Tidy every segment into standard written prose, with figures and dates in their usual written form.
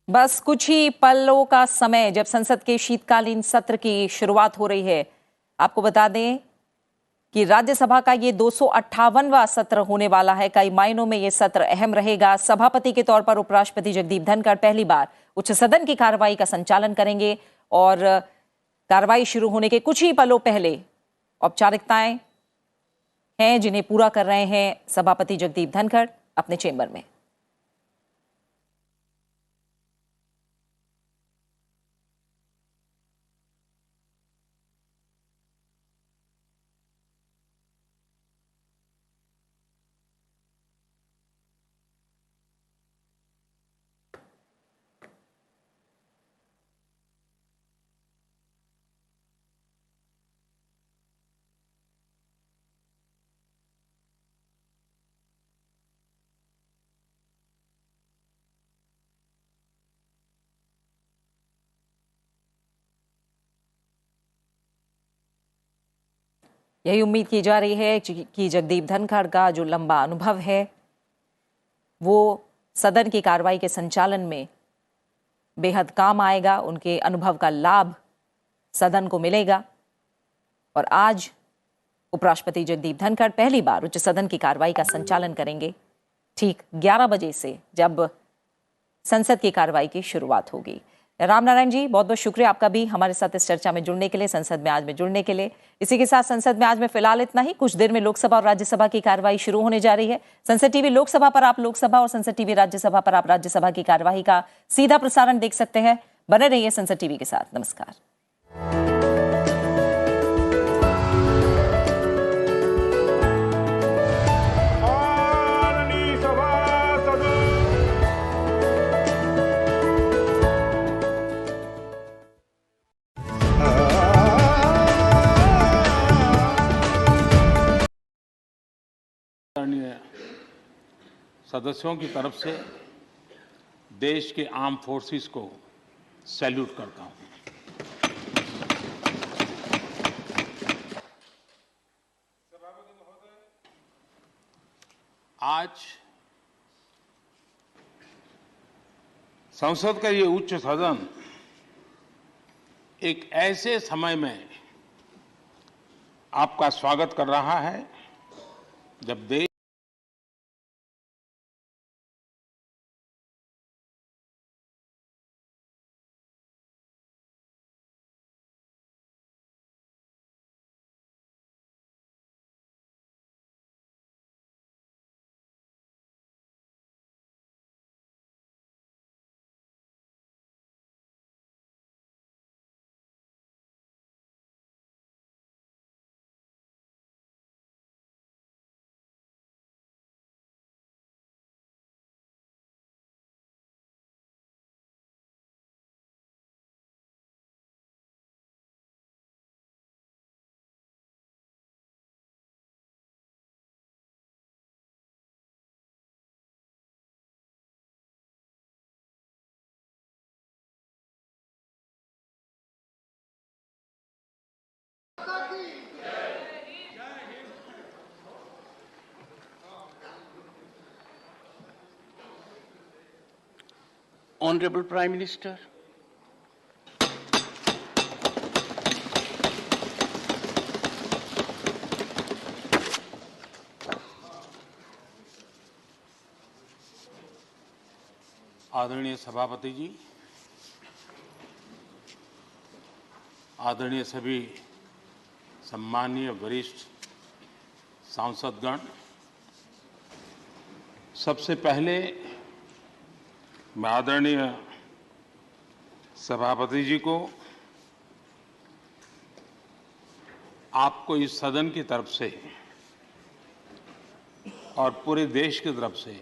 बस कुछ ही पलों का समय जब संसद के शीतकालीन सत्र की शुरुआत हो रही है। आपको बता दें कि राज्यसभा का ये 258वां सत्र होने वाला है। कई मायनों में ये सत्र अहम रहेगा। सभापति के तौर पर उपराष्ट्रपति जगदीप धनखड़ पहली बार उच्च सदन की कार्रवाई का संचालन करेंगे और कार्रवाई शुरू होने के कुछ ही पलों पहले औपचारिकताएं हैं जिन्हें पूरा कर रहे हैं सभापति जगदीप धनखड़ अपने चेंबर में। यही उम्मीद की जा रही है कि जगदीप धनखड़ का जो लंबा अनुभव है वो सदन की कार्रवाई के संचालन में बेहद काम आएगा। उनके अनुभव का लाभ सदन को मिलेगा और आज उपराष्ट्रपति जगदीप धनखड़ पहली बार उच्च सदन की कार्रवाई का संचालन करेंगे ठीक 11 बजे से, जब संसद की कार्रवाई की शुरुआत होगी। राम नारायण जी, बहुत बहुत शुक्रिया आपका भी हमारे साथ इस चर्चा में जुड़ने के लिए, संसद में आज में जुड़ने के लिए। इसी के साथ संसद में आज में फिलहाल इतना ही। कुछ देर में लोकसभा और राज्यसभा की कार्रवाई शुरू होने जा रही है। संसद टीवी लोकसभा पर आप लोकसभा और संसद टीवी राज्यसभा पर आप राज्यसभा की कार्यवाही का सीधा प्रसारण देख सकते हैं। बने रहिए संसद टीवी के साथ। नमस्कार। सदस्यों की तरफ से देश के आर्म फोर्सेस को सैल्यूट करता हूं। आज संसद का ये उच्च सदन एक ऐसे समय में आपका स्वागत कर रहा है जब देश Honorable Prime Minister, आदरणीय सभापति जी, आदरणीय सभी सम्मानीय वरिष्ठ सांसदगण, सबसे पहले मैं आदरणीय सभापति जी को आपको इस सदन की तरफ से और पूरे देश की तरफ से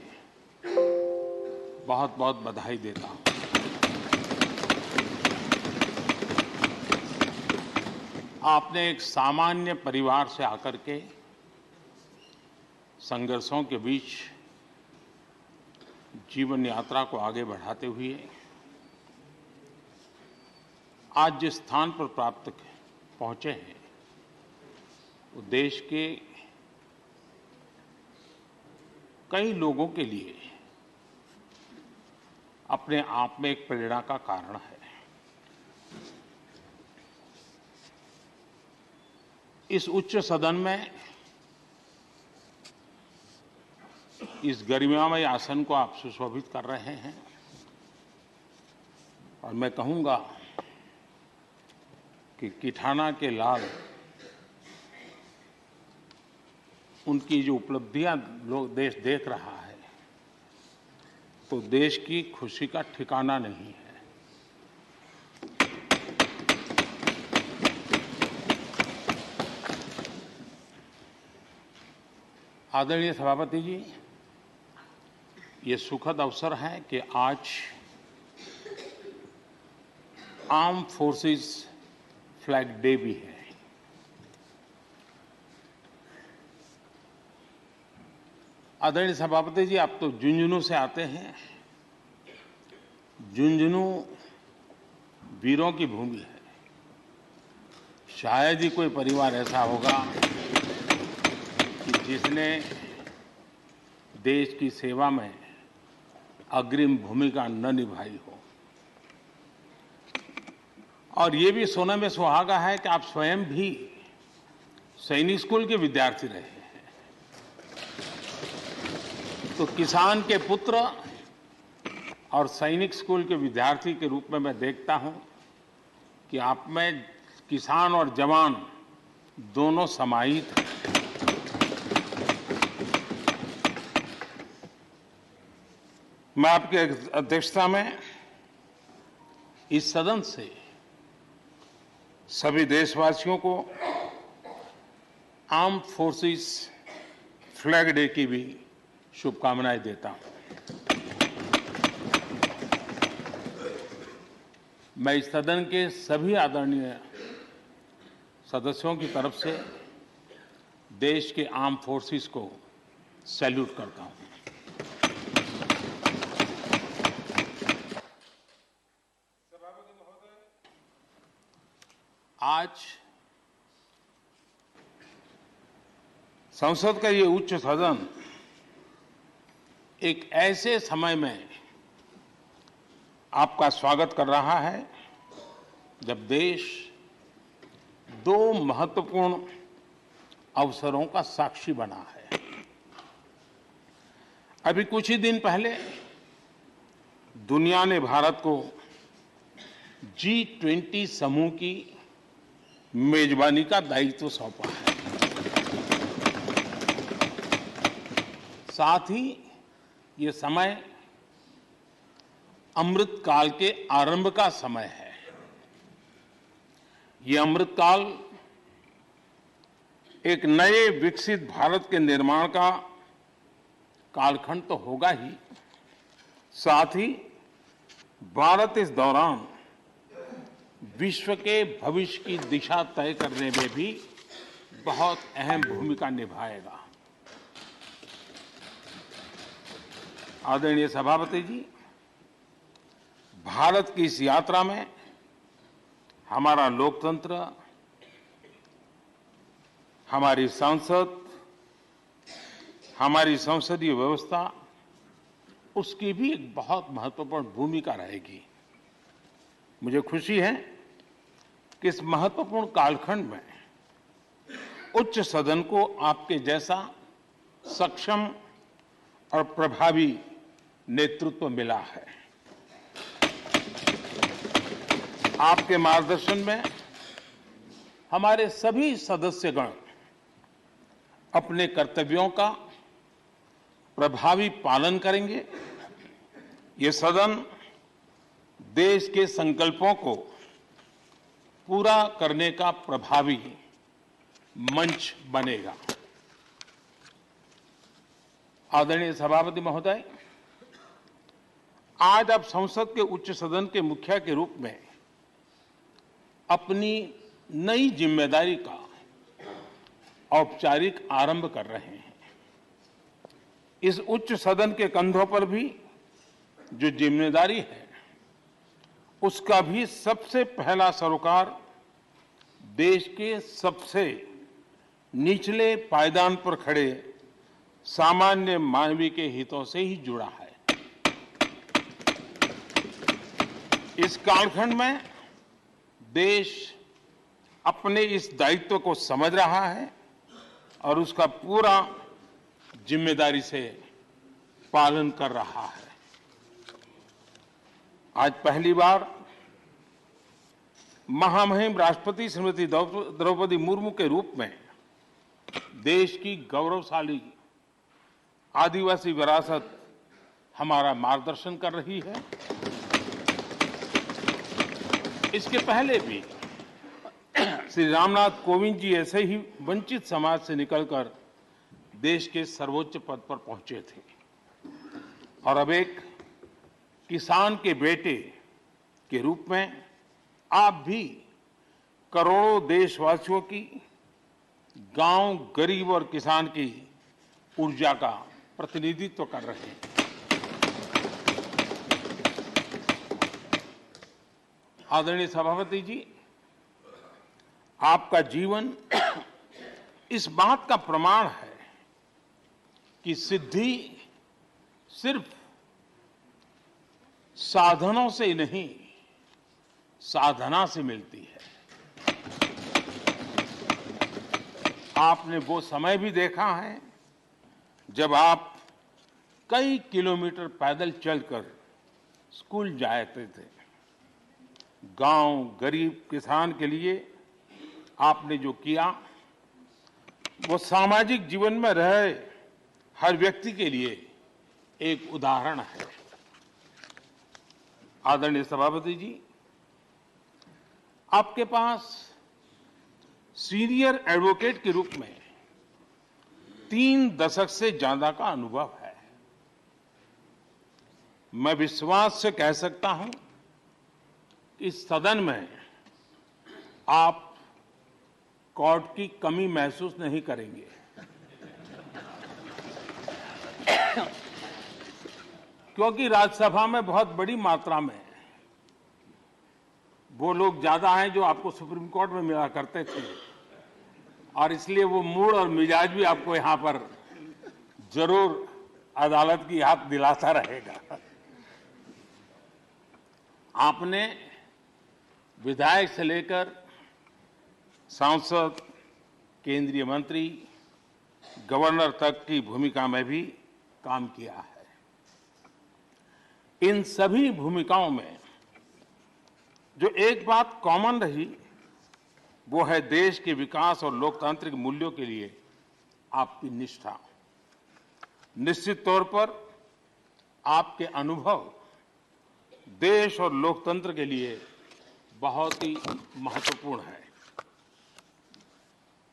बहुत बहुत बधाई देता हूं। आपने एक सामान्य परिवार से आकर के संघर्षों के बीच जीवन यात्रा को आगे बढ़ाते हुए आज जिस स्थान पर प्राप्त पहुंचे हैं वो देश के कई लोगों के लिए अपने आप में एक प्रेरणा का कारण है। इस उच्च सदन में इस गरिमामय आसन को आप सुशोभित कर रहे हैं और मैं कहूंगा कि किठाना के लाल उनकी जो उपलब्धियां लोग देश देख रहा है तो देश की खुशी का ठिकाना नहीं है। आदरणीय सभापति जी, ये सुखद अवसर है कि आज आर्म फोर्सेस फ्लैग डे भी है। आदरणीय सभापति जी, आप तो झुंझुनू से आते हैं। झुंझुनू वीरों की भूमि है। शायद ही कोई परिवार ऐसा होगा कि जिसने देश की सेवा में अग्रिम भूमिका न निभाई हो। और ये भी सोने में सुहागा है कि आप स्वयं भी सैनिक स्कूल के विद्यार्थी रहे हैं। तो किसान के पुत्र और सैनिक स्कूल के विद्यार्थी के रूप में मैं देखता हूं कि आप में किसान और जवान दोनों समाहित हैं। मैं आपकी अध्यक्षता में इस सदन से सभी देशवासियों को आर्म फोर्सेस फ्लैग डे की भी शुभकामनाएं देता हूं। मैं इस सदन के सभी आदरणीय सदस्यों की तरफ से देश के आर्म फोर्सेस को सैल्यूट करता हूं। आज संसद का ये उच्च सदन एक ऐसे समय में आपका स्वागत कर रहा है जब देश दो महत्वपूर्ण अवसरों का साक्षी बना है। अभी कुछ ही दिन पहले दुनिया ने भारत को G20 समूह की मेजबानी का दायित्व सौंपा है। साथ ही ये समय अमृतकाल के आरंभ का समय है। ये अमृतकाल एक नए विकसित भारत के निर्माण का कालखंड तो होगा ही, साथ ही भारत इस दौरान विश्व के भविष्य की दिशा तय करने में भी बहुत अहम भूमिका निभाएगा। आदरणीय सभापति जी, भारत की इस यात्रा में हमारा लोकतंत्र, हमारी संसद, हमारी संसदीय व्यवस्था, उसकी भी एक बहुत महत्वपूर्ण भूमिका रहेगी। मुझे खुशी है कि इस महत्वपूर्ण कालखंड में उच्च सदन को आपके जैसा सक्षम और प्रभावी नेतृत्व मिला है। आपके मार्गदर्शन में हमारे सभी सदस्यगण अपने कर्तव्यों का प्रभावी पालन करेंगे। ये सदन देश के संकल्पों को पूरा करने का प्रभावी मंच बनेगा। आदरणीय सभापति महोदय, आज आप संसद के उच्च सदन के मुखिया के रूप में अपनी नई जिम्मेदारी का औपचारिक आरंभ कर रहे हैं। इस उच्च सदन के कंधों पर भी जो जिम्मेदारी है, उसका भी सबसे पहला सरोकार देश के सबसे निचले पायदान पर खड़े सामान्य मानवीय के हितों से ही जुड़ा है। इस कालखंड में देश अपने इस दायित्व को समझ रहा है और उसका पूरा जिम्मेदारी से पालन कर रहा है। आज पहली बार महामहिम राष्ट्रपति श्रीमती द्रौपदी मुर्मू के रूप में देश की गौरवशाली आदिवासी विरासत हमारा मार्गदर्शन कर रही है। इसके पहले भी श्री रामनाथ कोविंद जी ऐसे ही वंचित समाज से निकलकर देश के सर्वोच्च पद पर पहुंचे थे और अब एक किसान के बेटे के रूप में आप भी करोड़ों देशवासियों की, गांव, गरीब और किसान की ऊर्जा का प्रतिनिधित्व कर रहे हैं। आदरणीय सभापति जी, आपका जीवन इस बात का प्रमाण है कि सिद्धि सिर्फ साधनों से नहीं, साधना से मिलती है। आपने वो समय भी देखा है जब आप कई किलोमीटर पैदल चलकर स्कूल जाते थे। गांव, गरीब, किसान के लिए आपने जो किया वो सामाजिक जीवन में रहे हर व्यक्ति के लिए एक उदाहरण है। आदरणीय सभापति जी, आपके पास सीनियर एडवोकेट के रूप में 3 दशक से ज्यादा का अनुभव है। मैं विश्वास से कह सकता हूं कि इस सदन में आप कोर्ट की कमी महसूस नहीं करेंगे। क्योंकि राज्यसभा में बहुत बड़ी मात्रा में वो लोग ज्यादा हैं जो आपको सुप्रीम कोर्ट में मिला करते थे और इसलिए वो मूड और मिजाज भी आपको यहां पर जरूर अदालत की याद दिलाता रहेगा। आपने विधायक से लेकर सांसद, केंद्रीय मंत्री, गवर्नर तक की भूमिका में भी काम किया है। इन सभी भूमिकाओं में जो एक बात कॉमन रही वो है देश के विकास और लोकतांत्रिक मूल्यों के लिए आपकी निष्ठा। निश्चित तौर पर आपके अनुभव देश और लोकतंत्र के लिए बहुत ही महत्वपूर्ण है।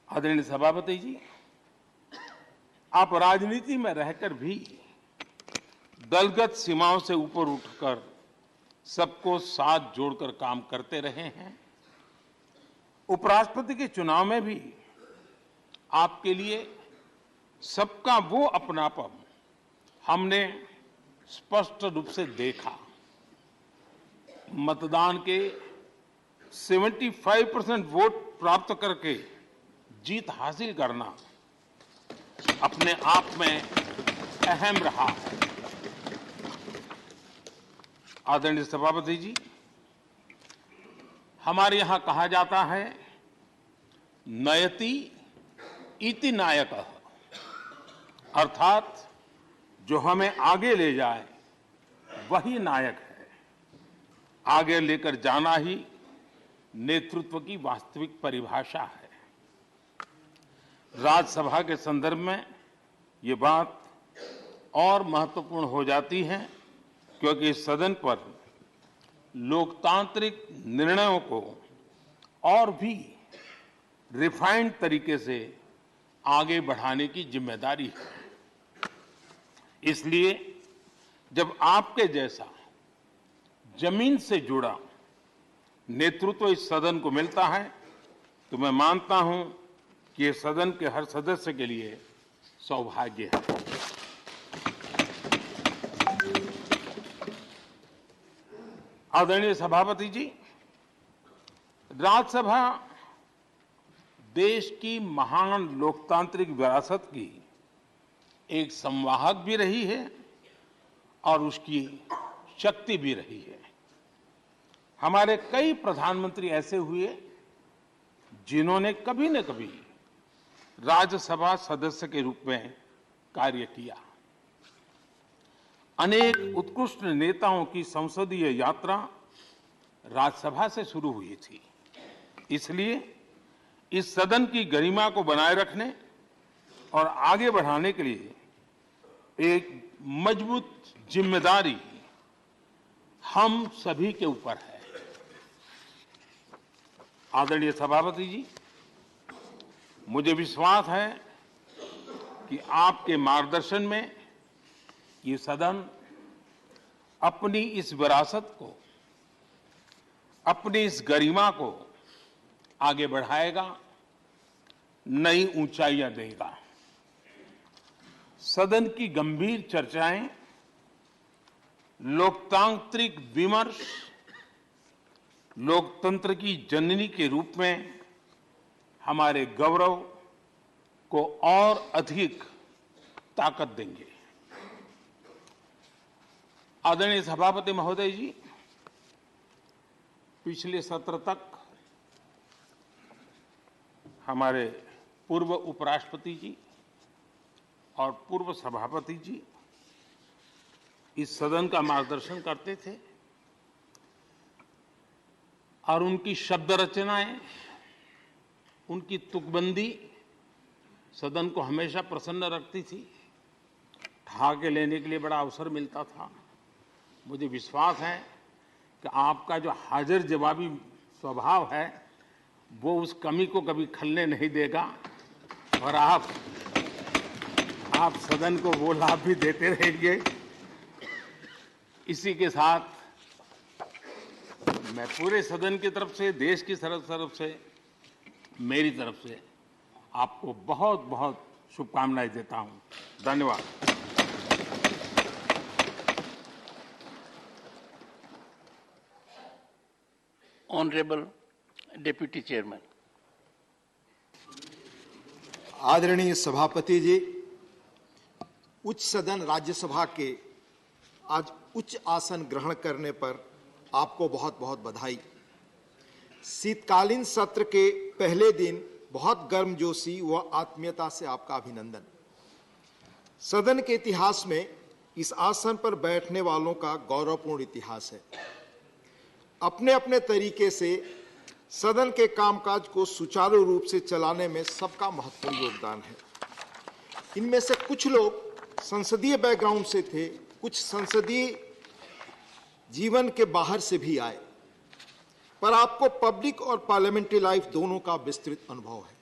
आदरणीय सभापति जी, आप राजनीति में रहकर भी दलगत सीमाओं से ऊपर उठकर सबको साथ जोड़कर काम करते रहे हैं। उपराष्ट्रपति के चुनाव में भी आपके लिए सबका वो अपनापन हमने स्पष्ट रूप से देखा। मतदान के 75% वोट प्राप्त करके जीत हासिल करना अपने आप में अहम रहा है। आदरणीय सभापति जी, हमारे यहां कहा जाता है नयति इति नायकः, अर्थात जो हमें आगे ले जाए वही नायक है। आगे लेकर जाना ही नेतृत्व की वास्तविक परिभाषा है। राज्यसभा के संदर्भ में ये बात और महत्वपूर्ण हो जाती है क्योंकि इस सदन पर लोकतांत्रिक निर्णयों को और भी रिफाइंड तरीके से आगे बढ़ाने की जिम्मेदारी है। इसलिए जब आपके जैसा जमीन से जुड़ा नेतृत्व इस सदन को मिलता है तो मैं मानता हूं कि ये सदन के हर सदस्य के लिए सौभाग्य है। आदरणीय सभापति जी, राज्यसभा देश की महान लोकतांत्रिक विरासत की एक संवाहक भी रही है और उसकी शक्ति भी रही है। हमारे कई प्रधानमंत्री ऐसे हुए जिन्होंने कभी न कभी राज्यसभा सदस्य के रूप में कार्य किया। अनेक उत्कृष्ट नेताओं की संसदीय यात्रा राज्यसभा से शुरू हुई थी। इसलिए इस सदन की गरिमा को बनाए रखने और आगे बढ़ाने के लिए एक मजबूत जिम्मेदारी हम सभी के ऊपर है। आदरणीय सभापति जी, मुझे विश्वास है कि आपके मार्गदर्शन में ये सदन अपनी इस विरासत को, अपनी इस गरिमा को आगे बढ़ाएगा, नई ऊंचाइयां देगा। सदन की गंभीर चर्चाएं, लोकतांत्रिक विमर्श, लोकतंत्र की जननी के रूप में हमारे गौरव को और अधिक ताकत देंगे। आदरणीय सभापति महोदय जी, पिछले सत्र तक हमारे पूर्व उपराष्ट्रपति जी और पूर्व सभापति जी इस सदन का मार्गदर्शन करते थे और उनकी शब्द रचनाएं, उनकी तुकबंदी सदन को हमेशा प्रसन्न रखती थी। ठहाके लेने के लिए बड़ा अवसर मिलता था। मुझे विश्वास है कि आपका जो हाजिर जवाबी स्वभाव है वो उस कमी को कभी खलने नहीं देगा और आप सदन को वो लाभ भी देते रहेंगे। इसी के साथ मैं पूरे सदन की तरफ से, देश की तरफ से, मेरी तरफ से आपको बहुत बहुत शुभकामनाएं देता हूं। धन्यवाद। Honorable Deputy Chairman. आदरणीय सभापति जी, उच्च सदन राज्यसभा के आज उच्च आसन ग्रहण करने पर आपको बहुत बहुत बधाई। शीतकालीन सत्र के पहले दिन बहुत गर्मजोशी व आत्मीयता से आपका अभिनंदन। सदन के इतिहास में इस आसन पर बैठने वालों का गौरवपूर्ण इतिहास है। अपने अपने तरीके से सदन के कामकाज को सुचारू रूप से चलाने में सबका महत्वपूर्ण योगदान है। इनमें से कुछ लोग संसदीय बैकग्राउंड से थे, कुछ संसदीय जीवन के बाहर से भी आए, पर आपको पब्लिक और पार्लियामेंट्री लाइफ दोनों का विस्तृत अनुभव है।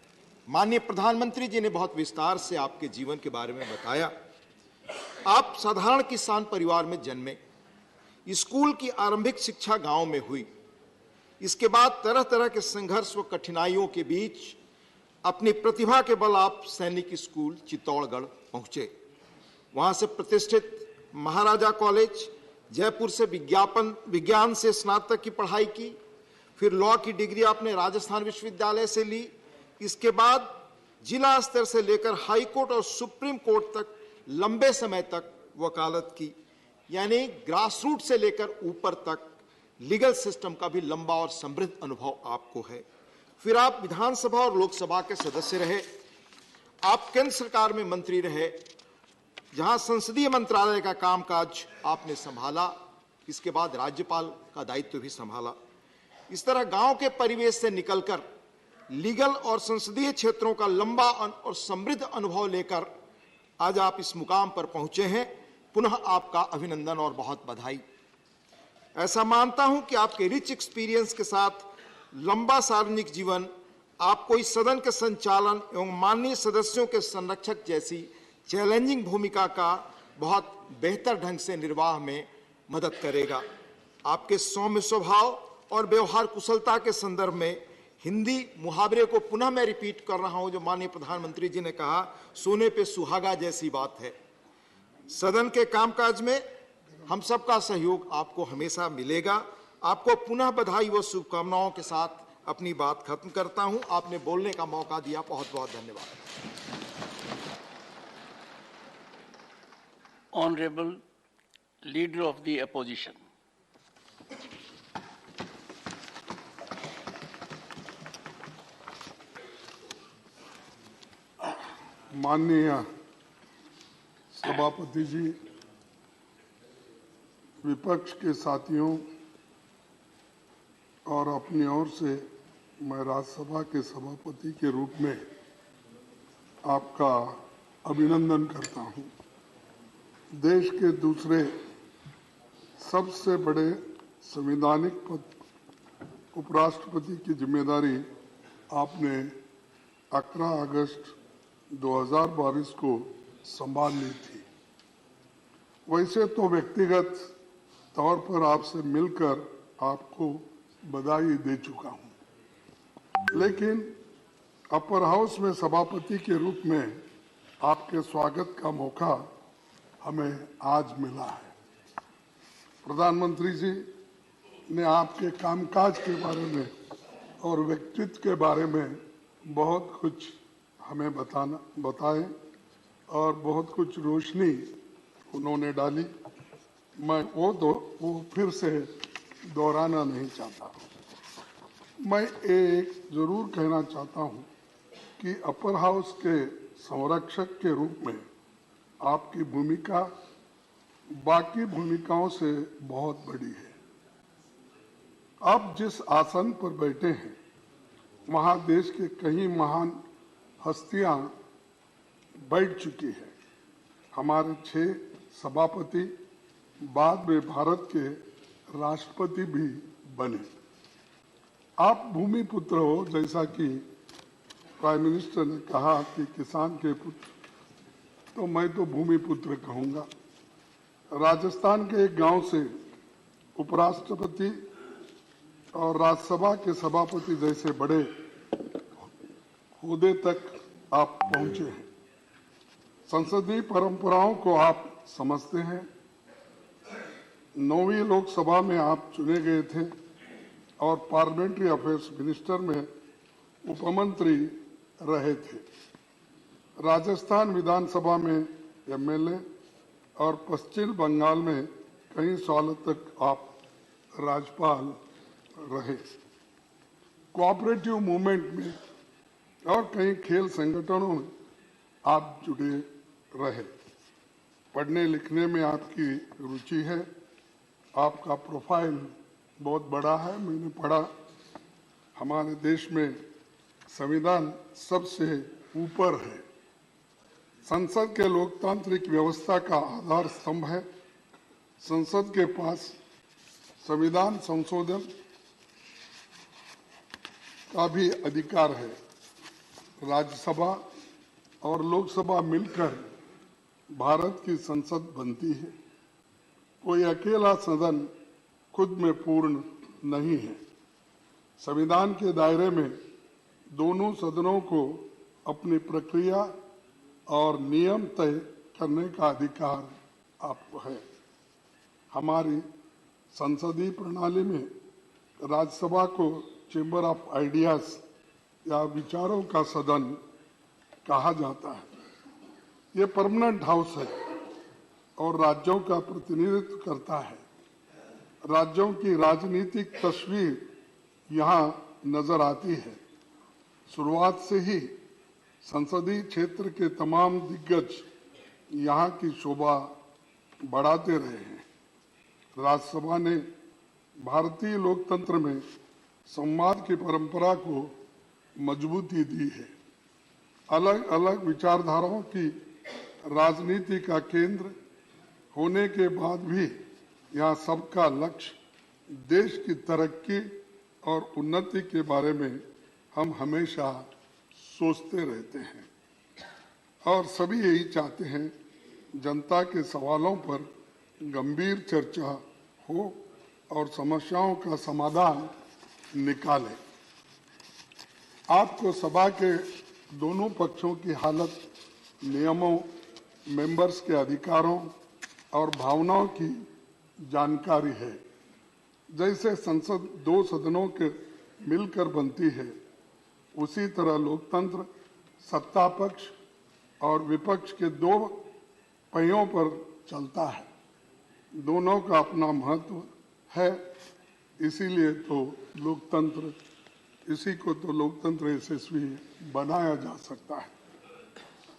माननीय प्रधानमंत्री जी ने बहुत विस्तार से आपके जीवन के बारे में बताया। आप साधारण किसान परिवार में जन्मे, स्कूल की आरंभिक शिक्षा गांव में हुई। इसके बाद तरह तरह के संघर्ष व कठिनाइयों के बीच अपनी प्रतिभा के बल आप सैनिक स्कूल चित्तौड़गढ़ पहुंचे। वहां से प्रतिष्ठित महाराजा कॉलेज जयपुर से विज्ञान से स्नातक की पढ़ाई की। फिर लॉ की डिग्री आपने राजस्थान विश्वविद्यालय से ली। इसके बाद जिला स्तर से लेकर हाई कोर्ट और सुप्रीम कोर्ट तक लंबे समय तक वकालत की, यानी ग्रासरूट से लेकर ऊपर तक लीगल सिस्टम का भी लंबा और समृद्ध अनुभव आपको है। फिर आप विधानसभा और लोकसभा के सदस्य रहे। आप केंद्र सरकार में मंत्री रहे, जहां संसदीय मंत्रालय का कामकाज आपने संभाला। इसके बाद राज्यपाल का दायित्व भी संभाला। इस तरह गांव के परिवेश से निकलकर लीगल और संसदीय क्षेत्रों का लंबा और समृद्ध अनुभव लेकर आज आप इस मुकाम पर पहुंचे हैं। पुनः आपका अभिनंदन और बहुत बधाई। ऐसा मानता हूं कि आपके रिच एक्सपीरियंस के साथ लंबा सार्वजनिक जीवन आपको इस सदन के संचालन एवं माननीय सदस्यों के संरक्षक जैसी चैलेंजिंग भूमिका का बहुत बेहतर ढंग से निर्वाह में मदद करेगा। आपके सौम्य स्वभाव और व्यवहार कुशलता के संदर्भ में हिंदी मुहावरे को पुनः मैं रिपीट कर रहा हूं, जो माननीय प्रधानमंत्री जी ने कहा, सोने पे सुहागा जैसी बात है। सदन के कामकाज में हम सबका सहयोग आपको हमेशा मिलेगा। आपको पुनः बधाई व शुभकामनाओं के साथ अपनी बात खत्म करता हूं। आपने बोलने का मौका दिया, बहुत बहुत धन्यवाद। Honorable Leader of the Opposition. माननीय सभापति जी, विपक्ष के साथियों और अपनी ओर से मैं राज्यसभा के सभापति के रूप में आपका अभिनंदन करता हूं। देश के दूसरे सबसे बड़े संवैधानिक पद उपराष्ट्रपति की जिम्मेदारी आपने 11 अगस्त 2022 को संभाल ली थी। वैसे तो व्यक्तिगत तौर पर आपसे मिलकर आपको बधाई दे चुका हूं, लेकिन अपर हाउस में सभापति के रूप में आपके स्वागत का मौका हमें आज मिला है। प्रधानमंत्री जी ने आपके कामकाज के बारे में और व्यक्तित्व के बारे में बहुत कुछ हमें बताए और बहुत कुछ रोशनी उन्होंने डाली। मैं वो फिर से दोहराना नहीं चाहता। मैं एक जरूर कहना चाहता हूं कि अपर हाउस के संरक्षक के रूप में आपकी भूमिका बाकी भूमिकाओं से बहुत बड़ी है। आप जिस आसन पर बैठे हैं वहां देश के कई महान हस्तियां बैठ चुकी हैं। हमारे 6 सभापति बाद में भारत के राष्ट्रपति भी बने। आप भूमि पुत्र हो, जैसा कि प्राइम मिनिस्टर ने कहा कि किसान के पुत्र, तो मैं तो भूमि पुत्र कहूंगा। राजस्थान के एक गांव से उपराष्ट्रपति और राज्यसभा के सभापति जैसे बड़े ओहदे तक आप पहुंचे हैं। संसदीय परंपराओं को आप समझते हैं। 9वीं लोकसभा में आप चुने गए थे और पार्लियामेंट्री अफेयर्स मिनिस्टर में उपमंत्री रहे थे। राजस्थान विधानसभा में एमएलए और पश्चिम बंगाल में कई सालों तक आप राज्यपाल रहे। कोऑपरेटिव मूवमेंट में और कई खेल संगठनों में आप जुड़े रहे। पढ़ने लिखने में आपकी रुचि है। आपका प्रोफाइल बहुत बड़ा है। मैंने पढ़ा, हमारे देश में संविधान सबसे ऊपर है। संसद के लोकतांत्रिक व्यवस्था का आधार स्तंभ है। संसद के पास संविधान संशोधन का भी अधिकार है। राज्यसभा और लोकसभा मिलकर भारत की संसद बनती है। कोई अकेला सदन खुद में पूर्ण नहीं है। संविधान के दायरे में दोनों सदनों को अपनी प्रक्रिया और नियम तय करने का अधिकार आपको है। हमारी संसदीय प्रणाली में राज्यसभा को चेंबर ऑफ आइडियाज या विचारों का सदन कहा जाता है। ये परमानेंट हाउस है और राज्यों का प्रतिनिधित्व करता है। राज्यों की राजनीतिक तस्वीर यहाँ नजर आती है। शुरुआत से ही संसदीय क्षेत्र के तमाम दिग्गज यहाँ की शोभा बढ़ाते रहे हैं। राज्यसभा ने भारतीय लोकतंत्र में संवाद की परंपरा को मजबूती दी है। अलग अलग विचारधाराओं की राजनीति का केंद्र होने के बाद भी यहाँ सबका लक्ष्य देश की तरक्की और उन्नति के बारे में हम हमेशा सोचते रहते हैं और सभी यही चाहते हैं जनता के सवालों पर गंभीर चर्चा हो और समस्याओं का समाधान निकालें। आपको सभा के दोनों पक्षों की हालत, नियमों, मेंबर्स के अधिकारों और भावनाओं की जानकारी है। जैसे संसद 2 सदनों के मिलकर बनती है, उसी तरह लोकतंत्र सत्ता पक्ष और विपक्ष के 2 पहियों पर चलता है। दोनों का अपना महत्व है। इसीलिए तो लोकतंत्र यशस्वी बनाया जा सकता है।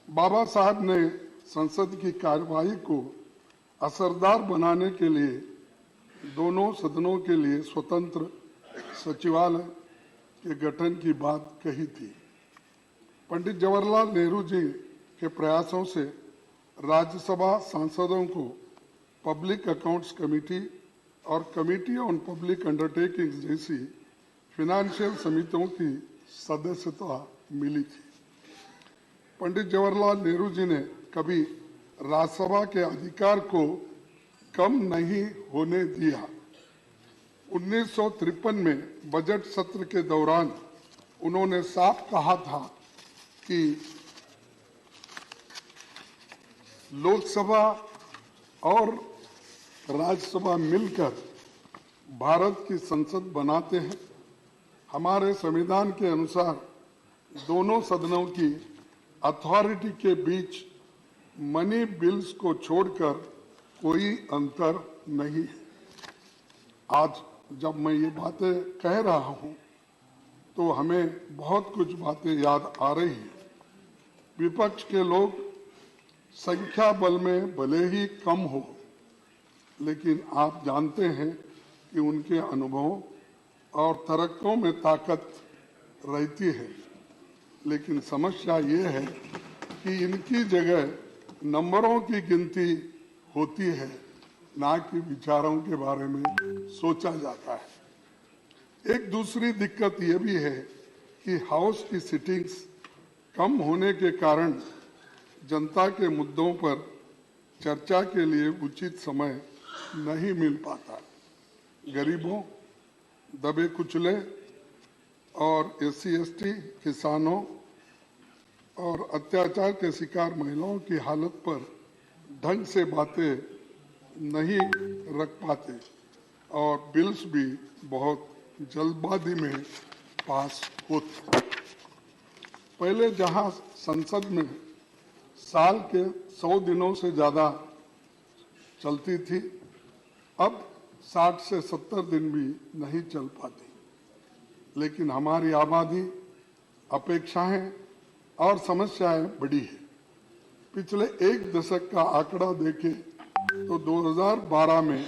बाबा साहब ने संसद की कार्यवाही को असरदार बनाने के लिए दोनों सदनों के लिए स्वतंत्र सचिवालय के गठन की बात कही थी। पंडित जवाहरलाल नेहरू जी के प्रयासों से राज्यसभा सांसदों को पब्लिक अकाउंट्स कमेटी और कमेटी ऑन पब्लिक अंडरटेकिंग्स जैसी फिनेंशियल समितियों की सदस्यता मिली थी। पंडित जवाहरलाल नेहरू जी ने कभी राज्यसभा के अधिकार को कम नहीं होने दिया। 1953 में बजट सत्र के दौरान उन्होंने साफ कहा था कि लोकसभा और राज्यसभा मिलकर भारत की संसद बनाते हैं। हमारे संविधान के अनुसार दोनों सदनों की अथॉरिटी के बीच मनी बिल्स को छोड़कर कोई अंतर नहीं है। आज जब मैं ये बातें कह रहा हूं तो हमें बहुत कुछ बातें याद आ रही हैं। विपक्ष के लोग संख्या बल में भले ही कम हो, लेकिन आप जानते हैं कि उनके अनुभवों और तर्कों में ताकत रहती है। लेकिन समस्या ये है कि इनकी जगह नंबरों की गिनती होती है, ना कि विचारों के बारे में सोचा जाता है। एक दूसरी दिक्कत ये भी है कि हाउस की सिटिंग्स कम होने के कारण जनता के मुद्दों पर चर्चा के लिए उचित समय नहीं मिल पाता। गरीबों, दबे कुचले और SC/ST किसानों और अत्याचार के शिकार महिलाओं की हालत पर ढंग से बातें नहीं रख पाते और बिल्स भी बहुत जल्दबाजी में पास होते। पहले जहां संसद में साल के 100 दिनों से ज्यादा चलती थी, अब 60 से 70 दिन भी नहीं चल पाती। लेकिन हमारी आबादी, अपेक्षाएं और समस्याएं बड़ी है। पिछले एक दशक का आंकड़ा देखें तो 2012 में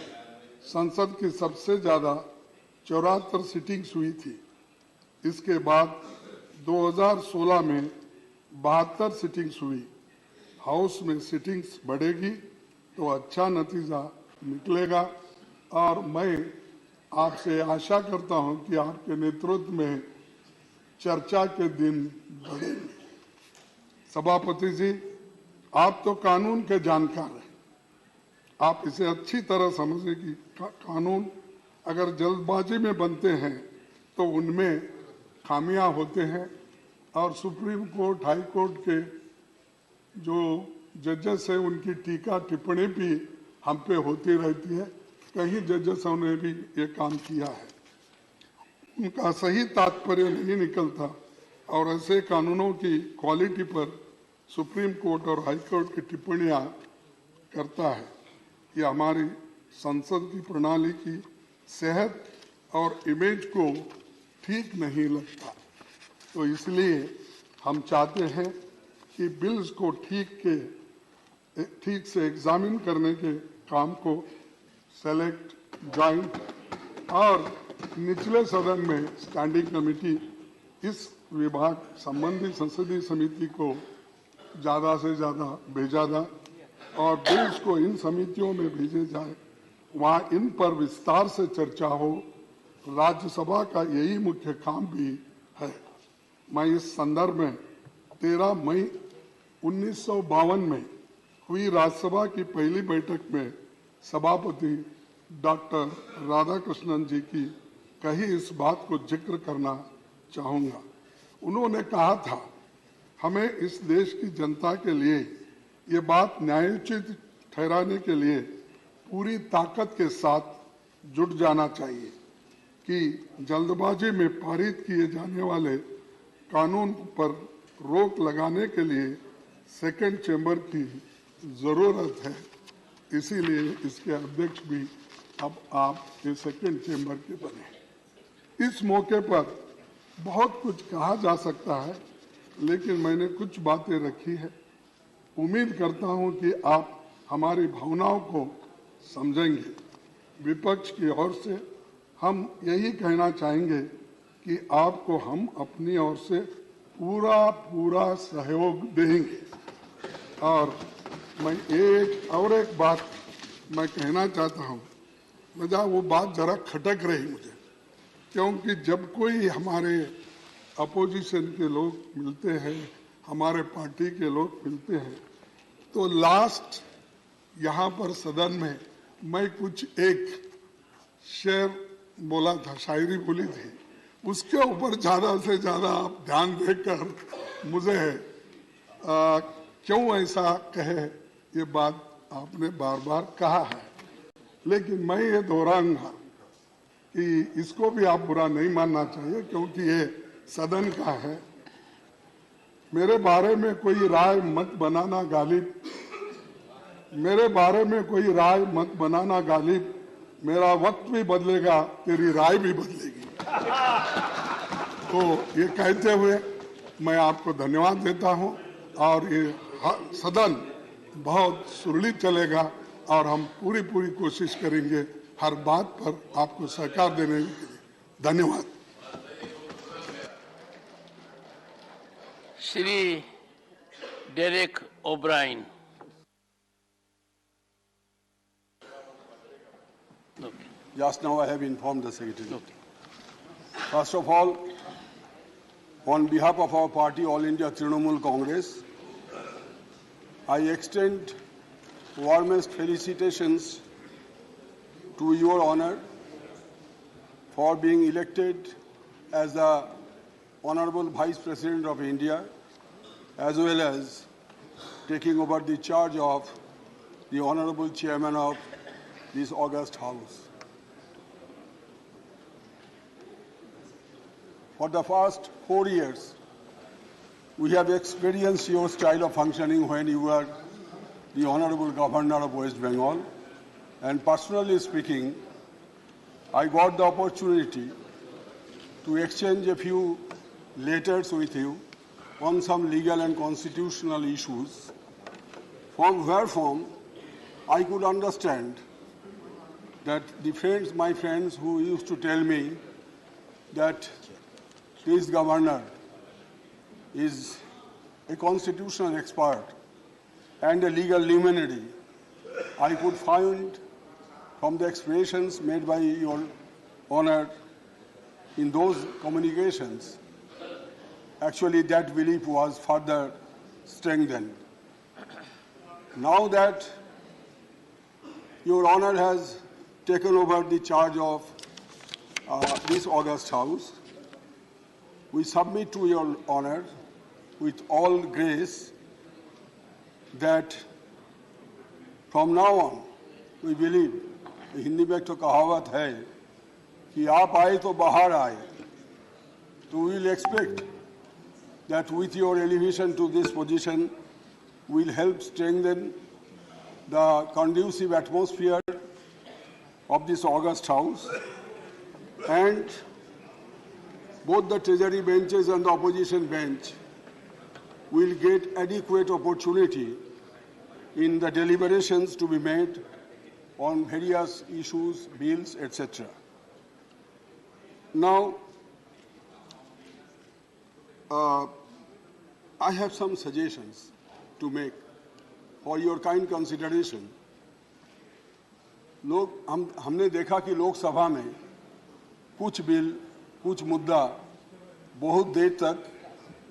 संसद की सबसे ज्यादा 74 सिटिंग्स हुई थी। इसके बाद 2016 में 72 सिटिंग्स हुई। हाउस में सिटिंग्स बढ़ेगी तो अच्छा नतीजा निकलेगा और मैं आपसे आशा करता हूं कि आपके नेतृत्व में चर्चा के दिन बढ़ेंगे। सभापति जी, आप तो कानून के जानकार हैं। आप इसे अच्छी तरह समझे कि कानून अगर जल्दबाजी में बनते हैं तो उनमें खामियां होते हैं और सुप्रीम कोर्ट, हाई कोर्ट के जो जजेस हैं उनकी टीका टिप्पणी भी हम पे होती रहती है। कई जजेसों ने भी ये काम किया है, उनका सही तात्पर्य नहीं निकलता और ऐसे कानूनों की क्वालिटी पर सुप्रीम कोर्ट और हाई कोर्ट की टिप्पणियां करता है। ये हमारी संसद की प्रणाली की सेहत और इमेज को ठीक नहीं लगता। तो इसलिए हम चाहते हैं कि बिल्स को ठीक से एग्जामिन करने के काम को सेलेक्ट, जॉइंट और निचले सदन में स्टैंडिंग कमेटी इस विभाग संबंधी संसदीय समिति को ज्यादा से ज्यादा भेजा जाए और बिल्स को इन समितियों में भेजे जाए, वहां इन पर विस्तार से चर्चा हो। राज्यसभा का यही मुख्य काम भी है। मैं इस संदर्भ में 13 मई 1952 में हुई राज्यसभा की पहली बैठक में सभापति डॉक्टर राधाकृष्णन जी की कही इस बात को जिक्र करना चाहूंगा। उन्होंने कहा था, हमें इस देश की जनता के लिए ये बात न्यायोचित ठहराने के लिए पूरी ताकत के साथ जुट जाना चाहिए कि जल्दबाजी में पारित किए जाने वाले कानून पर रोक लगाने के लिए सेकंड चेंबर की जरूरत है। इसीलिए इसके अध्यक्ष भी अब आप ये सेकंड चेंबर के बने। इस मौके पर बहुत कुछ कहा जा सकता है, लेकिन मैंने कुछ बातें रखी है। उम्मीद करता हूं कि आप हमारी भावनाओं को समझेंगे। विपक्ष की ओर से हम यही कहना चाहेंगे कि आपको हम अपनी ओर से पूरा सहयोग देंगे। और मैं एक बात मैं कहना चाहता हूं, मुझे वो बात जरा खटक रही मुझे, क्योंकि जब कोई हमारे अपोजिशन के लोग मिलते हैं, हमारे पार्टी के लोग मिलते हैं, तो लास्ट यहाँ पर सदन में मैं कुछ एक शेर बोला था, शायरी बोली थी, उसके ऊपर ज्यादा से ज्यादा आप ध्यान देकर मुझे क्यों ऐसा कहे ये बात आपने बार बार कहा है, लेकिन मैं ये दोहराऊंगा कि इसको भी आप बुरा नहीं मानना चाहिए, क्योंकि ये सदन का है। मेरे बारे में कोई राय मत बनाना गालिब, मेरे बारे में कोई राय मत बनाना गालिब, मेरा वक्त भी बदलेगा, तेरी राय भी बदलेगी। तो ये कहते हुए मैं आपको धन्यवाद देता हूं, और ये सदन बहुत सुरक्षित चलेगा और हम पूरी कोशिश करेंगे हर बात पर आपको सहकार देने के लिए। धन्यवाद। Shri Derek O'Brien. Just now I have informed the Secretary. First of all, on behalf of our party, All India Trinamool Congress, I extend warmest felicitations to Your Honor for being elected as the Honorable Vice President of India, as well as taking over the charge of the Honorable Chairman of this august House. For the past 4 years, we have experienced your style of functioning when you were the Honorable Governor of West Bengal. And personally speaking, I got the opportunity to exchange a few letters with you on some legal and constitutional issues, wherefrom I could understand that my friends who used to tell me that this governor is a constitutional expert and a legal luminary, I could find from the expressions made by Your Honor in those communications, actually that belief was further strengthened. Now that Your Honor has taken over the charge of this august House, we submit to Your Honor with all grace that from now on, we believe, Hindi में तो कहावत है कि आप आए तो बाहर आए, so we will expect that with your elevation to this position will help strengthen the conducive atmosphere of this august House, and both the Treasury benches and the opposition bench will get adequate opportunity in the deliberations to be made on various issues, bills, etc. Now, I have some suggestions to make for your kind consideration. हमने देखा कि लोकसभा में कुछ bill, कुछ मुद्दा बहुत देर तक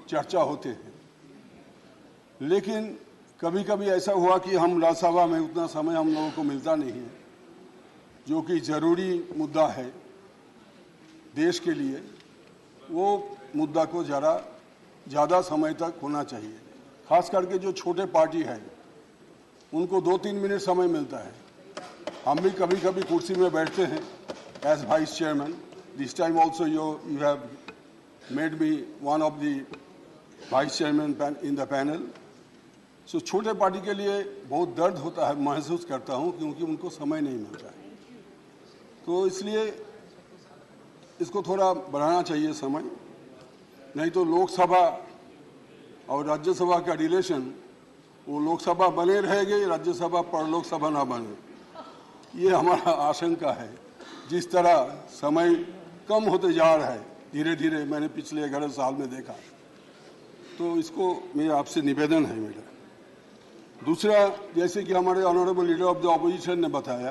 चर्चा होते हैं, लेकिन कभी-कभी ऐसा हुआ कि हम राज्यसभा में उतना समय हम लोगों को मिलता नहीं है, जो कि जरूरी मुद्दा है देश के लिए, वो मुद्दा को जरा ज़्यादा समय तक होना चाहिए। खास करके जो छोटे पार्टी है उनको 2-3 मिनट समय मिलता है। हम भी कभी-कभी कुर्सी में बैठते हैं as vice chairman. This time also you have made me one of the vice chairman in the panel. So छोटे पार्टी के लिए बहुत दर्द होता है, महसूस करता हूं, क्योंकि उनको समय नहीं मिलता है। तो इसलिए इसको थोड़ा बढ़ाना चाहिए समय, नहीं तो लोकसभा और राज्यसभा का रिलेशन वो लोकसभा बने रहेगी, राज्यसभा पर लोकसभा ना बने, ये हमारा आशंका है। जिस तरह समय कम होते जा रहा है धीरे धीरे, मैंने पिछले 11 साल में देखा, तो इसको मेरा आपसे निवेदन है मेरा। दूसरा, जैसे कि हमारे honourable leader of the opposition ने बताया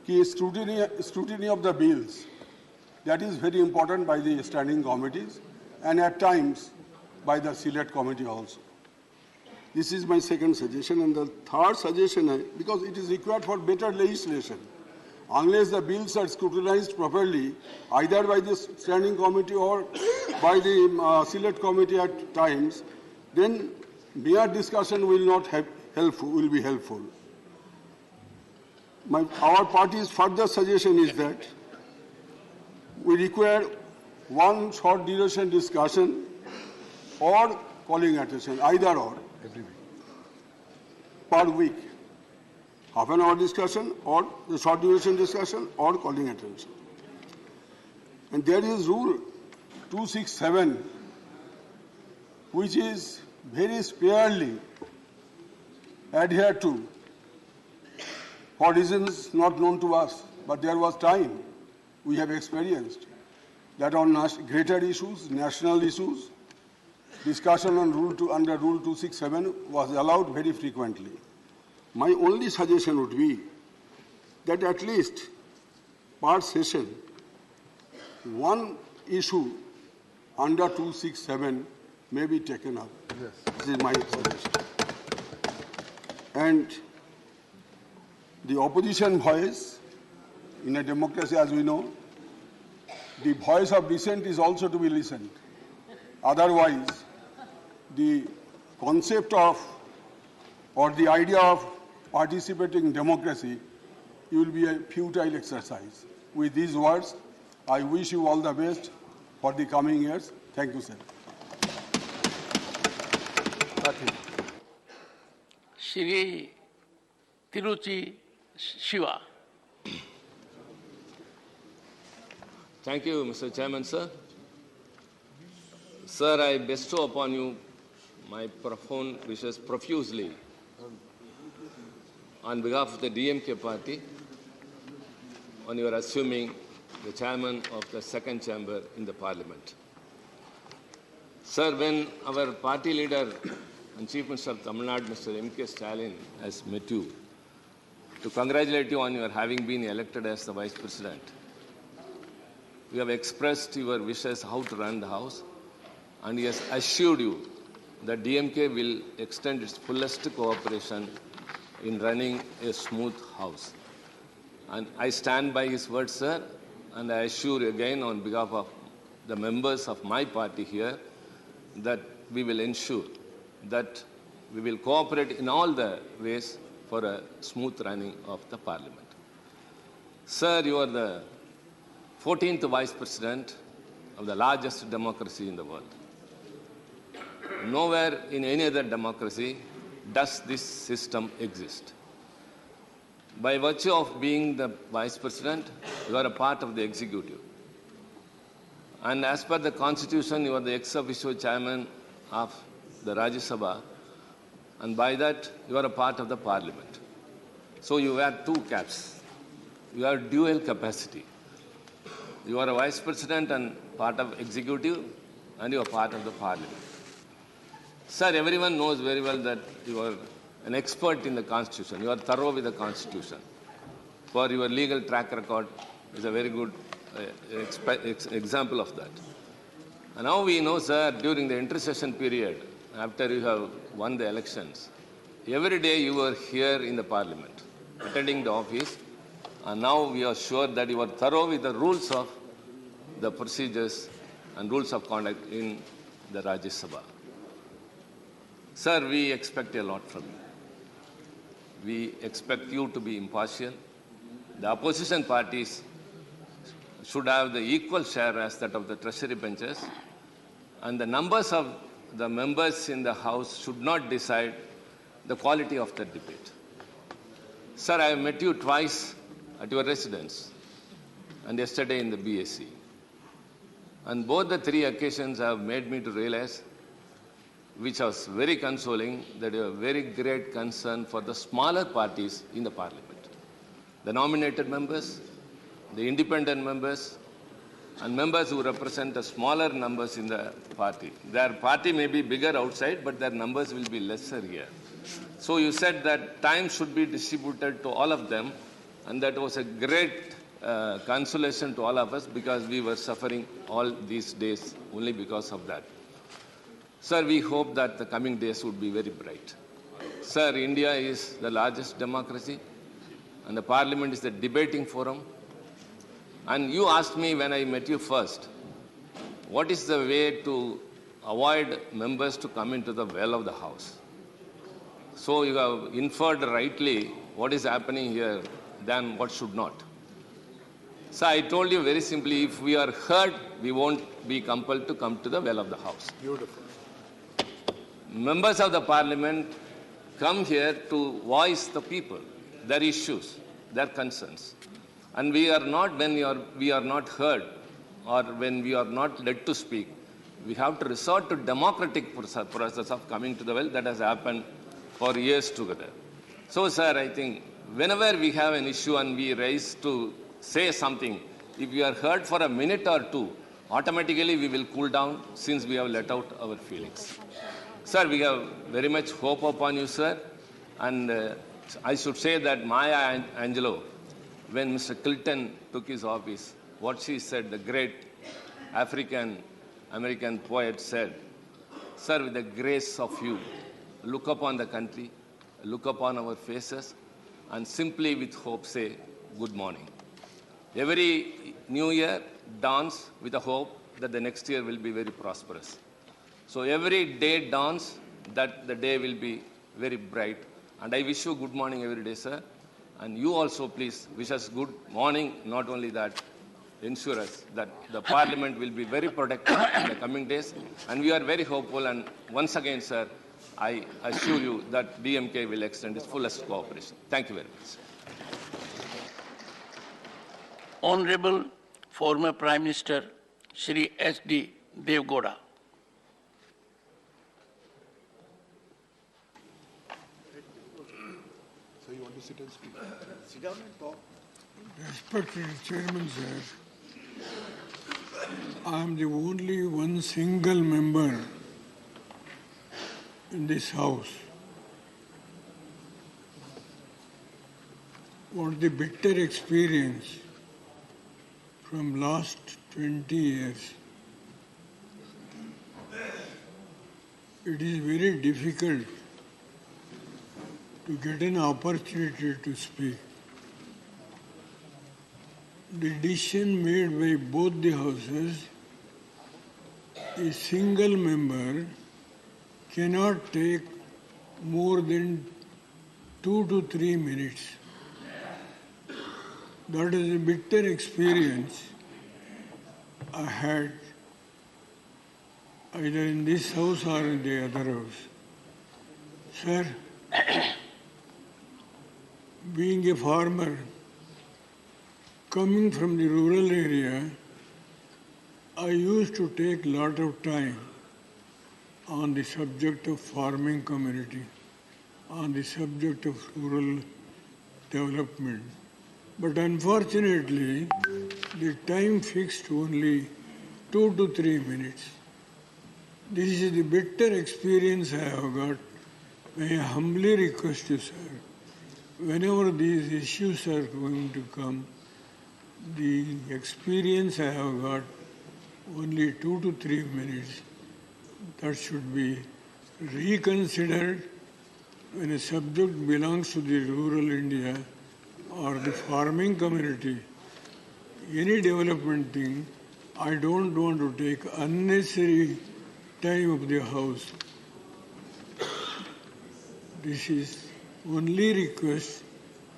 कि scrutiny of the bills, that is very important by the standing committees and at times by the select committee also. This is my second suggestion. And the third suggestion is, because it is required for better legislation, unless the bills are scrutinized properly, either by the standing committee or by the select committee at times, then mere discussion will not be helpful. Our party's further suggestion is that we require one short duration discussion or calling attention, either or, every week, per week. Half an hour discussion or the short duration discussion or calling attention. And there is rule 267, which is very sparely adhered to for reasons not known to us. But there was time we have experienced that on greater issues, national issues, discussion on under Rule 267 was allowed very frequently. My only suggestion would be that at least per session, one issue under 267 may be taken up. Yes. This is my suggestion. And the opposition voice in a democracy, as we know, the voice of dissent is also to be listened. Otherwise, the concept of or the idea of participating in democracy will be a futile exercise. With these words, I wish you all the best for the coming years. Thank you, sir. Shri Tiruchi Shiva. Thank you, Mr. Chairman, sir. Sir, I bestow upon you my profound wishes profusely on behalf of the DMK party on your assuming the chairman of the second chamber in the parliament. Sir, when our party leader and Chief Minister of Tamil Nadu, Mr. M.K. Stalin, has met you to congratulate you on your having been elected as the Vice President, we have expressed your wishes how to run the House, and he has assured you that DMK will extend its fullest cooperation in running a smooth House. And I stand by his words, sir, and I assure you again on behalf of the members of my party here that we will ensure that we will cooperate in all the ways for a smooth running of the Parliament. Sir, you are the 14th Vice President of the largest democracy in the world. Nowhere in any other democracy does this system exist. By virtue of being the Vice President, you are a part of the executive. And as per the Constitution, you are the ex officio chairman of the Rajya Sabha, and by that, you are a part of the Parliament. So you wear two caps. You have dual capacity. You are a Vice President and part of executive, and you are part of the Parliament. Sir, everyone knows very well that you are an expert in the Constitution. You are thorough with the Constitution. For your legal track record is a very good example of that. And now we know, sir, during the intercession period, after you have won the elections, every day you were here in the Parliament, attending the office, and now we are sure that you are thorough with the rules of the procedures and rules of conduct in the Rajya Sabha. Sir, we expect a lot from you. We expect you to be impartial. The opposition parties should have the equal share as that of the treasury benches, and the numbers of the members in the House should not decide the quality of the debate. Sir, I have met you twice at your residence and yesterday in the BSc. And both the three occasions have made me to realize which was very consoling, that you have very great concern for the smaller parties in the parliament. The nominated members, the independent members, and members who represent the smaller numbers in the party. Their party may be bigger outside, but their numbers will be lesser here. So you said that time should be distributed to all of them, and that was a great consolation to all of us because we were suffering all these days only because of that. Sir, we hope that the coming days would be very bright. Sir, India is the largest democracy, and the parliament is the debating forum. And you asked me when I met you first, what is the way to avoid members to come into the well of the house? So you have inferred rightly what is happening here than what should not. So I told you very simply, if we are heard, we won't be compelled to come to the well of the house. Beautiful. Members of the parliament come here to voice the people, their issues, their concerns. And we are not, when we are not heard or when we are not led to speak, we have to resort to democratic process of coming to the well that has happened for years together. So, sir, I think whenever we have an issue and we raise to say something, if we are heard for a minute or two, automatically we will cool down since we have let out our feelings. Sir, we have very much hope upon you, sir. And I should say that Maya Angelou, when Mr. Clinton took his office, what she said, the great African-American poet said, sir, with the grace of you, look upon the country, look upon our faces, and simply with hope say, good morning. Every new year dawns with a hope that the next year will be very prosperous. So every day dawns that the day will be very bright. And I wish you good morning every day, sir. And you also, please, wish us good morning. Not only that, ensure us that the Parliament will be very productive in the coming days. And we are very hopeful. And once again, sir, I assure you that DMK will extend its fullest cooperation. Thank you very much. Honorable former Prime Minister Shri S.D. Devgowda. So you want to sit and speak? Sit down and talk. Respected Chairman, sir, I am the only one single member in this House. What the bitter experience from last 20 years. It is very difficult to get an opportunity to speak. The decision made by both the houses, a single member cannot take more than 2 to 3 minutes. That is a bitter experience I had either in this house or in the other house. Sir, being a farmer, coming from the rural area, I used to take a lot of time on the subject of farming community, on the subject of rural development. But unfortunately, the time fixed only 2 to 3 minutes. This is the bitter experience I have got. May I humbly request you, sir, whenever these issues are going to come, the experience I have got only 2 to 3 minutes, that should be reconsidered when a subject belongs to the rural India or the farming community, any development thing, I don't want to take unnecessary time of the House. This is only request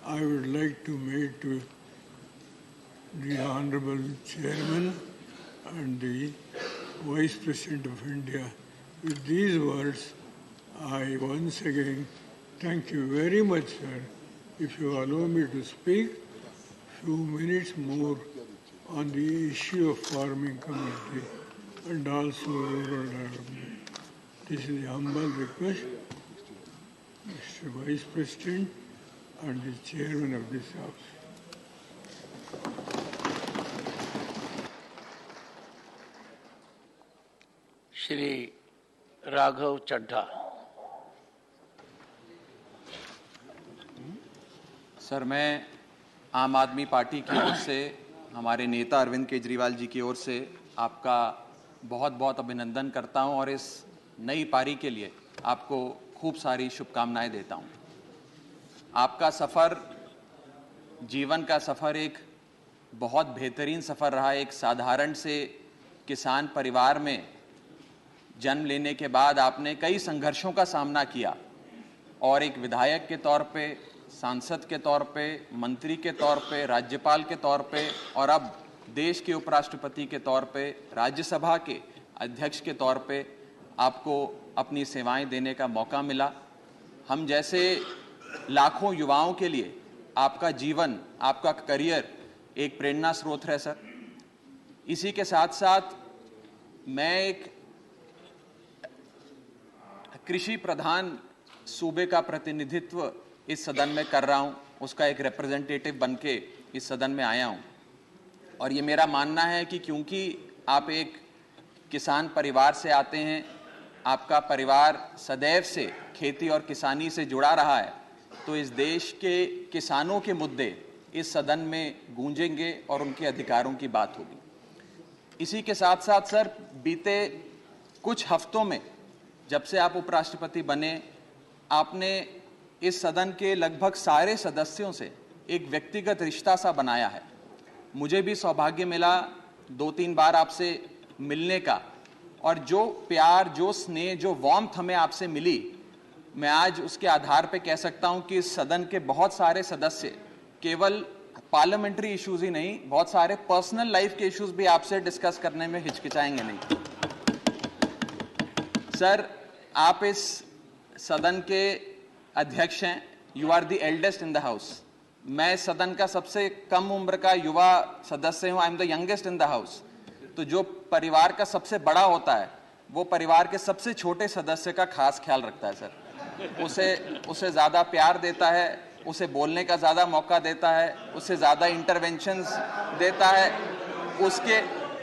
I would like to make to the Honorable Chairman and the Vice President of India. With these words, I once again thank you very much, sir. If you allow me to speak few minutes more on the issue of farming community and also rural development. This is a humble request, Mr. Vice President and the Chairman of this House. Shri Raghav Chadha. Sir, मैं आम आदमी party की ओर से, हमारे नेता अरविंद केजरीवाल जी की ओर से आपका बहुत बहुत अभिनंदन करता हूं और इस नई पारी के लिए आपको खूब सारी शुभकामनाएं देता हूं। आपका सफ़र, जीवन का सफ़र एक बहुत बेहतरीन सफ़र रहा। एक साधारण से किसान परिवार में जन्म लेने के बाद आपने कई संघर्षों का सामना किया और एक विधायक के तौर पे, सांसद के तौर पे, मंत्री के तौर पे, राज्यपाल के तौर पे और अब देश के उपराष्ट्रपति के तौर पे, राज्यसभा के अध्यक्ष के तौर पे आपको अपनी सेवाएं देने का मौका मिला। हम जैसे लाखों युवाओं के लिए आपका जीवन, आपका करियर एक प्रेरणा स्रोत है सर। इसी के साथ साथ मैं एक कृषि प्रधान सूबे का प्रतिनिधित्व इस सदन में कर रहा हूं, उसका एक रिप्रेजेंटेटिव बनके इस सदन में आया हूं और ये मेरा मानना है कि क्योंकि आप एक किसान परिवार से आते हैं, आपका परिवार सदैव से खेती और किसानी से जुड़ा रहा है, तो इस देश के किसानों के मुद्दे इस सदन में गूंजेंगे और उनके अधिकारों की बात होगी। इसी के साथ साथ सर, बीते कुछ हफ्तों में जब से आप उपराष्ट्रपति बने, आपने इस सदन के लगभग सारे सदस्यों से एक व्यक्तिगत रिश्ता सा बनाया है। मुझे भी सौभाग्य मिला 2-3 बार आपसे मिलने का और जो प्यार, जो स्नेह, जो वार्मथ हमें आपसे मिली, मैं आज उसके आधार पे कह सकता हूं कि इस सदन के बहुत सारे सदस्य केवल पार्लियामेंट्री इश्यूज ही नहीं, बहुत सारे पर्सनल लाइफ के इश्यूज भी आपसे डिस्कस करने में हिचकिचाएंगे नहीं। सर, आप इस सदन के अध्यक्ष हैं, you are the eldest in the House. मैं सदन का सबसे कम उम्र का युवा सदस्य हूं, I am the youngest in the house. तो जो परिवार का सबसे बड़ा होता है वो परिवार के सबसे छोटे सदस्य का खास ख्याल रखता है सर। उसे ज़्यादा प्यार देता है, उसे बोलने का ज़्यादा मौका देता है, उसे ज़्यादा इंटरवेंशंस देता है,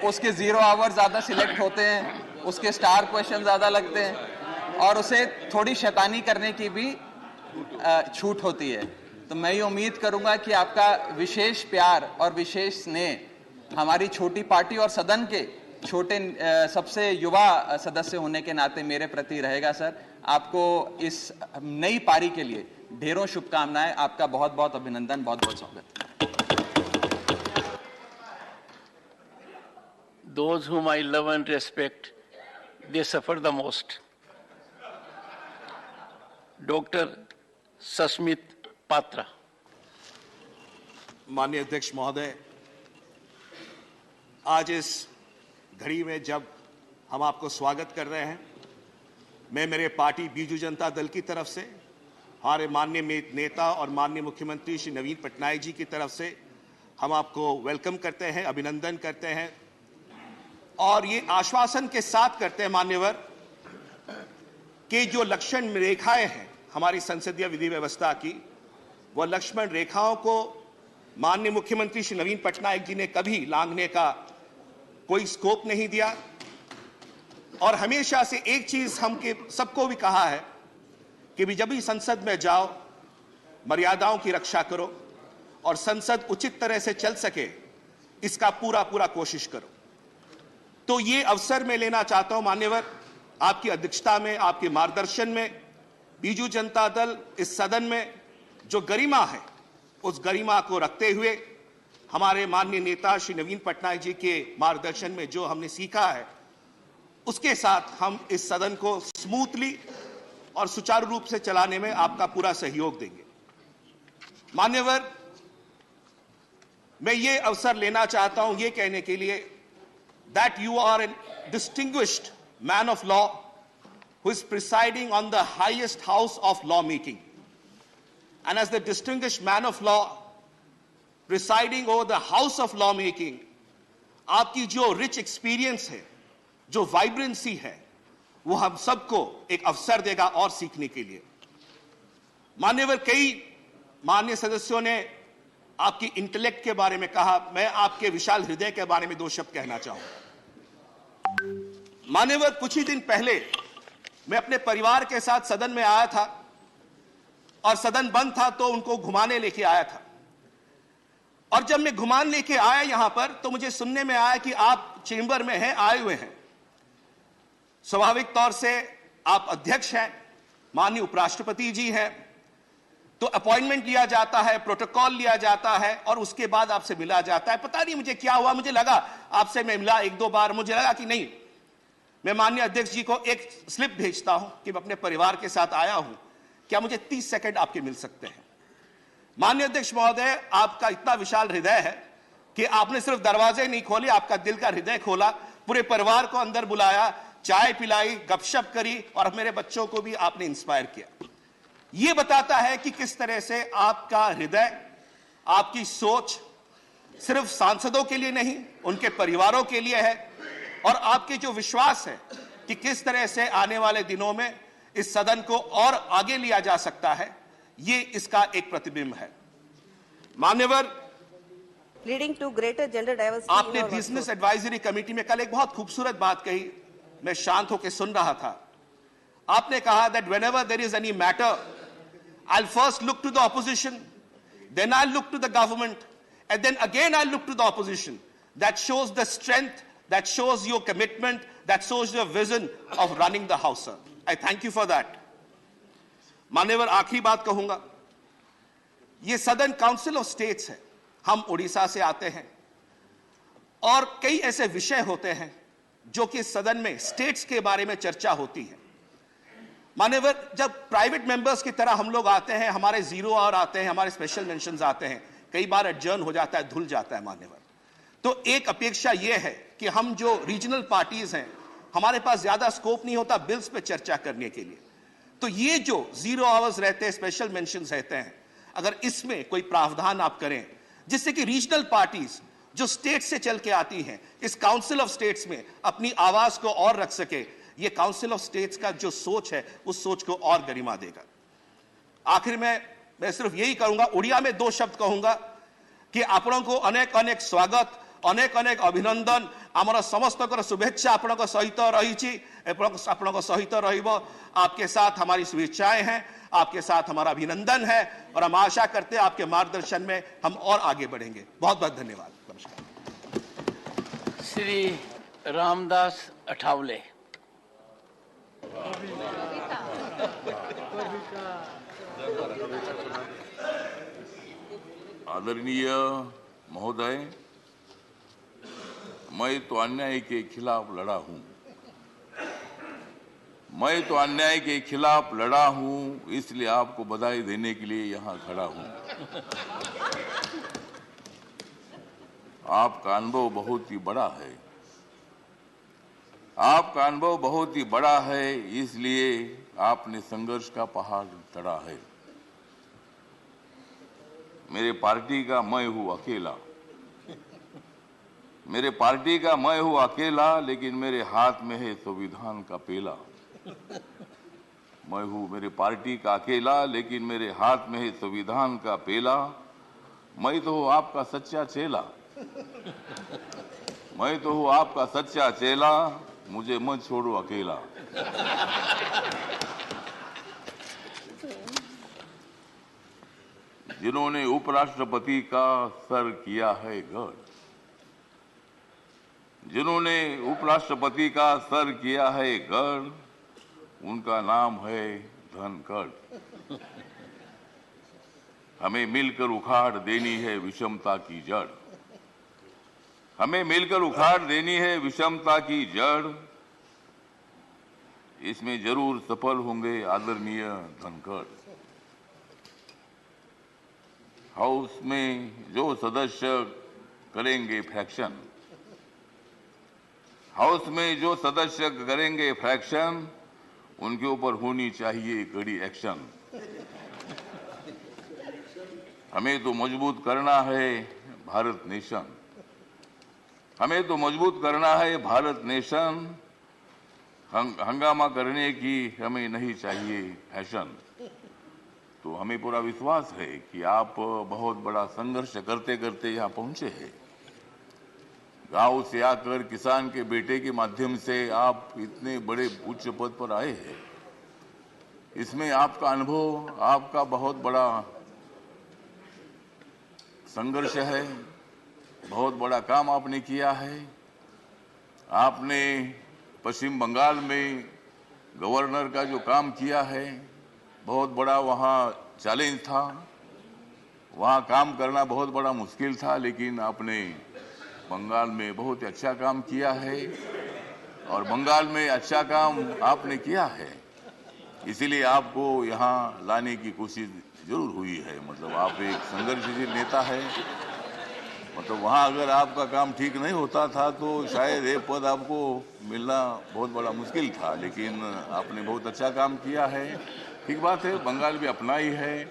उसके 0 आवर ज़्यादा सिलेक्ट होते हैं, उसके स्टार क्वेश्चन ज़्यादा लगते हैं और उसे थोड़ी शैतानी करने की भी छूट होती है। तो मैं ये उम्मीद करूंगा कि आपका विशेष प्यार और विशेष स्नेह हमारी छोटी पार्टी और सदन के छोटे सबसे युवा सदस्य होने के नाते मेरे प्रति रहेगा सर। आपको इस नई पारी के लिए ढेरों शुभकामनाएं, आपका बहुत बहुत अभिनंदन, बहुत बहुत स्वागत। Those whom I love and respect, they suffer the most. Dr. Sasmit Patra. माननीय अध्यक्ष महोदय, आज इस घड़ी में जब हम आपको स्वागत कर रहे हैं, मैं मेरे पार्टी बीजू जनता दल की तरफ से, हमारे माननीय नेता और माननीय मुख्यमंत्री श्री नवीन पटनायक जी की तरफ से हम आपको वेलकम करते हैं, अभिनंदन करते हैं और ये आश्वासन के साथ करते हैं मान्यवर कि जो लक्ष्मण रेखाएं हैं हमारी संसदीय विधि व्यवस्था की, वह लक्ष्मण रेखाओं को माननीय मुख्यमंत्री श्री नवीन पटनायक जी ने कभी लांघने का कोई स्कोप नहीं दिया और हमेशा से एक चीज हम सबको भी कहा है कि भी जब भी संसद में जाओ, मर्यादाओं की रक्षा करो और संसद उचित तरह से चल सके, इसका पूरा कोशिश करो। तो ये अवसर मैं लेना चाहता हूं मान्यवर, आपकी अध्यक्षता में, आपके मार्गदर्शन में बीजू जनता दल इस सदन में जो गरिमा है, उस गरिमा को रखते हुए हमारे माननीय नेता श्री नवीन पटनायक जी के मार्गदर्शन में जो हमने सीखा है, उसके साथ हम इस सदन को स्मूथली और सुचारू रूप से चलाने में आपका पूरा सहयोग देंगे। मान्यवर, मैं ये अवसर लेना चाहता हूं ये कहने के लिए that you are a distinguished man of law who is presiding on the highest house of lawmaking. And as the distinguished man of law presiding over the house of lawmaking, आपकी जो rich experience है, जो vibrancy है, वो हम सबको एक अवसर देगा और सीखने के लिए। मान्यवर, कई माननीय सदस्यों ने आपकी इंटेलेक्ट के बारे में कहा, मैं आपके विशाल हृदय के बारे में दो शब्द कहना चाहूंगा। मान्यवर, कुछ ही दिन पहले मैं अपने परिवार के साथ सदन में आया था और सदन बंद था तो उनको घुमाने लेके आया था। और जब मैं घुमाने लेके आया यहां पर तो मुझे सुनने में आया कि आप चेंबर में हैं, आए हुए हैं। स्वाभाविक तौर से आप अध्यक्ष हैं, माननीय उपराष्ट्रपति जी हैं, तो अपॉइंटमेंट लिया जाता है, प्रोटोकॉल लिया जाता है और उसके बाद आपसे मिला जाता है। पता नहीं मुझे क्या हुआ, मुझे लगा आपसे मैं मिला एक दो बार, मुझे लगा कि नहीं, मैं माननीय अध्यक्ष जी को एक स्लिप भेजता हूं कि मैं अपने परिवार के साथ आया हूं, क्या मुझे 30 सेकंड आपके मिल सकते हैं। माननीय अध्यक्ष महोदय, आपका इतना विशाल हृदय है कि आपने सिर्फ दरवाजे नहीं खोले, आपका दिल का हृदय खोला, पूरे परिवार को अंदर बुलाया, चाय पिलाई, गपशप करी और मेरे बच्चों को भी आपने इंस्पायर किया। यह बताता है कि किस तरह से आपका हृदय, आपकी सोच सिर्फ सांसदों के लिए नहीं, उनके परिवारों के लिए है और आपके जो विश्वास है कि किस तरह से आने वाले दिनों में इस सदन को और आगे लिया जा सकता है, ये इसका एक प्रतिबिंब है। मान्यवर, leading to greater gender diversity. आपने बिजनेस एडवाइजरी कमेटी में कल एक बहुत खूबसूरत बात कही, मैं शांत होकर सुन रहा था। आपने कहा that whenever there is any matter, I will first look to the opposition, then I will look to the government and then again I will look to the opposition. That shows the strength, that shows your commitment, that shows your vision of running the House. I thank you for that. मान्यवर, आखिरी बात कहूंगा, यह सदन council of states है, हम उड़ीसा से आते हैं और कई ऐसे विषय होते हैं जो कि सदन में स्टेट्स के बारे में चर्चा होती है। मान्यवर, जब प्राइवेट मेंबर्स की तरह हम लोग आते हैं, हमारे जीरो आवर आते हैं, हमारे स्पेशल मेंशंस आते हैं, कई बार एडजर्न हो जाता है, धुल जाता है। मान्यवर, तो एक अपेक्षा यह है कि हम जो रीजनल पार्टीज हैं, हमारे पास ज्यादा स्कोप नहीं होता बिल्स पे चर्चा करने के लिए, तो ये जो जीरो आवर्स रहते हैं, स्पेशल मेंशंस रहते हैं, अगर इसमें कोई प्रावधान आप करें जिससे कि रीजनल पार्टीज जो स्टेट से चल के आती हैं इस काउंसिल ऑफ स्टेट्स में अपनी आवाज को और रख सके, ये काउंसिल ऑफ स्टेट्स का जो सोच है उस सोच को और गरिमा देगा। आखिर में मैं सिर्फ यही कहूंगा, उड़िया में दो शब्द कहूंगा कि आपन को अनेक अनेक स्वागत, अनेक अनेक अभिनंदन, आमर समस्त शुभेच्छा आपन सहित रही, आपन सहित रहिबो, आपके साथ हमारी शुभेच्छाएं हैं, आपके साथ हमारा अभिनंदन है और हम आशा करते हैं आपके मार्गदर्शन में हम और आगे बढ़ेंगे। बहुत बहुत धन्यवाद। नमस्कार। श्री रामदास अठावले। आदरणीय महोदय, मैं तो अन्याय के खिलाफ लड़ा हूं, मैं तो अन्याय के खिलाफ लड़ा हूं, इसलिए आपको बधाई देने के लिए यहां खड़ा हूं। आपका अनुभव बहुत ही बड़ा है, आपका अनुभव बहुत ही बड़ा है, इसलिए आपने संघर्ष का पहाड़ चढ़ा है। मेरे पार्टी का मैं हूं अकेला, मेरे पार्टी का मैं हूं अकेला, लेकिन मेरे हाथ में है संविधान का पेला। मैं हूं मेरे पार्टी का अकेला, लेकिन मेरे हाथ में है संविधान का पेला। मैं तो हूं आपका सच्चा चेला, मैं तो हूं आपका सच्चा चेला, मुझे मत छोड़ो अकेला। जिन्होंने उपराष्ट्रपति का सर किया है गढ़, जिन्होंने उपराष्ट्रपति का सर किया है गढ़, उनका नाम है धनखड़। हमें मिलकर उखाड़ देनी है विषमता की जड़, हमें मिलकर उखाड़ देनी है विषमता की जड़। इसमें जरूर सफल होंगे आदरणीय धनखड़। हाउस में जो सदस्य करेंगे फ्रैक्शन, हाउस में जो सदस्य करेंगे फ्रैक्शन, उनके ऊपर होनी चाहिए कड़ी एक्शन। हमें तो मजबूत करना है भारत नेशन, हमें तो मजबूत करना है भारत नेशन। हंगामा करने की हमें नहीं चाहिए फैशन। तो हमें पूरा विश्वास है कि आप बहुत बड़ा संघर्ष करते करते यहाँ पहुंचे हैं। गांव से आकर किसान के बेटे के माध्यम से आप इतने बड़े उच्च पद पर आए हैं। इसमें आपका अनुभव, आपका बहुत बड़ा संघर्ष है, बहुत बड़ा काम आपने किया है। आपने पश्चिम बंगाल में गवर्नर का जो काम किया है, बहुत बड़ा वहाँ चैलेंज था, वहाँ काम करना बहुत बड़ा मुश्किल था, लेकिन आपने बंगाल में बहुत अच्छा काम किया है और बंगाल में अच्छा काम आपने किया है, इसीलिए आपको यहाँ लाने की कोशिश जरूर हुई है। मतलब आप एक संघर्षशील नेता है। मतलब वहाँ अगर आपका काम ठीक नहीं होता था तो शायद ये पद आपको मिलना बहुत बड़ा मुश्किल था, लेकिन आपने बहुत अच्छा काम किया है। ठीक बात है, बंगाल भी अपना ही है,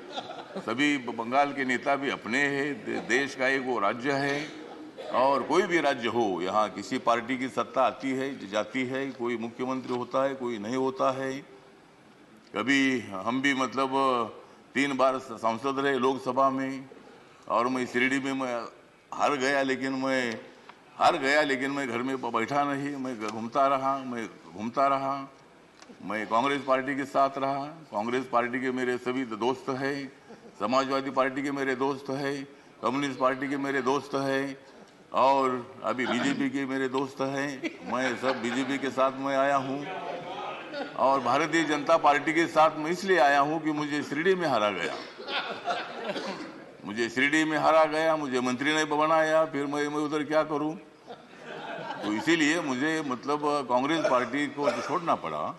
सभी बंगाल के नेता भी अपने हैं, देश का एक वो राज्य है और कोई भी राज्य हो, यहाँ किसी पार्टी की सत्ता आती है जाती है, कोई मुख्यमंत्री होता है, कोई नहीं होता है। कभी हम भी मतलब 3 बार सांसद रहे लोकसभा में और मैं शिरडी में मैं हार गया, लेकिन मैं घर में बैठा नहीं, मैं घूमता रहा, मैं कांग्रेस पार्टी के साथ रहा। कांग्रेस पार्टी के मेरे सभी दोस्त हैं, समाजवादी पार्टी के मेरे दोस्त हैं, कम्युनिस्ट पार्टी के मेरे दोस्त हैं और अभी बीजेपी के मेरे दोस्त हैं। मैं सब बीजेपी के साथ मैं आया हूँ और भारतीय जनता पार्टी के साथ मैं इसलिए आया हूँ कि मुझे शिरडी में हारा गया, मुझे मंत्री ने बनाया, फिर मैं उधर क्या करूँ। तो इसीलिए मुझे मतलब कांग्रेस पार्टी को छोड़ना पड़ा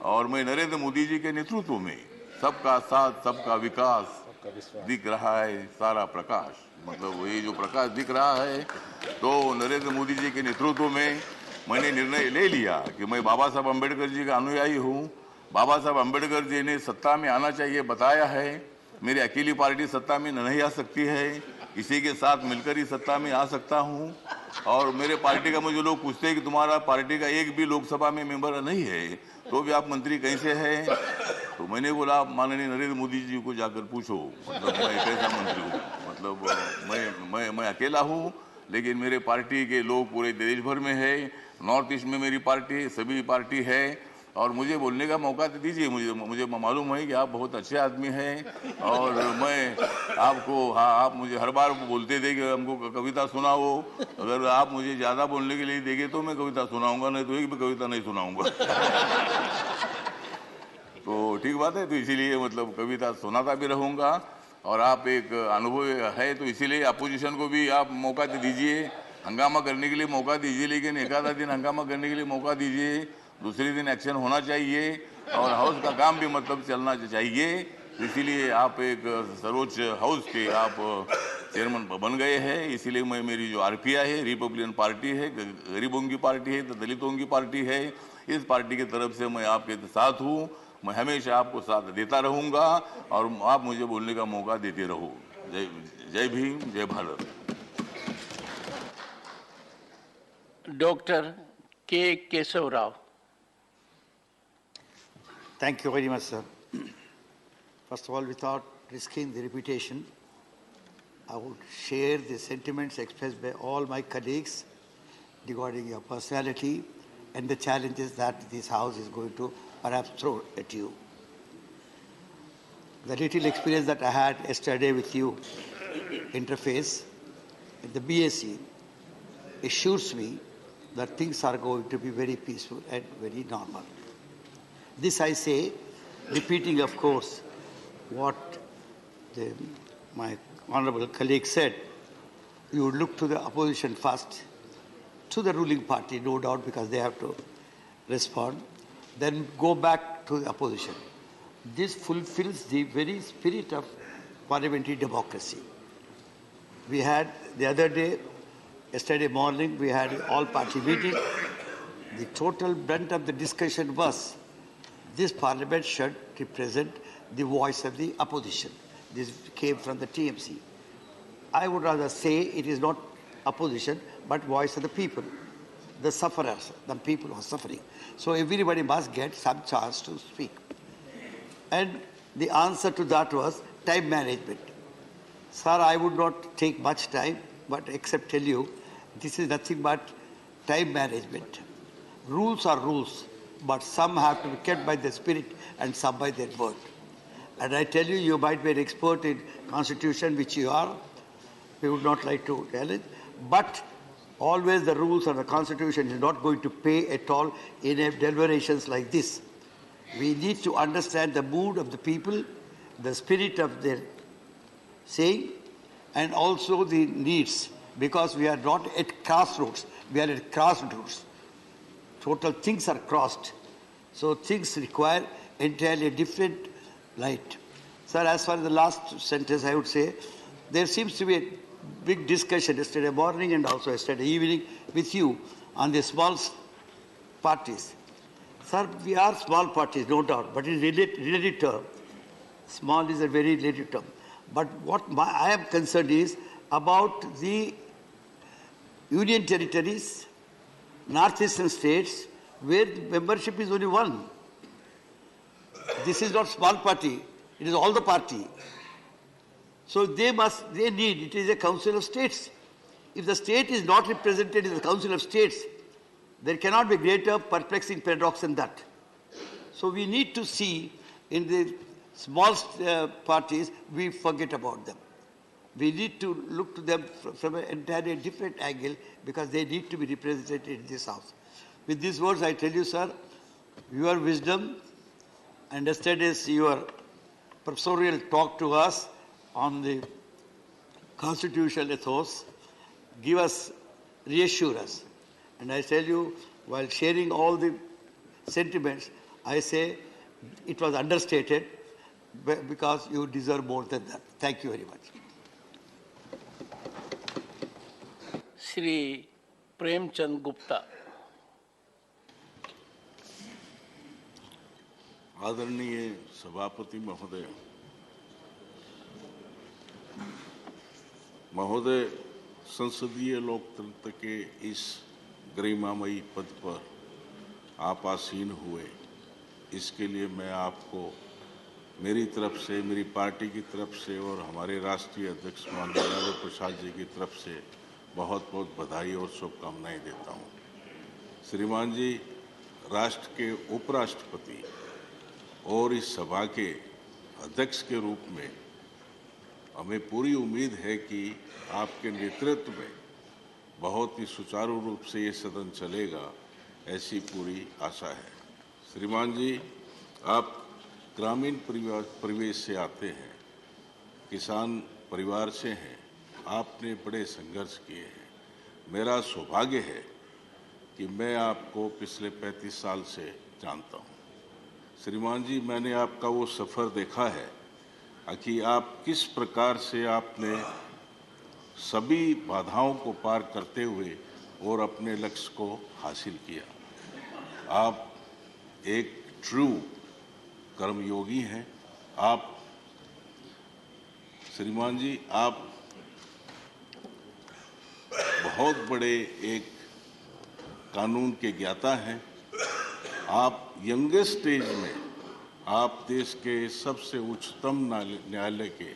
और मैं नरेंद्र मोदी जी के नेतृत्व में सबका साथ सबका विकास दिख रहा है, सारा प्रकाश, मतलब ये जो प्रकाश दिख रहा है, तो नरेंद्र मोदी जी के नेतृत्व में मैंने निर्णय ले लिया कि मैं बाबा साहब अम्बेडकर जी का अनुयायी हूँ। बाबा साहब अम्बेडकर जी ने सत्ता में आना चाहिए बताया है, मेरी अकेली पार्टी सत्ता में नहीं आ सकती है, इसी के साथ मिलकर ही सत्ता में आ सकता हूँ। और मेरे पार्टी का मुझे लोग पूछते हैं कि तुम्हारा पार्टी का एक भी लोकसभा में मेंबर नहीं है, तो भी आप मंत्री कैसे हैं? तो मैंने बोला माननीय नरेंद्र मोदी जी को जाकर पूछो, मतलब मैं कैसा मंत्री हूँ। मतलब मैं अकेला हूँ, लेकिन मेरे पार्टी के लोग पूरे देश भर में है, नॉर्थ ईस्ट में मेरी पार्टी सभी पार्टी है और मुझे बोलने का मौका तो दीजिए। मुझे मालूम है कि आप बहुत अच्छे आदमी हैं और मैं आपको, हाँ, आप मुझे हर बार बोलते थे कि हमको कविता सुनाओ, अगर आप मुझे ज़्यादा बोलने के लिए देंगे तो मैं कविता सुनाऊंगा, नहीं तो एक भी कविता नहीं सुनाऊंगा। तो ठीक बात है, तो इसीलिए मतलब कविता सुनाता भी रहूँगा और आप एक अनुभव है, तो इसीलिए अपोजिशन को भी आप मौका दीजिए, हंगामा करने के लिए मौका दीजिए, लेकिन एक आधा दिन हंगामा करने के लिए मौका दीजिए, दूसरे दिन एक्शन होना चाहिए और हाउस का काम भी मतलब चलना चाहिए। इसीलिए आप एक सर्वोच्च हाउस के आप चेयरमैन बन गए हैं। इसीलिए मैं, मेरी जो आरपीआई है, रिपब्लिकन पार्टी है, गरीबों की पार्टी है, दलितों की पार्टी है, इस पार्टी की तरफ से मैं आपके साथ हूँ। मैं हमेशा आपको साथ देता रहूँगा और आप मुझे बोलने का मौका देते रहो। जय भीम, जय भारत। डॉक्टर के Keshav Rao. Thank you very much, sir. First of all, without risking the reputation, I would share the sentiments expressed by all my colleagues regarding your personality and the challenges that this House is going to perhaps throw at you. The little experience that I had yesterday with you, interface, in the BSc, assures me that things are going to be very peaceful and very normal. This I say, repeating, of course, what my honorable colleague said. You would look to the opposition first, to the ruling party, no doubt, because they have to respond, then go back to the opposition. This fulfills the very spirit of parliamentary democracy. We had the other day, yesterday morning, we had an all-party meeting. The total brunt of the discussion was this parliament should represent the voice of the opposition. This came from the TMC. I would rather say it is not opposition, but voice of the people. the sufferers, the people who are suffering. So everybody must get some chance to speak. And the answer to that was time management. Sir, I would not take much time, but except tell you, this is nothing but time management. Rules are rules, but some have to be kept by the spirit and some by their word. And I tell you, you might be an expert in constitution, which you are. We would not like to tell it, but always the rules of the constitution is not going to pay at all in deliberations like this. We need to understand the mood of the people, the spirit of their saying, and also the needs, because we are not at crossroads, we are at crossroads. Total things are crossed. So things require entirely different light. Sir, as far as the last sentence, I would say, there seems to be a big discussion yesterday morning and also yesterday evening with you on the small parties. Sir, we are small parties, no doubt, but in relative term, small is a very relative term. But what I am concerned is about the union territories, northeastern states, where the membership is only one. This is not small party, it is all the party. So they need, it is a council of states. If the state is not represented in the council of states, there cannot be greater perplexing paradox than that. So we need to see in the small parties, we forget about them. We need to look to them from an entirely different angle because they need to be represented in this house. With these words, I tell you, sir, your wisdom and yesterday's your professorial talk to us on the constitutional ethos give us, reassure us. And I tell you, while sharing all the sentiments, I say it was understated because you deserve more than that. Thank you very much. Shri Premchand Gupta. आदरणीय सभापति महोदय, संसदीय लोकतंत्र के इस गरिमामयी पद पर आप आसीन हुए, इसके लिए मैं आपको मेरी तरफ से, मेरी पार्टी की तरफ से और हमारे राष्ट्रीय अध्यक्ष माननीय लालू प्रसाद जी की तरफ से बहुत बहुत बधाई और शुभकामनाएं देता हूं। श्रीमान जी, राष्ट्र के उपराष्ट्रपति और इस सभा के अध्यक्ष के रूप में हमें पूरी उम्मीद है कि आपके नेतृत्व में बहुत ही सुचारू रूप से ये सदन चलेगा, ऐसी पूरी आशा है। श्रीमान जी, आप ग्रामीण परिवेश से आते हैं, किसान परिवार से हैं, आपने बड़े संघर्ष किए हैं। मेरा सौभाग्य है कि मैं आपको पिछले 35 साल से जानता हूं। श्रीमान जी, मैंने आपका वो सफ़र देखा है कि आप किस प्रकार से आपने सभी बाधाओं को पार करते हुए और अपने लक्ष्य को हासिल किया। आप एक ट्रू कर्मयोगी हैं। आप श्रीमान जी, आप बहुत बड़े एक कानून के ज्ञाता हैं। आप यंगेस्ट स्टेज में आप देश के सबसे उच्चतम न्यायालय के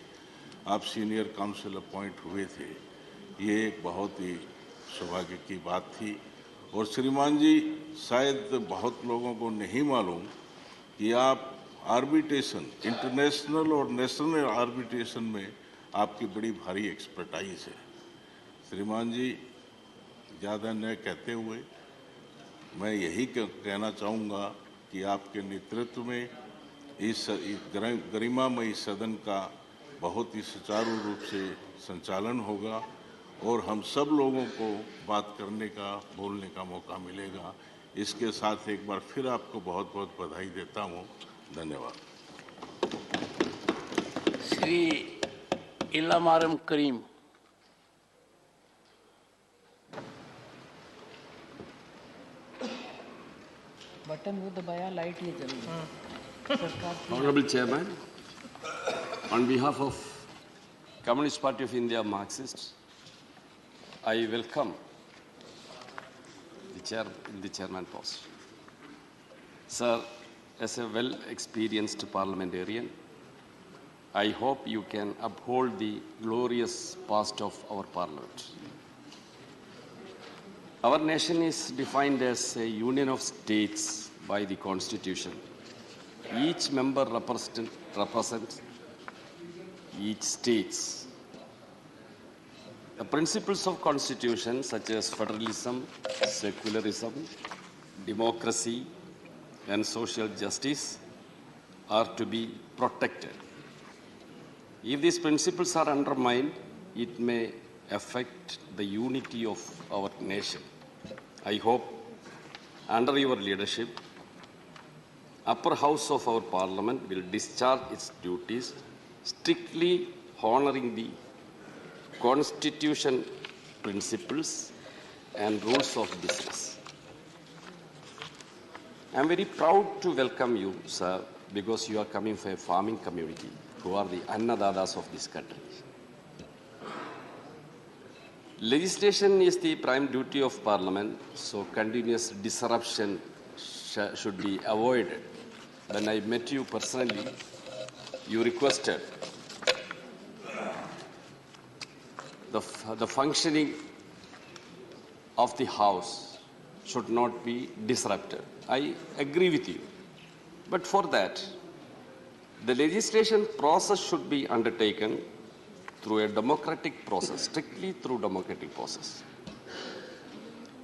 आप सीनियर काउंसिल अपॉइंट हुए थे। ये एक बहुत ही सौभाग्य की बात थी। और श्रीमान जी, शायद बहुत लोगों को नहीं मालूम कि आप आर्बिट्रेशन, इंटरनेशनल और नेशनल आर्बिट्रेशन में आपकी बड़ी भारी एक्सपर्टाइज है। श्रीमान जी, ज़्यादा न कहते हुए मैं यही कहना चाहूँगा कि आपके नेतृत्व में इस गरिमामयी सदन का बहुत ही सुचारू रूप से संचालन होगा और हम सब लोगों को बात करने का, बोलने का मौका मिलेगा। इसके साथ एक बार फिर आपको बहुत बहुत बधाई देता हूँ। धन्यवाद। श्री इलामारम करीम। बटन वो दबाया, लाइट ये जल रही। Honorable Chairman, on behalf of Communist Party of India Marxists, I welcome the the chairman post. Sir, as a well-experienced parliamentarian, I hope you can uphold the glorious past of our parliament. Our nation is defined as a union of states by the Constitution. Each member represents each state. The principles of Constitution, such as federalism, secularism, democracy, and social justice, are to be protected. If these principles are undermined, it may affect the unity of our nation. I hope, under your leadership, upper house of our parliament will discharge its duties, strictly honoring the Constitution principles and rules of business. I am very proud to welcome you, sir, because you are coming from a farming community who are the annadatas of this country. Legislation is the prime duty of Parliament, so continuous disruption should be avoided. When I met you personally, you requested the functioning of the House should not be disrupted. I agree with you. But for that, the legislation process should be undertaken through a democratic process, strictly through democratic process.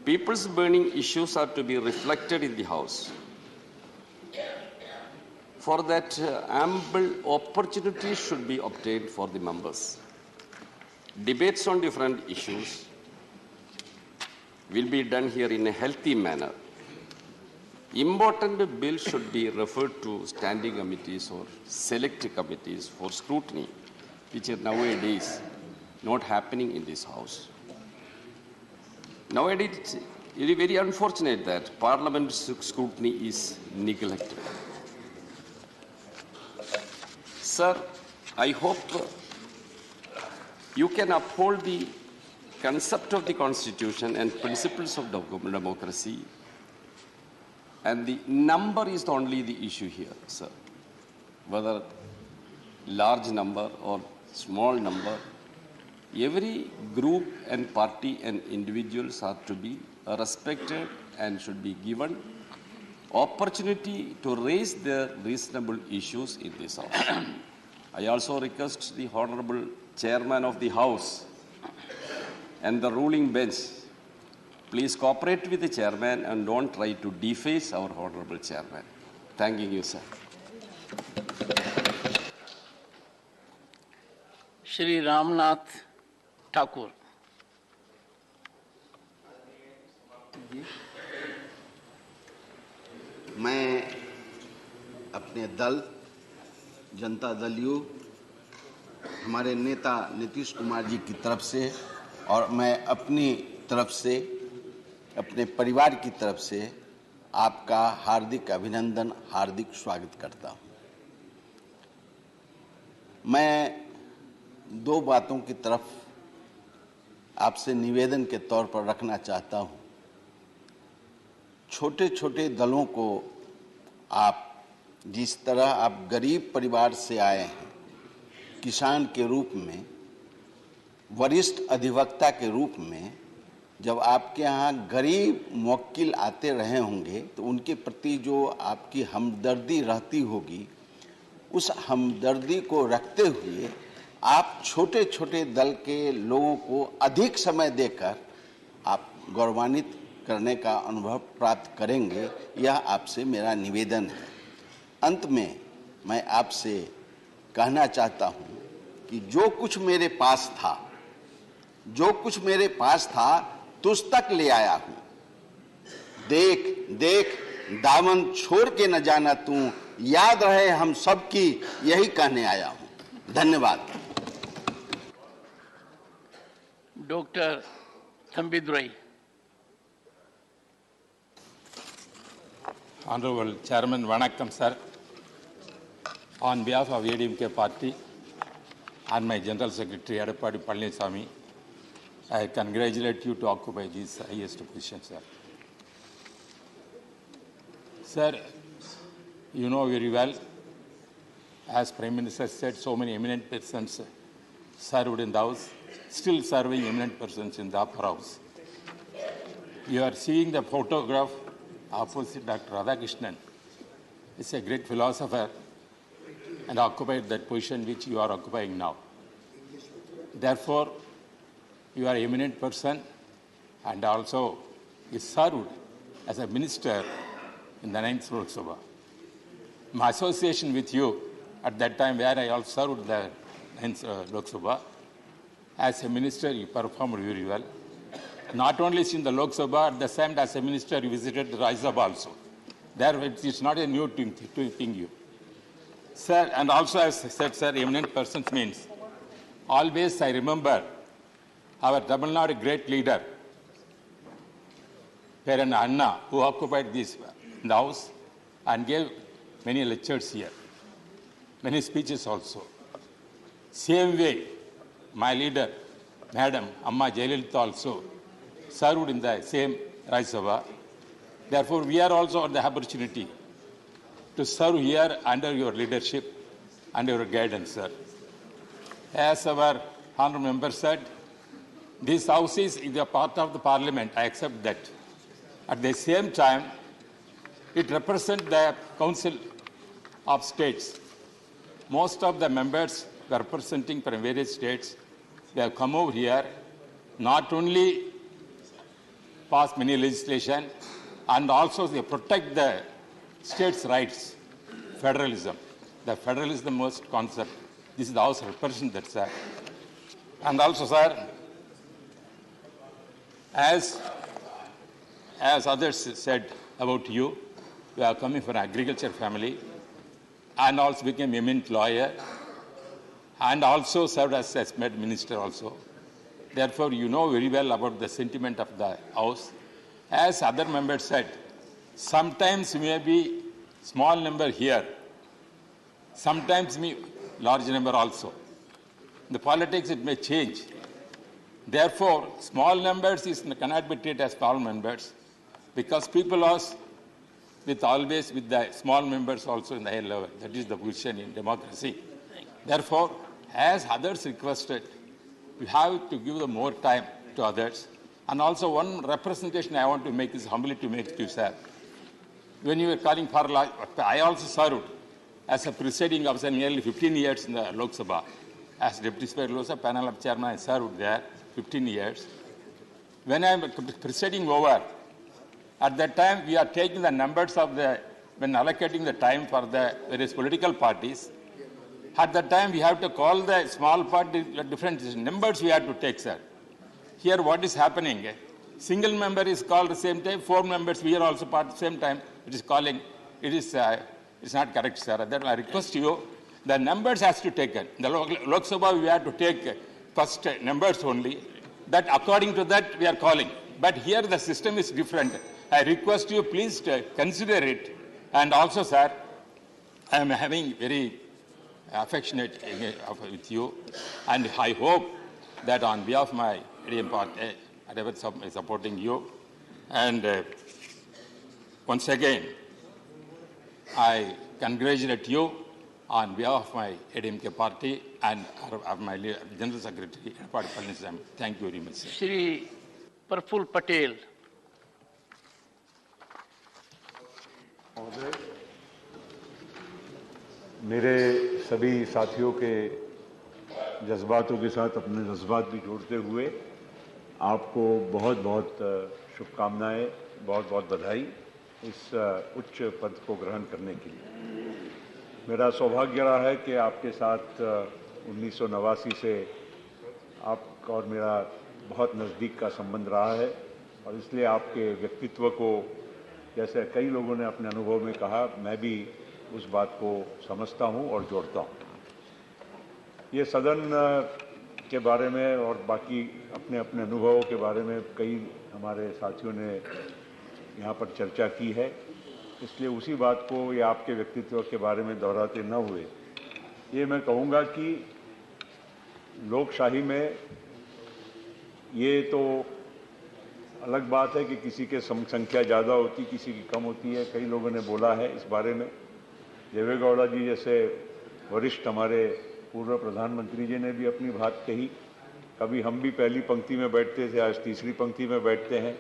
People's burning issues are to be reflected in the House. For that, ample opportunity should be obtained for the members. Debates on different issues will be done here in a healthy manner. Important bills should be referred to standing committees or select committees for scrutiny, which are nowadays not happening in this House. Nowadays, it is very unfortunate that Parliament scrutiny is neglected. Sir, I hope you can uphold the concept of the Constitution and principles of democracy. And the number is only the issue here, sir. Whether large number or small number, every group and party and individuals are to be respected and should be given opportunity to raise their reasonable issues in this House. I also request the Honorable Chairman of the House and the ruling bench, please cooperate with the Chairman and don't try to deface our Honorable Chairman. Thanking you, sir. Shri Ramnath Thakur. मैं अपने दल Janata Dal you हमारे नेता नीतीश कुमार जी की तरफ से और मैं अपनी तरफ से अपने परिवार की तरफ से आपका हार्दिक अभिनंदन, हार्दिक स्वागत करता हूं। मैं दो बातों की तरफ आपसे निवेदन के तौर पर रखना चाहता हूं। छोटे छोटे दलों को आप जिस तरह आप गरीब परिवार से आए हैं, किसान के रूप में, वरिष्ठ अधिवक्ता के रूप में, जब आपके यहाँ गरीब मुवक्किल आते रहे होंगे तो उनके प्रति जो आपकी हमदर्दी रहती होगी, उस हमदर्दी को रखते हुए आप छोटे छोटे दल के लोगों को अधिक समय देकर आप गौरवान्वित करने का अनुभव प्राप्त करेंगे, यह आपसे मेरा निवेदन है। अंत में मैं आपसे कहना चाहता हूं कि जो कुछ मेरे पास था तुझ तक ले आया हूं। देख देख दामन छोड़ के न जाना तू, याद रहे हम सबकी, यही कहने आया हूं। धन्यवाद। Dr. Pratidhvani. Honorable Chairman, Vanakkam sir. On behalf of ADMK party and my General Secretary, Edapadi Palniswamy, I congratulate you to occupy this highest position, sir. Sir, you know very well, as Prime Minister said, so many eminent persons served in the House, still serving eminent persons in the upper house. You are seeing the photograph opposite Dr. Radhakrishnan. He's a great philosopher and occupied that position which you are occupying now. Therefore, you are an eminent person and also is served as a minister in the 9th Lok Sabha. My association with you at that time where I also served the 9th Lok Sabha, as a minister you performed very well. Not only in the Lok Sabha, at the same time as a minister you visited the Rajya Sabha also. There it is not a new thing you. Sir, and also as I said, sir, eminent persons means, always I remember our Tamil Nadu great leader, Parent Anna, who occupied this in the house and gave many lectures here, many speeches also. Same way, my leader, Madam Amma Jayalalitha also served in the same Rajya Sabha. Therefore, we are also on the opportunity to serve here under your leadership and your guidance, sir. As our honourable member said, this house is a part of the parliament. I accept that. At the same time, it represents the Council of States. Most of the members representing from various states, they have come over here, not only pass many legislation, and also they protect the states' rights, federalism. The federalism is the most concept. This is the House represents that, sir. And also, sir, as others said about you, you are coming from an agriculture family and also became an eminent lawyer and also served as minister also. Therefore, you know very well about the sentiment of the House. As other members said, sometimes may be small number here, sometimes may large number also. In the politics, it may change. Therefore, small numbers cannot be treated as small members because people are always with the small members also in the high level. That is the position in democracy. Therefore, as others requested, we have to give more time to others. And also one representation I want to make is humbly to make to you, sir. When you were calling for I also served as a presiding officer nearly 15 years in the Lok Sabha. As Deputy Speaker Lok Sabha panel of chairman, I served there 15 years. When I am presiding over, at that time we are taking the numbers of when allocating the time for the various political parties. At that time we have to call the small party different numbers we have to take, sir. Here what is happening? Single member is called at the same time, 4 members we are also part at the same time. It is calling, it's not correct, sir. That I request you, the numbers has to take it. The Lok Sabha we have to take first numbers only. That according to that we are calling. But here the system is different. I request you please to consider it. And also, sir, I am having very affectionate with you, and I hope that on behalf of my ADM party, I will be supporting you. And once again, I congratulate you on behalf of my ADMK party and of my General Secretary, ParliamentSession. Thank you very much, sir. Shri Praful Patel. मेरे सभी साथियों के जज्बातों के साथ अपने जज्बात भी जोड़ते हुए आपको बहुत बहुत शुभकामनाएं, बहुत बहुत बधाई इस उच्च पद को ग्रहण करने के लिए। मेरा सौभाग्य रहा है कि आपके साथ 1989 से आपका और मेरा बहुत नज़दीक का संबंध रहा है और इसलिए आपके व्यक्तित्व को, जैसे कई लोगों ने अपने अनुभव में कहा, मैं भी उस बात को समझता हूं और जोड़ता हूं। ये सदन के बारे में और बाकी अपने अपने अनुभवों के बारे में कई हमारे साथियों ने यहाँ पर चर्चा की है, इसलिए उसी बात को या आपके व्यक्तित्व के बारे में दोहराते न हुए ये मैं कहूँगा कि लोकशाही में ये तो अलग बात है कि किसी के संख्या ज़्यादा होती, किसी की कम होती है। कई लोगों ने बोला है इस बारे में। देवेगौड़ा जी जैसे वरिष्ठ हमारे पूर्व प्रधानमंत्री जी ने भी अपनी बात कही। कभी हम भी पहली पंक्ति में बैठते थे, आज तीसरी पंक्ति में बैठते हैं।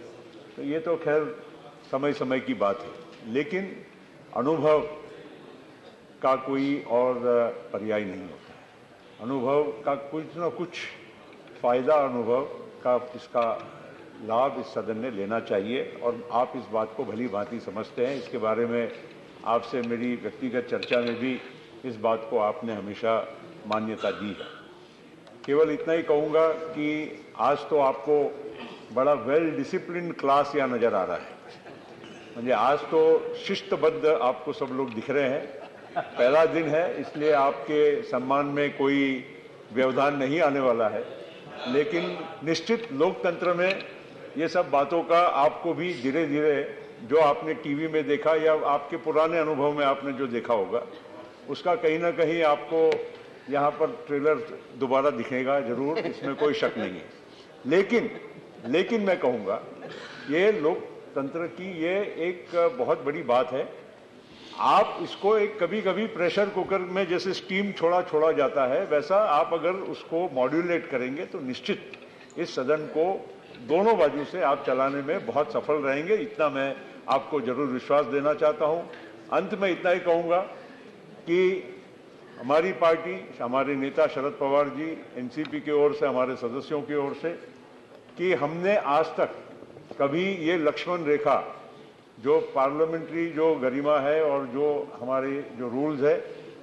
तो ये तो खैर समय समय की बात है, लेकिन अनुभव का कोई और पर्याय नहीं होता है। अनुभव का कुछ न कुछ फायदा अनुभव का इसका लाभ इस सदन ने लेना चाहिए, और आप इस बात को भली भांति समझते हैं। इसके बारे में आपसे मेरी व्यक्तिगत चर्चा में भी इस बात को आपने हमेशा मान्यता दी है। केवल इतना ही कहूँगा कि आज तो आपको बड़ा वेल डिसिप्लिन क्लास यहाँ नज़र आ रहा है। म्हणजे आज तो शिस्तबद्ध आपको सब लोग दिख रहे हैं। पहला दिन है, इसलिए आपके सम्मान में कोई व्यवधान नहीं आने वाला है, लेकिन निश्चित लोकतंत्र में ये सब बातों का आपको भी धीरे धीरे, जो आपने टीवी में देखा या आपके पुराने अनुभव में आपने जो देखा होगा, उसका कहीं ना कहीं आपको यहाँ पर ट्रेलर दोबारा दिखेगा जरूर, इसमें कोई शक नहीं है। लेकिन मैं कहूँगा ये लोकतंत्र की ये एक बहुत बड़ी बात है। आप इसको एक कभी कभी प्रेशर कुकर में जैसे स्टीम छोड़ा जाता है, वैसा आप अगर उसको मॉड्यूलेट करेंगे तो निश्चित इस सदन को दोनों बाजू से आप चलाने में बहुत सफल रहेंगे। इतना मैं आपको जरूर विश्वास देना चाहता हूं। अंत में इतना ही कहूंगा कि हमारी पार्टी, हमारे नेता शरद पवार जी, एनसीपी की ओर से, हमारे सदस्यों की ओर से, कि हमने आज तक कभी ये लक्ष्मण रेखा, जो पार्लियामेंट्री जो गरिमा है और जो हमारे जो रूल्स है,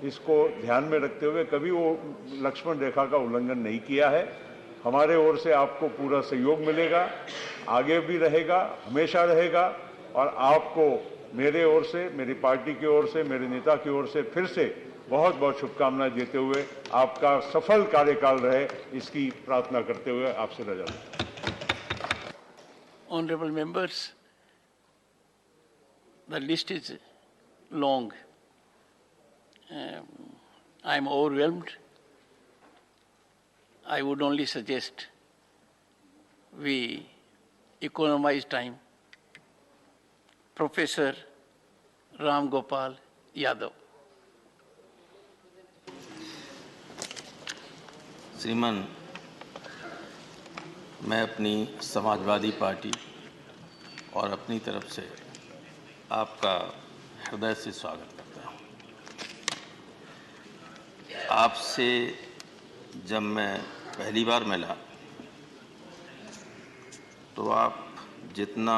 इसको ध्यान में रखते हुए कभी वो लक्ष्मण रेखा का उल्लंघन नहीं किया है। हमारे ओर से आपको पूरा सहयोग मिलेगा, आगे भी रहेगा, हमेशा रहेगा। और आपको मेरे ओर से, मेरी पार्टी की ओर से, मेरे नेता की ओर से फिर से बहुत बहुत शुभकामनाएं देते हुए आपका सफल कार्यकाल रहे, इसकी प्रार्थना करते हुए आपसे रजा लेता हूं। Honorable members, the list is long. I am overwhelmed. I would only suggest we economize time. Professor Ram Gopal Yadav. श्रीमान, मैं अपनी समाजवादी पार्टी और अपनी तरफ से आपका हृदय से स्वागत करता हूँ। आपसे जब मैं पहली बार मिला तो आप जितना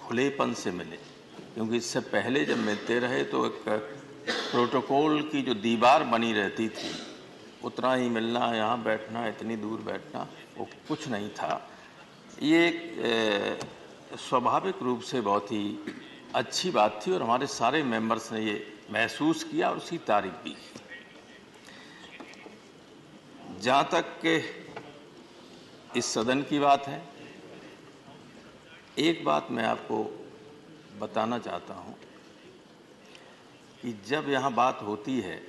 खुलेपन से मिले, क्योंकि इससे पहले जब मिलते रहे तो एक प्रोटोकॉल की जो दीवार बनी रहती थी, उतना ही मिलना, यहाँ बैठना, इतनी दूर बैठना, वो कुछ नहीं था। ये एक स्वाभाविक रूप से बहुत ही अच्छी बात थी और हमारे सारे मेंबर्स ने ये महसूस किया और उसकी तारीफ भी की। जहाँ तक के इस सदन की बात है, एक बात मैं आपको बताना चाहता हूँ कि जब यहाँ बात होती है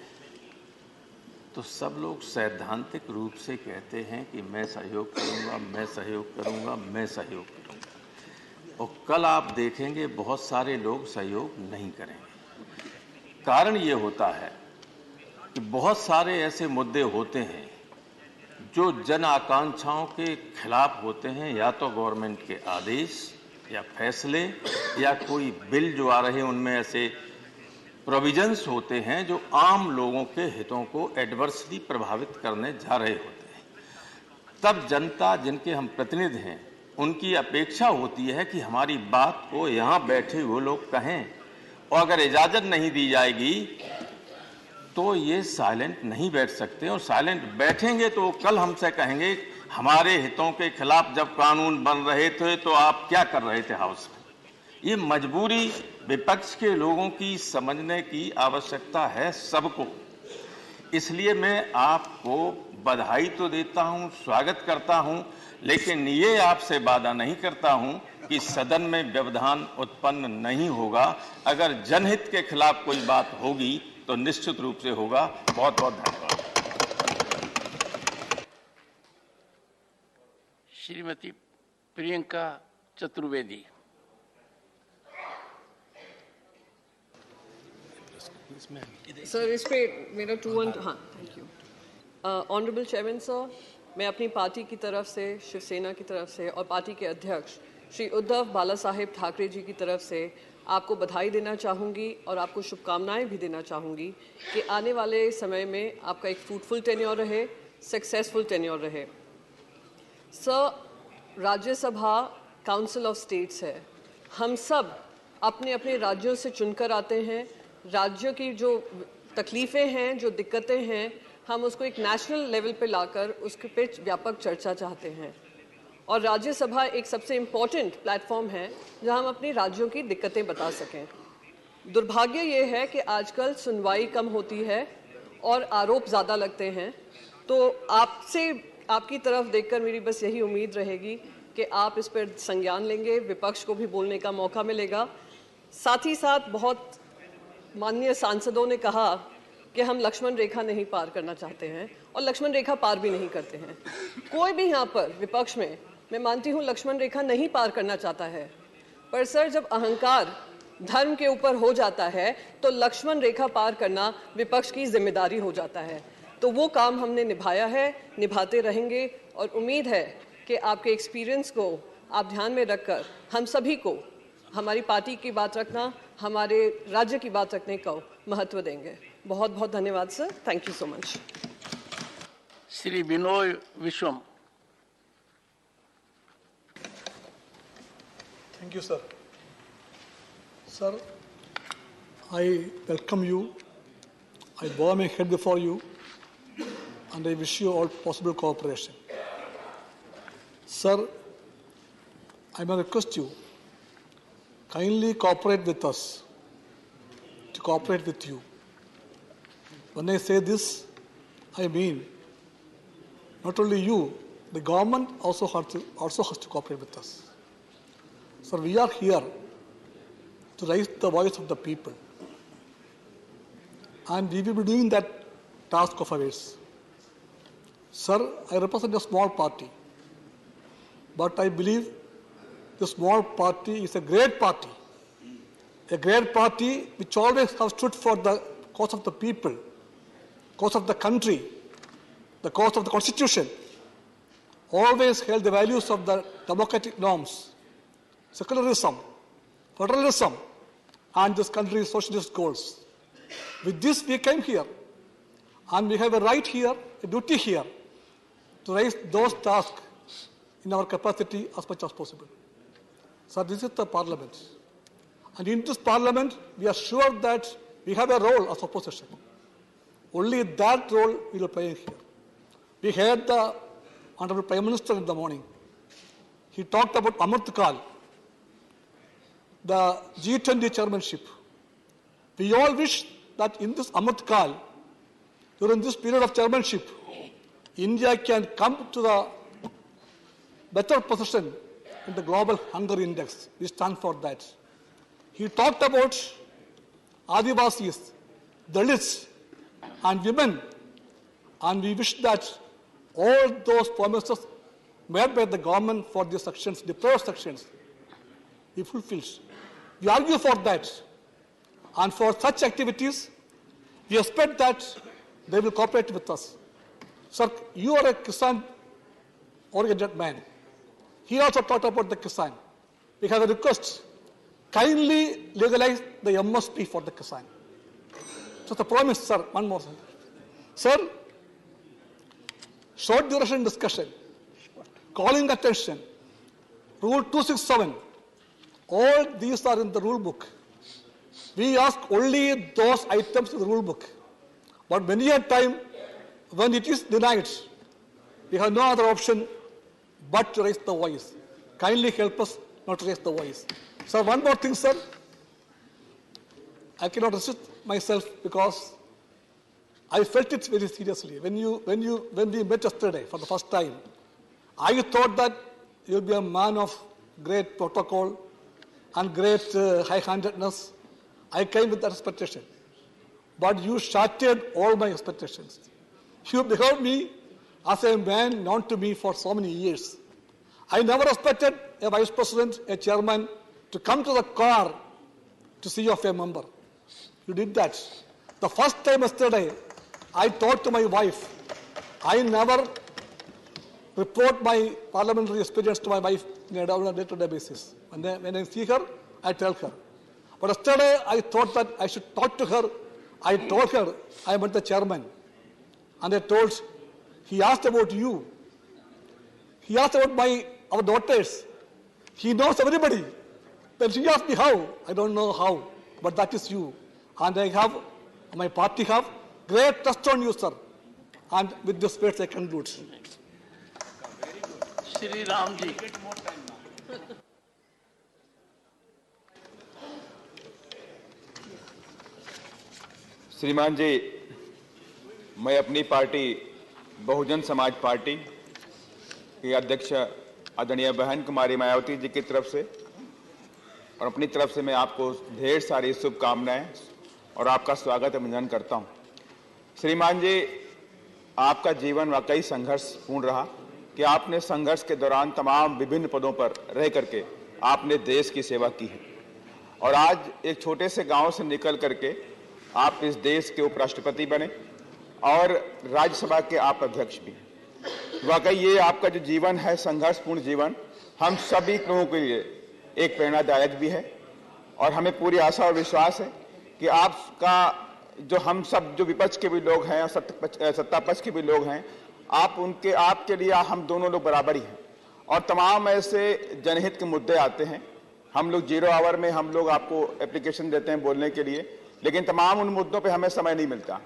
तो सब लोग सैद्धांतिक रूप से कहते हैं कि मैं सहयोग करूँगा, मैं सहयोग करूँगा, मैं सहयोग करूँगा, और कल आप देखेंगे बहुत सारे लोग सहयोग नहीं करेंगे। कारण ये होता है कि बहुत सारे ऐसे मुद्दे होते हैं जो जन आकांक्षाओं के खिलाफ होते हैं, या तो गवर्नमेंट के आदेश या फैसले या कोई बिल जो आ रहे हैं उनमें ऐसे प्रोविजंस होते हैं जो आम लोगों के हितों को एडवर्सली प्रभावित करने जा रहे होते हैं। तब जनता, जिनके हम प्रतिनिधि हैं, उनकी अपेक्षा होती है कि हमारी बात को यहाँ बैठे हुए लोग कहें, और अगर इजाजत नहीं दी जाएगी तो ये साइलेंट नहीं बैठ सकते, और साइलेंट बैठेंगे तो कल हमसे कहेंगे हमारे हितों के खिलाफ जब कानून बन रहे थे तो आप क्या कर रहे थे हाउस में। ये मजबूरी विपक्ष के लोगों की समझने की आवश्यकता है सबको। इसलिए मैं आपको बधाई तो देता हूं, स्वागत करता हूं, लेकिन ये आपसे वादा नहीं करता हूं कि सदन में व्यवधान उत्पन्न नहीं होगा। अगर जनहित के खिलाफ कोई बात होगी तो निश्चित रूप से होगा। बहुत बहुत धन्यवाद। श्रीमती प्रियंका Chaturvedi. सर इस पे मेरा हाँ thank you honourable chairman sir, मैं अपनी पार्टी की तरफ से, शिवसेना की तरफ से और पार्टी के अध्यक्ष श्री उद्धव बाला साहेब ठाकरे जी की तरफ से आपको बधाई देना चाहूँगी और आपको शुभकामनाएं भी देना चाहूँगी कि आने वाले समय में आपका एक फ्रूटफुल टेन्योर रहे, सक्सेसफुल टेन्योर रहे। Sir, Rajya Sabha council of states है, हम सब अपने अपने राज्यों से चुनकर आते हैं। राज्यों की जो तकलीफ़ें हैं, जो दिक्कतें हैं, हम उसको एक नेशनल लेवल पे लाकर उसके पे व्यापक चर्चा चाहते हैं। और राज्यसभा एक सबसे इम्पॉर्टेंट प्लेटफॉर्म है जहां हम अपनी राज्यों की दिक्कतें बता सकें। दुर्भाग्य ये है कि आजकल सुनवाई कम होती है और आरोप ज़्यादा लगते हैं। तो आपसे, आपकी तरफ देखकर मेरी बस यही उम्मीद रहेगी कि आप इस पर संज्ञान लेंगे, विपक्ष को भी बोलने का मौका मिलेगा। साथ ही साथ बहुत माननीय सांसदों ने कहा कि हम लक्ष्मण रेखा नहीं पार करना चाहते हैं और लक्ष्मण रेखा पार भी नहीं करते हैं। कोई भी यहाँ पर विपक्ष में, मैं मानती हूँ, लक्ष्मण रेखा नहीं पार करना चाहता है, पर सर जब अहंकार धर्म के ऊपर हो जाता है तो लक्ष्मण रेखा पार करना विपक्ष की जिम्मेदारी हो जाता है। तो वो काम हमने निभाया है, निभाते रहेंगे और उम्मीद है कि आपके एक्सपीरियंस को आप ध्यान में रखकर हम सभी को हमारी पार्टी की बात रखना, हमारे राज्य की बात रखने का महत्व देंगे। बहुत बहुत धन्यवाद sir, thank you so much. Shri Vinoy Viswam. Thank you, sir. Sir, I welcome you. I bow my head before you, and I wish you all possible cooperation. Sir, I may request you, kindly cooperate with us, to cooperate with you. When I say this, I mean not only you, the government also has to cooperate with us. Sir, we are here to raise the voice of the people, and we will be doing that task of ours. Sir, I represent a small party, but I believe the small party is a great party which always has stood for the cause of the people, cause of the country, the cause of the Constitution, always held the values of the democratic norms, secularism, federalism, and this country's socialist goals. With this, we came here, and we have a right here, a duty here, to raise those tasks in our capacity as much as possible. So this is the parliament. And in this parliament, we are sure that we have a role as opposition. Only that role we will play here. We heard the Honorable Prime Minister in the morning. He talked about Amrit Kal, the G20 chairmanship. We all wish that in this Amrit Kal, during this period of chairmanship, India can come to the better position in the global hunger index. We stand for that. He talked about Adivasis, Dalits, and women, and we wish that all those promises made by the government for these sections, the poor sections, be fulfilled. We argue for that, and for such activities, we expect that they will cooperate with us. Sir, you are a Kisan-oriented man. He also talked about the Kisan. We have a request. Kindly legalize the MSP for the Kisan. So the promise, sir, one more thing. Sir, short duration discussion, calling attention, Rule 267, all these are in the rule book. We ask only those items in the rule book. But many a time, when it is denied, we have no other option but to raise the voice. Kindly help us not to raise the voice. Sir, one more thing, sir. I cannot resist myself because I felt it very seriously. When we met yesterday for the first time, I thought that you will be a man of great protocol and great high-handedness. I came with that expectation. But you shattered all my expectations. You beheld me as a man known to me for so many years. I never expected a vice president, a chairman, to come to the car to see of a member. You did that. The first time yesterday, I talked to my wife. I never report my parliamentary experience to my wife on a day-to-day basis. When I see her, I tell her. But yesterday, I thought that I should talk to her. I told her I met the chairman. And I told, he asked about you. He asked about our daughters. He knows everybody. Then she asked me how. I don't know how, but that is you. And my party have great trust on you, sir. And with this words I conclude. Shri Ramji. श्रीमान जी, मैं अपनी party Bahujan Samaj party की अध्यक्ष आदरणीय बहन कुमारी मायावती जी की तरफ से और अपनी तरफ से मैं आपको ढेर सारी शुभकामनाएं और आपका स्वागत अभिनंदन करता हूं। श्रीमान जी, आपका जीवन वाकई संघर्षपूर्ण रहा कि आपने संघर्ष के दौरान तमाम विभिन्न पदों पर रह करके आपने देश की सेवा की है और आज एक छोटे से गांव से निकल करके आप इस देश के उपराष्ट्रपति बने और राज्यसभा के आप अध्यक्ष भी। वाकई ये आपका जो जीवन है, संघर्षपूर्ण जीवन, हम सभी लोगों के लिए एक प्रेरणादायक भी है और हमें पूरी आशा और विश्वास है कि आपका जो हम सब जो विपक्ष के भी लोग हैं और सत्ता पक्ष के भी लोग हैं, आपके लिए हम दोनों लोग बराबर ही हैं और तमाम ऐसे जनहित के मुद्दे आते हैं। हम लोग 0 आवर में हम लोग आपको एप्लीकेशन देते हैं बोलने के लिए, लेकिन तमाम उन मुद्दों पे हमें समय नहीं मिलता,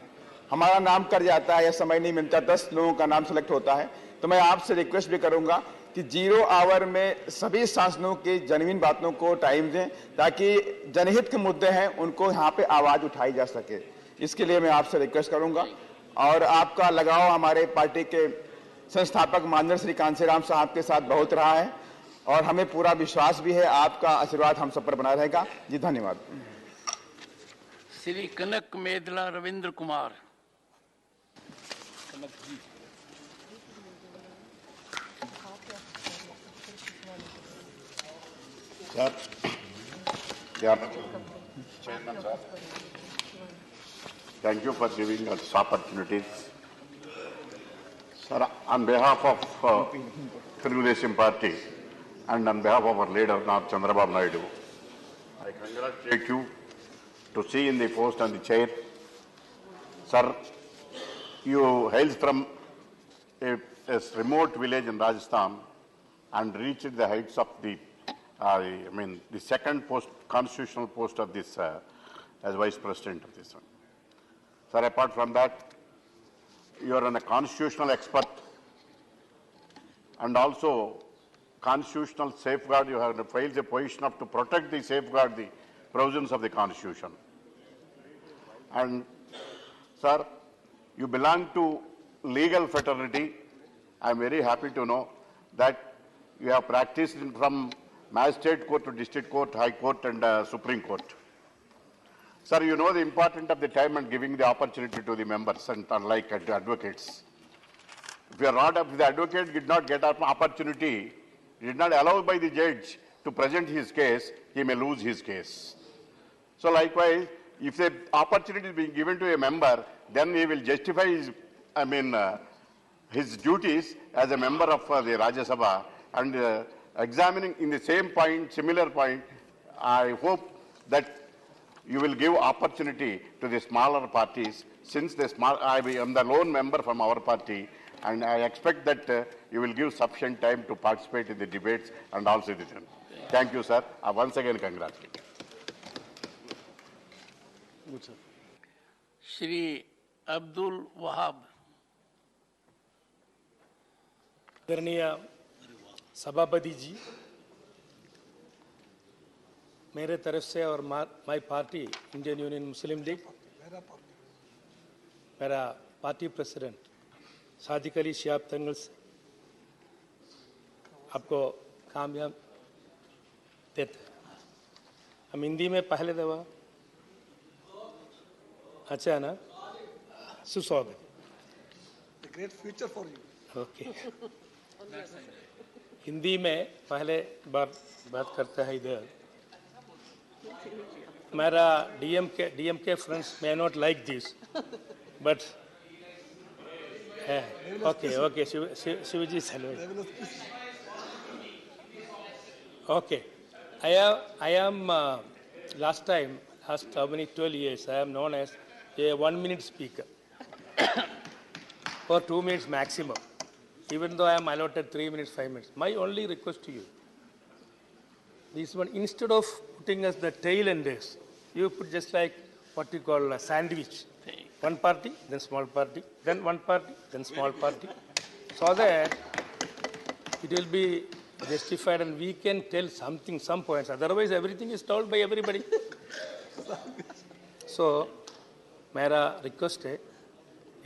हमारा नाम कट जाता है या समय नहीं मिलता, 10 लोगों का नाम सेलेक्ट होता है। तो मैं आपसे रिक्वेस्ट भी करूंगा कि 0 आवर में सभी सांसदों की जेन्युइन बातों को टाइम दें ताकि जनहित के मुद्दे हैं उनको यहाँ पे आवाज उठाई जा सके। इसके लिए मैं आपसे रिक्वेस्ट करूंगा और आपका लगाव हमारे पार्टी के संस्थापक माननीय श्री कांसीराम साहब के साथ बहुत रहा है और हमें पूरा विश्वास भी है आपका आशीर्वाद हम सब पर बना रहेगा। जी धन्यवाद। श्री कनक मेदला Ravindra Kumar. Sir, Chairman, sir. Thank you for giving us opportunities. Sir, on behalf of Telugu Desam Party and on behalf of our leader, Chandrababu Naidu, I congratulate you to see in the post and the chair. Sir, you hail from a remote village in Rajasthan and reached the heights of the second constitutional post of this as Vice President of this one. Sir, apart from that, you are a constitutional expert and also constitutional safeguard. You have filed a position of to protect the safeguard the provisions of the Constitution. And sir, you belong to legal fraternity. I am very happy to know that you have practiced from Magistrate Court to District Court, High Court and Supreme Court. Sir, you know the importance of the time and giving the opportunity to the members and unlike advocates. If the advocate did not get an opportunity, did not allow by the judge to present his case, he may lose his case. So likewise, if the opportunity is being given to a member, then he will justify his duties as a member of the Rajya Sabha and examining in the same point, similar point. I hope that you will give opportunity to the smaller parties since I am the lone member from our party and I expect that you will give sufficient time to participate in the debates and all citizens. Thank you, sir. Once again, congratulations. Shri Abdul Wahab. आदरणीय सभापति जी, मेरे तरफ से और my party Indian union Muslim league, मेरा party president Sadiq Ali Shihab तंगल से आपको कामयाब देते हैं। हम हिंदी में पहले दफा अच्छा ना सुस्वागत। A great future for you. Okay. Hindi में पहले बार बात करते हैं इधर. मेरा DMK friends may not like this, but okay, Shivaji Salwai. Okay, I am last how many 12 years I am known as a 1 minute speaker for 2 minutes maximum, even though I am allotted 3 minutes, 5 minutes. My only request to you, this one, instead of putting us the tail enders, you put just like what you call a sandwich. One party, then small party, then one party, then small party, so that it will be justified and we can tell something, some points. Otherwise, everything is told by everybody. So, मेरा request है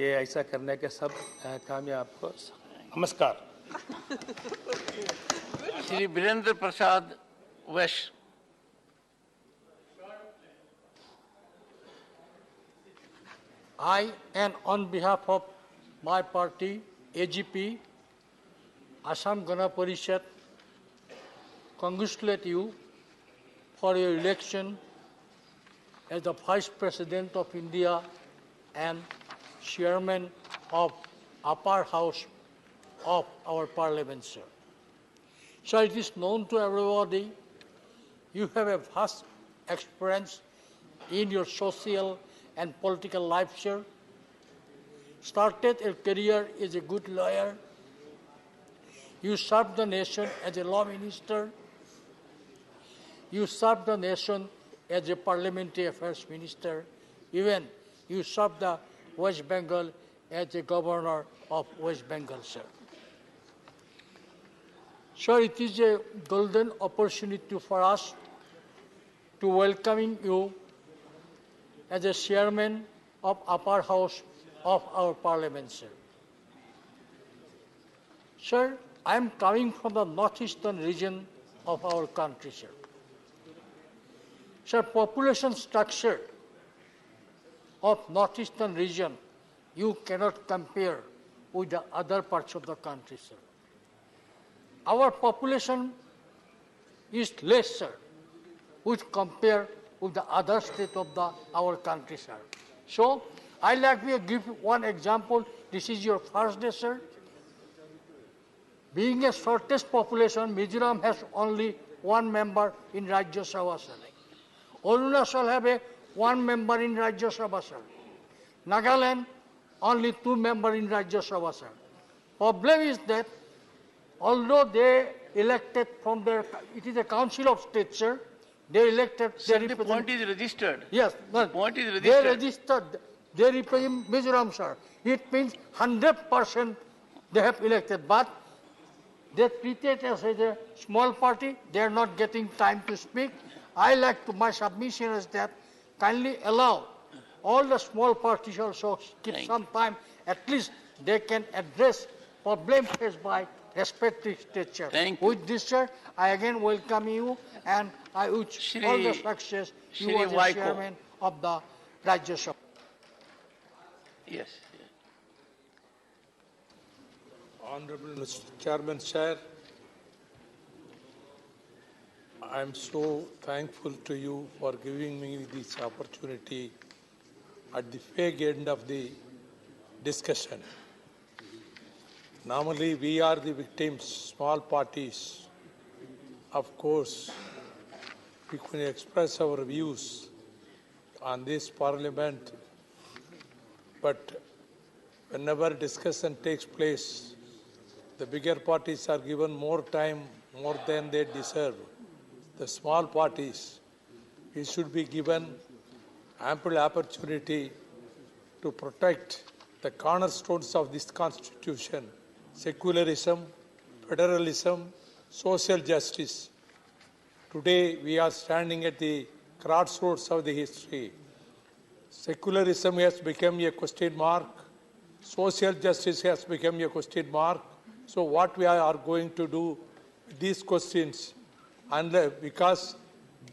ये ऐसा करने के सब काम ये आपको नमस्कार. श्री वीरेंद्र प्रसाद वैश्य. I, and on behalf of my party, AGP, Assam Gana Parishad, congratulate you for your election as the Vice President of India and Chairman of Upper House of our Parliament, sir. So it is known to everybody, you have a vast experience in your social and political life, sir. Started a career as a good lawyer. You served the nation as a law minister. You served the nation as a parliamentary affairs minister. Even you served the West Bengal as a governor of West Bengal, sir. Sir, it is a golden opportunity for us to welcoming you as a chairman of upper house of our parliament, sir. Sir, I am coming from the northeastern region of our country, sir. Sir, population structure of northeastern region, you cannot compare with the other parts of the country, sir. Our population is less, sir, which compare with the other state of our country, sir. So, I like to give one example. This is your first day, sir. Being a shortest population, Mizoram has only one member in Rajya Sabha, sir. Arunachal have one member in Rajya Sabha, sir. Nagaland, only 2 members in Rajya Sabha, sir. Problem is that although they elected from their, it is a council of state, sir, they elected. Sir, the point is registered. Yes, no, point is registered. They registered. They represent Mizoram, sir. It means 100% they have elected, but they treat it as a small party. They are not getting time to speak. I like to, my submission is that kindly allow all the small parties also keep some time. At least they can address problems faced by respective state chair. With this, sir, I again welcome you and I wish all the success you as the chairman of the Rajya Sabha. Yes. Honorable Mr. Chairman, sir, I am so thankful to you for giving me this opportunity at the fag end of the discussion. Normally, we are the victims, small parties. Of course, we can express our views on this parliament, but whenever discussion takes place, the bigger parties are given more time, more than they deserve. The small parties, we should be given ample opportunity to protect the cornerstones of this constitution: secularism, federalism, social justice. Today, we are standing at the crossroads of the history. Secularism has become a question mark. Social justice has become a question mark. So what we are going to do with these questions? And because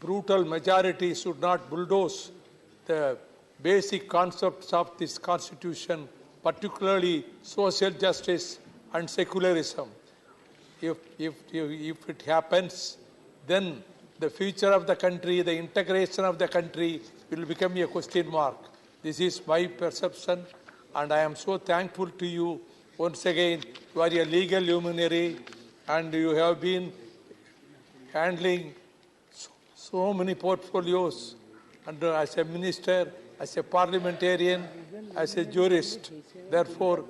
brutal majority should not bulldoze the basic concepts of this constitution, particularly social justice and secularism. if it happens, then the future of the country, the integration of the country will become a question mark. This is my perception, and I am so thankful to you. Once again, you are a legal luminary, and you have been handling so many portfolios, and as a minister, as a parliamentarian, as a jurist. Therefore,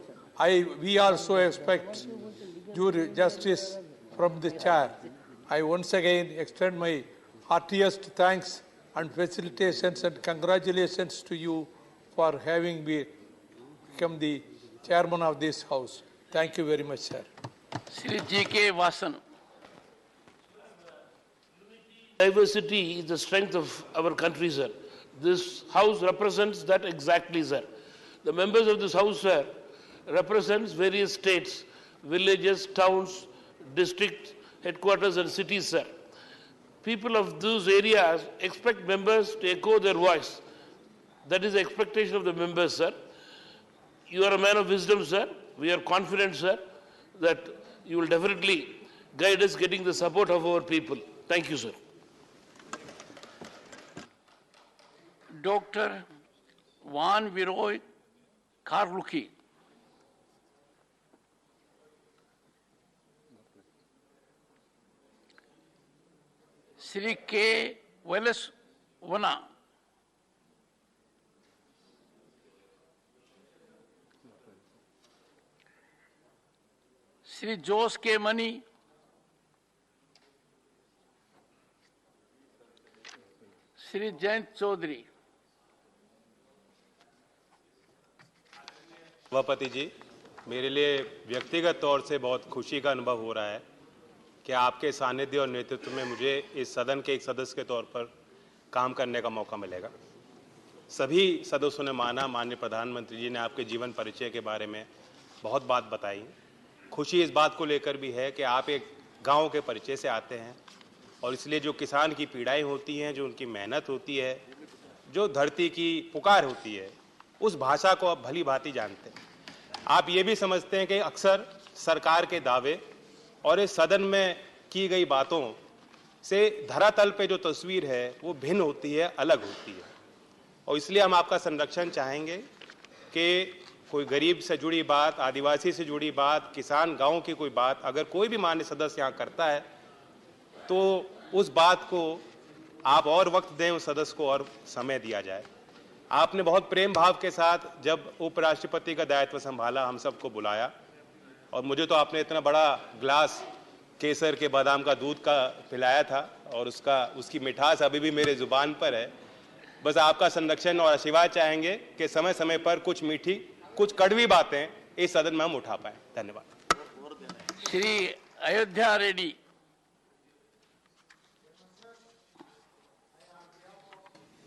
we also expect justice from the chair. I once again extend my heartiest thanks and felicitations and congratulations to you for having become the chairman of this house. Thank you very much, sir. Sri G.K. Vasan. Diversity is the strength of our country, sir. This house represents that exactly, sir. The members of this house, sir, represents various states, villages, towns, district headquarters and cities, sir. People of those areas expect members to echo their voice. That is the expectation of the members, sir. You are a man of wisdom, sir. We are confident, sir, that you will definitely guide us getting the support of our people. Thank you, sir. Dr. Van Viroy Karluki. Sri K. Wallace Wana. Sri Jose K. Mani. Sri Jayant Chaudhary. सभापति जी, मेरे लिए व्यक्तिगत तौर से बहुत खुशी का अनुभव हो रहा है कि आपके सानिध्य और नेतृत्व में मुझे इस सदन के एक सदस्य के तौर पर काम करने का मौका मिलेगा। सभी सदस्यों ने माना, माननीय प्रधानमंत्री जी ने आपके जीवन परिचय के बारे में बहुत बात बताई। खुशी इस बात को लेकर भी है कि आप एक गांव के परिचय से आते हैं और इसलिए जो किसान की पीड़ाएं होती हैं, जो उनकी मेहनत होती है, जो धरती की पुकार होती है, उस भाषा को आप भली भांति जानते हैं। आप ये भी समझते हैं कि अक्सर सरकार के दावे और इस सदन में की गई बातों से धरातल पे जो तस्वीर है वो भिन्न होती है, अलग होती है, और इसलिए हम आपका संरक्षण चाहेंगे कि कोई गरीब से जुड़ी बात, आदिवासी से जुड़ी बात, किसान गांव की कोई बात अगर कोई भी मान्य सदस्य यहाँ करता है तो उस बात को आप और वक्त दें, उस सदस्य को और समय दिया जाए। आपने बहुत प्रेम भाव के साथ जब उपराष्ट्रपति का दायित्व संभाला, हम सबको बुलाया और मुझे तो आपने इतना बड़ा ग्लास केसर के बादाम का दूध का पिलाया था और उसकी मिठास अभी भी मेरे जुबान पर है। बस आपका संरक्षण और आशीर्वाद चाहेंगे कि समय समय पर कुछ मीठी, कुछ कड़वी बातें इस सदन में हम उठा पाएं। धन्यवाद। Shri Ayodhya Reddy.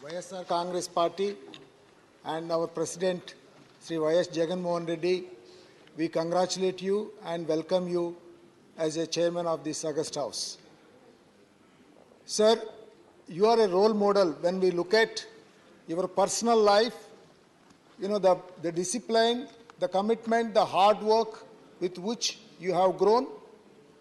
YSR Congress Party and our President Sri Y.S. Jagan Mohan Reddy, we congratulate you and welcome you as a chairman of this August House. Sir, you are a role model when we look at your personal life, you know, the discipline, the commitment, the hard work with which you have grown,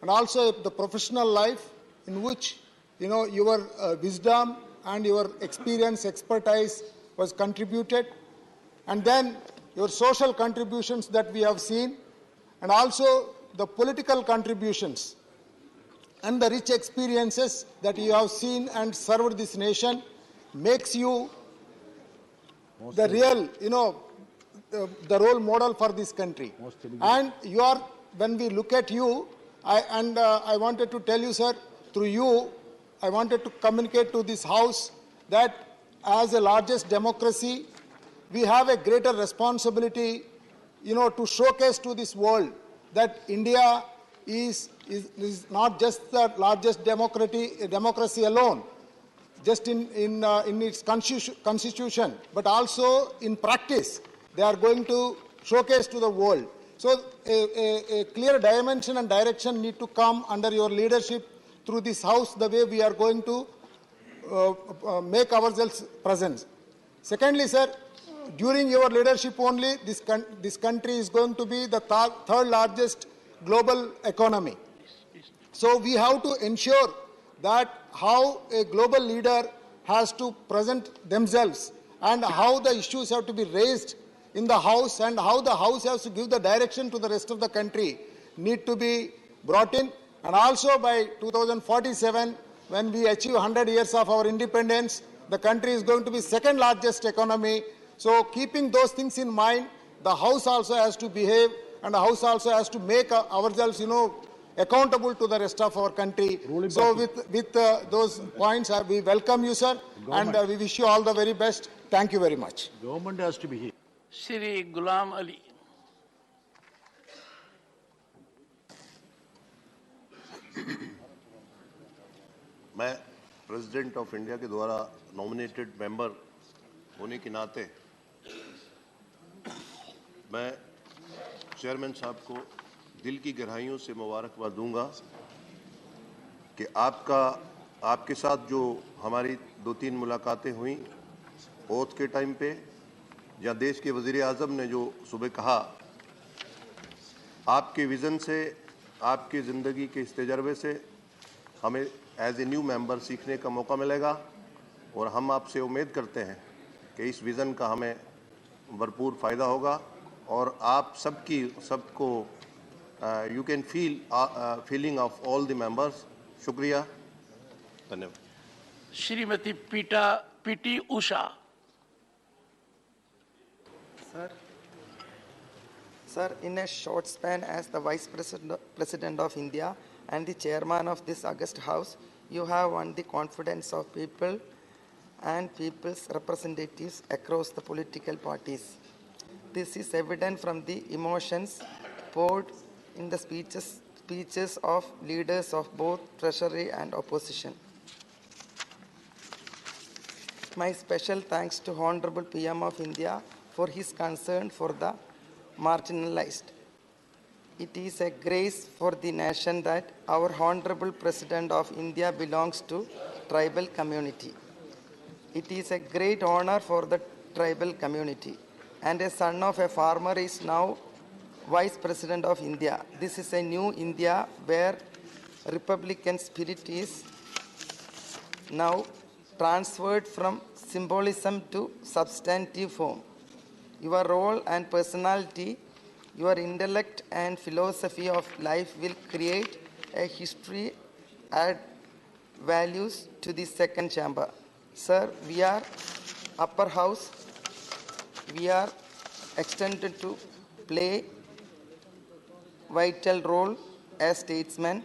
and also the professional life in which, you know, your wisdom and your experience, expertise was contributed, and then your social contributions that we have seen, and also the political contributions and the rich experiences that you have seen and served this nation makes you the real, you know, the role model for this country. And you are, when we look at you, I wanted to tell you, sir, through you, I wanted to communicate to this House that as the largest democracy, we have a greater responsibility, you know, to showcase to this world that India is not just the largest democracy alone, just in its constitution, but also in practice. They are going to showcase to the world. So a clear dimension and direction need to come under your leadership through this House, the way we are going to make ourselves present. Secondly, sir, during your leadership only, this country is going to be the third largest global economy. So we have to ensure that how a global leader has to present themselves and how the issues have to be raised in the House and how the House has to give the direction to the rest of the country need to be brought in. And also by 2047, when we achieve 100 years of our independence, the country is going to be second largest economy. So keeping those things in mind, the House also has to behave, and the House also has to make ourselves, accountable to the rest of our country. So with those points, we welcome you, sir, and we wish you all the very best. Thank you very much. Government has to behave. Shri Ghulam Ali. मैं president of India के द्वारा nominated member होने के नाते मैं chairman साहब को दिल की गहराइयों से मुबारकबाद दूंगा कि आपके साथ जो हमारी 2-3 मुलाकातें हुई ओथ के टाइम पे या देश के वज़ीर आज़म ने जो सुबह कहा, आपके विज़न से, आपकी ज़िंदगी के इस तजर्बे से हमें एज ए न्यू मेंबर सीखने का मौका मिलेगा और हम आपसे उम्मीद करते हैं कि इस विज़न का हमें भरपूर फ़ायदा होगा और आप सबको you can feeling of all the members. शुक्रिया, धन्यवाद। Shrimati PT Usha. Sir, in a short span as the Vice President of India and the Chairman of this august House, you have won the confidence of people and people's representatives across the political parties. This is evident from the emotions poured in the speeches of leaders of both Treasury and opposition. My special thanks to Honorable PM of India for his concern for the marginalized. It is a grace for the nation that our Honorable President of India belongs to tribal community. It is a great honor for the tribal community, and a son of a farmer is now Vice President of India. This is a new India where Republican spirit is now transferred from symbolism to substantive form. Your role and personality, your intellect and philosophy of life will create a history, add values to the second chamber. Sir, we are upper house. We are extended to play vital role as statesmen.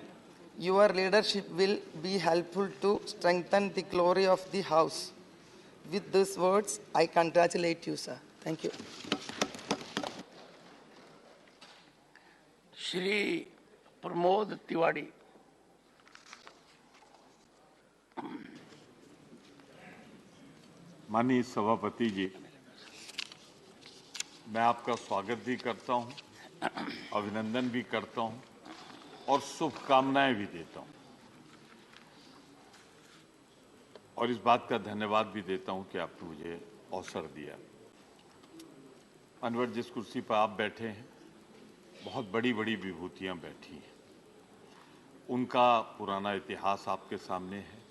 Your leadership will be helpful to strengthen the glory of the house. With these words, I congratulate you, sir. Thank you. Shri Pramod Tiwari. माननीय सभापति जी, मैं आपका स्वागत भी करता हूं, अभिनंदन भी करता हूं और शुभकामनाएं भी देता हूं और इस बात का धन्यवाद भी देता हूं कि आपने मुझे अवसर दिया। अनवर, जिस कुर्सी पर आप बैठे हैं, बहुत बड़ी बड़ी विभूतियां बैठी हैं। उनका पुराना इतिहास आपके सामने है।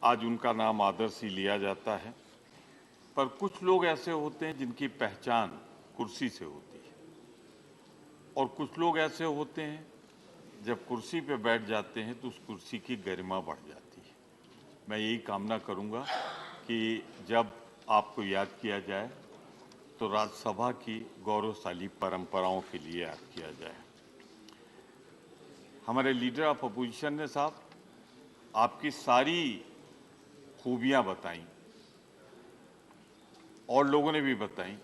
आज उनका नाम आदर से लिया जाता है, पर कुछ लोग ऐसे होते हैं जिनकी पहचान कुर्सी से होती है और कुछ लोग ऐसे होते हैं जब कुर्सी पे बैठ जाते हैं तो उस कुर्सी की गरिमा बढ़ जाती है। मैं यही कामना करूंगा कि जब आपको याद किया जाए तो राज्यसभा की गौरवशाली परंपराओं के लिए याद किया जाए। हमारे लीडर ऑफ अपोजिशन ने साहब आपकी सारी खूबियां बताई और लोगों ने भी बताई।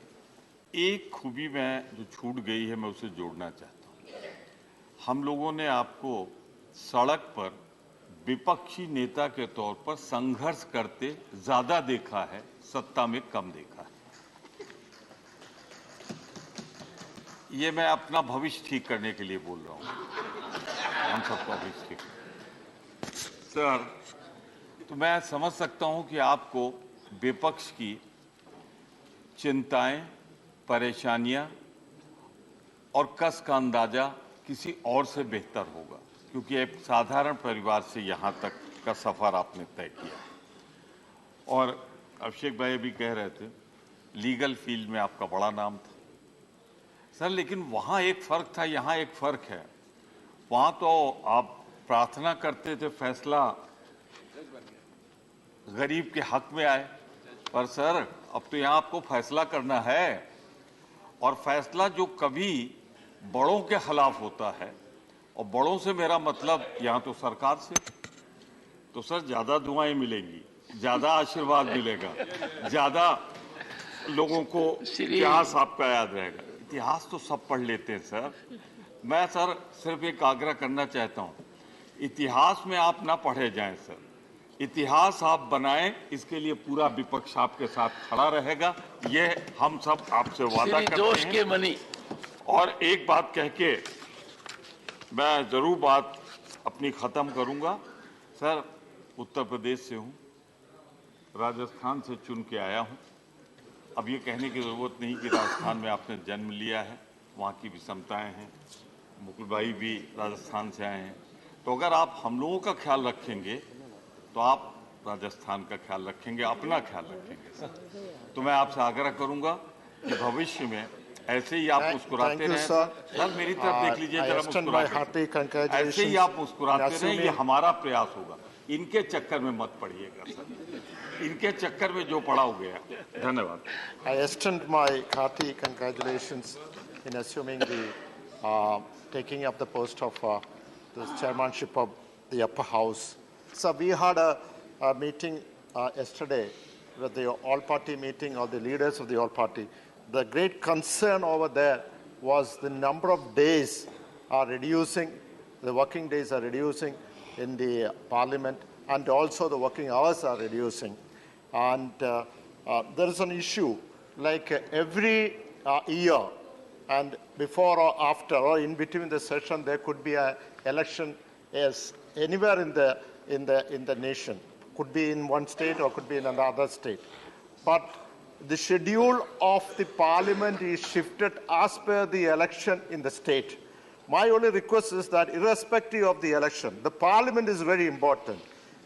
एक खूबी में जो छूट गई है मैं उसे जोड़ना चाहता हूं। हम लोगों ने आपको सड़क पर विपक्षी नेता के तौर पर संघर्ष करते ज्यादा देखा है, सत्ता में कम देखा है। ये मैं अपना भविष्य ठीक करने के लिए बोल रहा हूं, हम सबका भविष्य ठीक। सर, तो मैं समझ सकता हूं कि आपको विपक्ष की चिंताएं, परेशानियां और कस का अंदाजा किसी और से बेहतर होगा। क्योंकि एक साधारण परिवार से यहाँ तक का सफ़र आपने तय किया। और अभिषेक भाई भी कह रहे थे लीगल फील्ड में आपका बड़ा नाम था सर, लेकिन वहाँ एक फ़र्क था, यहाँ एक फ़र्क है। वहाँ तो आप प्रार्थना करते थे फैसला गरीब के हक में आए, पर सर अब तो यहाँ आपको फैसला करना है, और फैसला जो कभी बड़ों के खिलाफ होता है, और बड़ों से मेरा मतलब यहाँ तो सरकार से, तो सर ज़्यादा दुआएं मिलेंगी, ज़्यादा आशीर्वाद मिलेगा, ज़्यादा लोगों को इतिहास आपका याद रहेगा। इतिहास तो सब पढ़ लेते हैं सर। मैं सर सिर्फ एक आग्रह करना चाहता हूँ, इतिहास में आप ना पढ़े जाएं सर, इतिहास आप बनाएं, इसके लिए पूरा विपक्ष आपके साथ खड़ा रहेगा, ये हम सब आपसे वादा करते हैं। मनी। और एक बात कह के मैं जरूर बात अपनी खत्म करूंगा सर। उत्तर प्रदेश से हूं, राजस्थान से चुन के आया हूं। अब ये कहने की जरूरत नहीं कि राजस्थान में आपने जन्म लिया है, वहाँ की विषमताएं हैं। मुकुल भाई भी राजस्थान से आए हैं, तो अगर आप हम लोगों का ख्याल रखेंगे तो आप राजस्थान का ख्याल रखेंगे, अपना ख्याल रखेंगे सर। तो मैं आपसे आग्रह करूंगा कि भविष्य में ऐसे ही आप मुस्कुराते रहें सर। मेरी तरफ देख लीजिए जरा, मुस्कुराते, ऐसे ही आप मुस्कुराते रहें, ये हमारा प्रयास होगा। इनके चक्कर में मत पड़िएगा सर, इनके चक्कर में जो पड़ा हो गया। धन्यवाद। I extend my hearty congratulations in assuming the taking up the post of the chairmanship of the upper house. So we had a meeting yesterday with the all-party meeting of the leaders of the all-party. The great concern over there was the number of days are reducing, the working days are reducing in the parliament, and also the working hours are reducing. And there is an issue like every year, and before or after or in between the session, there could be an election as anywhere in the nation. Could be in one state or could be in another state. But the schedule of the parliament is shifted as per the election in the state. My only request is that irrespective of the election, the parliament is very important.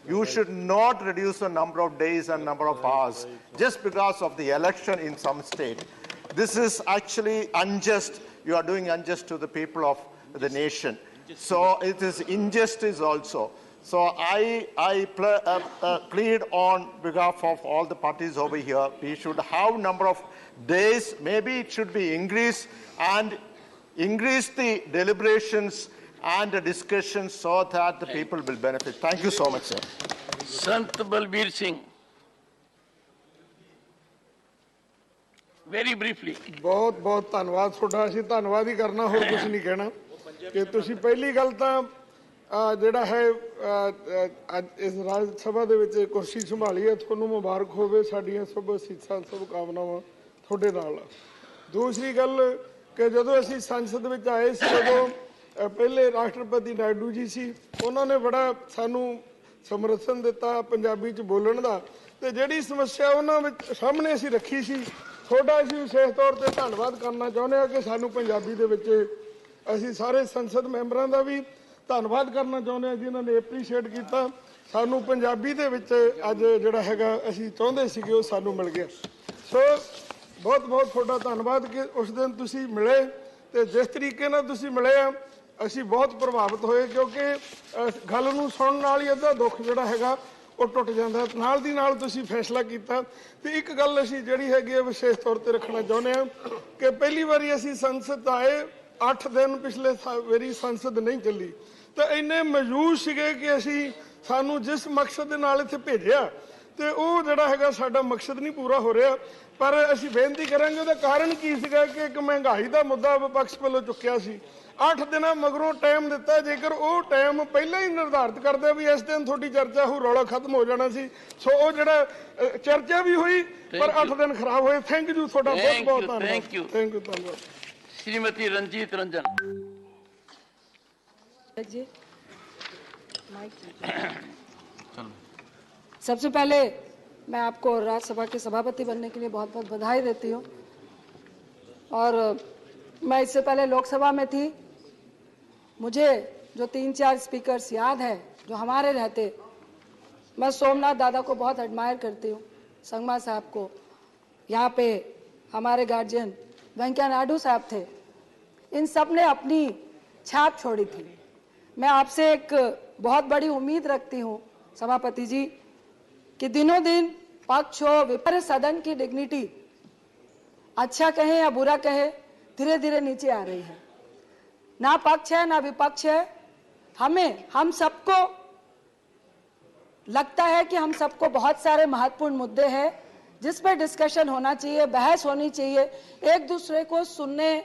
You should not reduce the number of days and number of hours just because of the election in some state. This is actually unjust. You are doing unjust to the people of the nation. So it is injustice also. So I plead on behalf of all the parties over here, we should have number of days, maybe it should be increased, and increase the deliberations and the discussions so that the people will benefit. Thank you so much, sir. Sant Balbir Singh. Very briefly. बहुत बहुत धन्यवाद ਤੁਹਾਡਾ। ਅਸੀਂ ਧੰਨਵਾਦ ਹੀ ਕਰਨਾ, ਹੋਰ ਕੁਝ ਨਹੀਂ ਕਹਿਣਾ। ਕਿ ਤੁਸੀਂ ਪਹਿਲੀ ਗੱਲ ਤਾਂ ਜਿਹੜਾ ਹੈ ਇਸ ਰਾਜ ਸਭਾ ਦੇ ਵਿੱਚ ਕੁਰਸੀ ਸੰਭਾਲੀ ਹੈ, ਤੁਹਾਨੂੰ ਮੁਬਾਰਕ ਹੋਵੇ। ਸਾਡੀਆਂ ਸਭ ਅਸੀਸਾਂ ਸਭ ਕਾਮਨਾਵਾਂ ਤੁਹਾਡੇ ਨਾਲ। ਦੂਸਰੀ ਗੱਲ ਕਿ ਜਦੋਂ ਅਸੀਂ ਸੰਸਦ ਵਿੱਚ ਆਏ ਸੀ, ਉਦੋਂ ਪਹਿਲੇ ਰਾਸ਼ਟਰਪਤੀ ਨਾਇਡੂ ਜੀ ਸੀ, ਉਹਨਾਂ ਨੇ ਬੜਾ ਸਾਨੂੰ ਸਮਰਥਨ ਦਿੱਤਾ ਪੰਜਾਬੀ 'ਚ ਬੋਲਣ ਦਾ, ਤੇ ਜਿਹੜੀ ਸਮੱਸਿਆ ਉਹਨਾਂ ਵਿੱਚ ਸਾਹਮਣੇ ਅਸੀਂ ਰੱਖੀ ਸੀ, ਤੁਹਾਡਾ ਅਸੀਂ ਵਿਸ਼ੇਸ਼ ਤੌਰ 'ਤੇ ਧੰਨਵਾਦ ਕਰਨਾ ਚਾਹੁੰਦੇ ਹਾਂ ਕਿ ਸਾਨੂੰ ਪੰਜਾਬੀ ਦੇ ਵਿੱਚ, ਅਸੀਂ ਸਾਰੇ ਸੰਸਦ ਮੈਂਬਰਾਂ ਦਾ ਵੀ ਧੰਨਵਾਦ ਕਰਨਾ ਚਾਹੁੰਦੇ ਹਾਂ ਜਿਨ੍ਹਾਂ ਨੇ ਐਪਰੀਸ਼ੀਏਟ ਕੀਤਾ। ਸਾਨੂੰ ਪੰਜਾਬੀ ਦੇ ਵਿੱਚ ਅੱਜ ਜਿਹੜਾ ਹੈਗਾ ਅਸੀਂ ਚਾਹੁੰਦੇ ਸੀਗੇ ਉਹ ਸਾਨੂੰ ਮਿਲ ਗਿਆ। ਸੋ ਬਹੁਤ ਬਹੁਤ ਤੁਹਾਡਾ ਧੰਨਵਾਦ ਕਿ ਉਸ ਦਿਨ ਤੁਸੀਂ ਮਿਲੇ, ਤੇ ਜਿਸ ਤਰੀਕੇ ਨਾਲ ਤੁਸੀਂ ਮਿਲੇ ਆ ਅਸੀਂ ਬਹੁਤ ਪ੍ਰਭਾਵਿਤ ਹੋਏ, ਕਿਉਂਕਿ ਗੱਲ ਨੂੰ ਸੁਣਨ ਨਾਲ ਹੀ ਅੱਧਾ ਦੁੱਖ ਜਿਹੜਾ ਹੈਗਾ ਉਹ ਟੁੱਟ ਜਾਂਦਾ। ਨਾਲ ਦੀ ਨਾਲ ਤੁਸੀਂ ਫੈਸਲਾ ਕੀਤਾ। ਤੇ ਇੱਕ ਗੱਲ ਅਸੀਂ ਜਿਹੜੀ ਹੈਗੀ ਵਿਸ਼ੇਸ਼ ਤੌਰ 'ਤੇ ਰੱਖਣਾ ਚਾਹੁੰਦੇ ਹਾਂ ਕਿ ਪਹਿਲੀ ਵਾਰੀ ਅਸੀਂ ਸੰਸਦ ਆਏ, 8 ਦਿਨ ਪਿਛਲੇ ਵਾਰੀ ਸੰਸਦ ਨਹੀਂ ਚੱਲੀ, ਤਾਂ ਇੰਨੇ ਮੌਜੂਦ ਸੀਗੇ ਕਿ ਅਸੀਂ ਸਾਨੂੰ ਜਿਸ ਮਕਸਦ ਦੇ ਨਾਲ ਇੱਥੇ ਭੇਜਿਆ ਤੇ ਉਹ ਜਿਹੜਾ ਹੈਗਾ ਸਾਡਾ ਮਕਸਦ ਨਹੀਂ ਪੂਰਾ ਹੋ ਰਿਹਾ। ਪਰ ਅਸੀਂ ਬੇਨਤੀ ਕਰਾਂਗੇ ਉਹਦਾ ਕਾਰਨ ਕੀ ਸੀਗਾ ਕਿ ਇੱਕ ਮਹਿੰਗਾਈ ਦਾ ਮੁੱਦਾ ਵਿਪਕਸ਼ ਵੱਲੋਂ ਚੁੱਕਿਆ ਸੀ। 8 ਦਿਨਾਂ ਮਗਰੋਂ ਟਾਈਮ ਦਿੱਤਾ, ਜੇਕਰ ਉਹ ਟਾਈਮ ਪਹਿਲਾਂ ਹੀ ਨਿਰਧਾਰਿਤ ਕਰਦੇ ਵੀ ਇਸ ਦਿਨ ਤੁਹਾਡੀ ਚਰਚਾ ਹੋ, ਰੌਲਾ ਖਤਮ ਹੋ ਜਾਣਾ ਸੀ। ਸੋ ਉਹ ਜਿਹੜਾ ਚਰਚਾ ਵੀ ਹੋਈ ਪਰ 8 ਦਿਨ ਖਰਾਬ ਹੋਏ। ਥੈਂਕ ਯੂ ਤੁਹਾਡਾ ਬਹੁਤ ਬਹੁਤ ਧੰਨਵਾਦ। ਥੈਂਕ ਯੂ ਧੰਨਵਾਦ। श्रीमती रंजीत रंजन। सबसे पहले मैं आपको राज्यसभा के सभापति बनने के लिए बहुत बहुत बधाई देती हूँ। और मैं इससे पहले लोकसभा में थी, मुझे जो 3-4 स्पीकर्स याद है जो हमारे रहते, मैं सोमनाथ दादा को बहुत एडमायर करती हूँ, संगमा साहब को, यहाँ पे हमारे गार्जियन वेंकैया नायडू साहब थे, इन सब ने अपनी छाप छोड़ी थी। मैं आपसे एक बहुत बड़ी उम्मीद रखती हूँ सभापति जी कि दिनों दिन पक्ष हो विपक्ष, सदन की डिग्निटी अच्छा कहे या बुरा कहे धीरे धीरे नीचे आ रही है। ना पक्ष है ना विपक्ष है। हम सबको लगता है कि हम सबको बहुत सारे महत्वपूर्ण मुद्दे हैं जिस पर डिस्कशन होना चाहिए, बहस होनी चाहिए, एक दूसरे को सुनने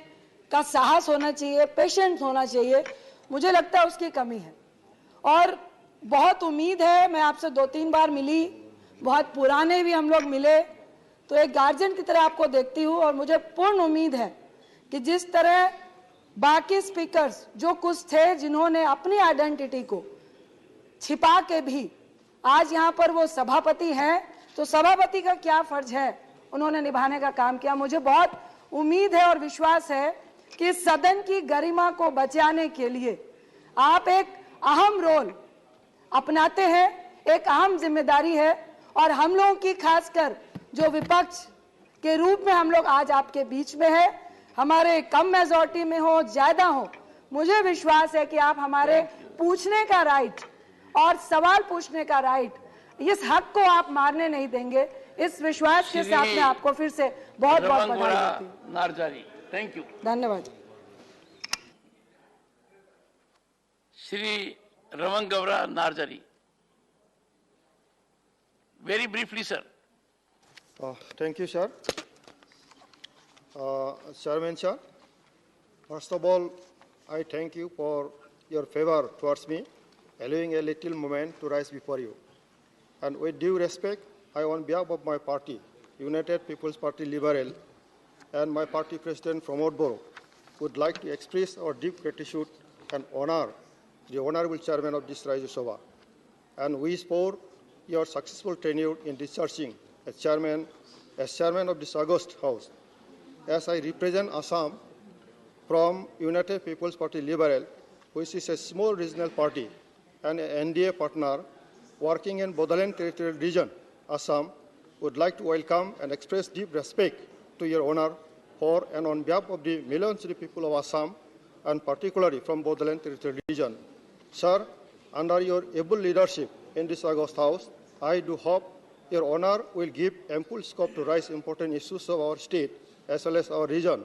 का साहस होना चाहिए, पेशेंस होना चाहिए। मुझे लगता है उसकी कमी है और बहुत उम्मीद है। मैं आपसे 2-3 बार मिली, बहुत पुराने भी हम लोग मिले, तो एक गार्जियन की तरह आपको देखती हूँ और मुझे पूर्ण उम्मीद है कि जिस तरह बाकी स्पीकर्स जो कुछ थे जिन्होंने अपनी आइडेंटिटी को छिपा के भी आज यहाँ पर वो सभापति हैं, तो सभापति का क्या फर्ज है उन्होंने निभाने का काम किया। मुझे बहुत उम्मीद है और विश्वास है कि सदन की गरिमा को बचाने के लिए आप एक अहम रोल अपनाते हैं, एक अहम जिम्मेदारी है और हम लोगों की खासकर जो विपक्ष के रूप में हम लोग आज आपके बीच में है, हमारे कम मेजॉरिटी में हो ज्यादा हो, मुझे विश्वास है कि आप हमारे पूछने का राइट और सवाल पूछने का राइट, इस हक को आप मारने नहीं देंगे। इस विश्वास के साथ मैं आपको फिर से बहुत बहुत बधाई देती हूँ। Narzary, thank you. धन्यवाद। Shri Rwngwra Narzary, very briefly, sir. Thank you, sir. Chairman, sir, first of all, I thank you for your favor towards me, allowing a little moment to rise before you. And with due respect, I, on behalf of my party, United People's Party Liberal, and my party president, Pramod Boro, would like to express our deep gratitude and honor the honorable chairman of this Rajya Sabha, and wish for your successful tenure in discharging as chairman of this August House. As I represent Assam from United People's Party Liberal, which is a small regional party and an NDA partner working in Bodoland Territorial Region, Assam, would like to welcome and express deep respect to your honor for and on behalf of the millions of the people of Assam and particularly from Bodoland Territorial Region. Sir, under your able leadership in this August House, I do hope your honor will give ample scope to raise important issues of our state as well as our region,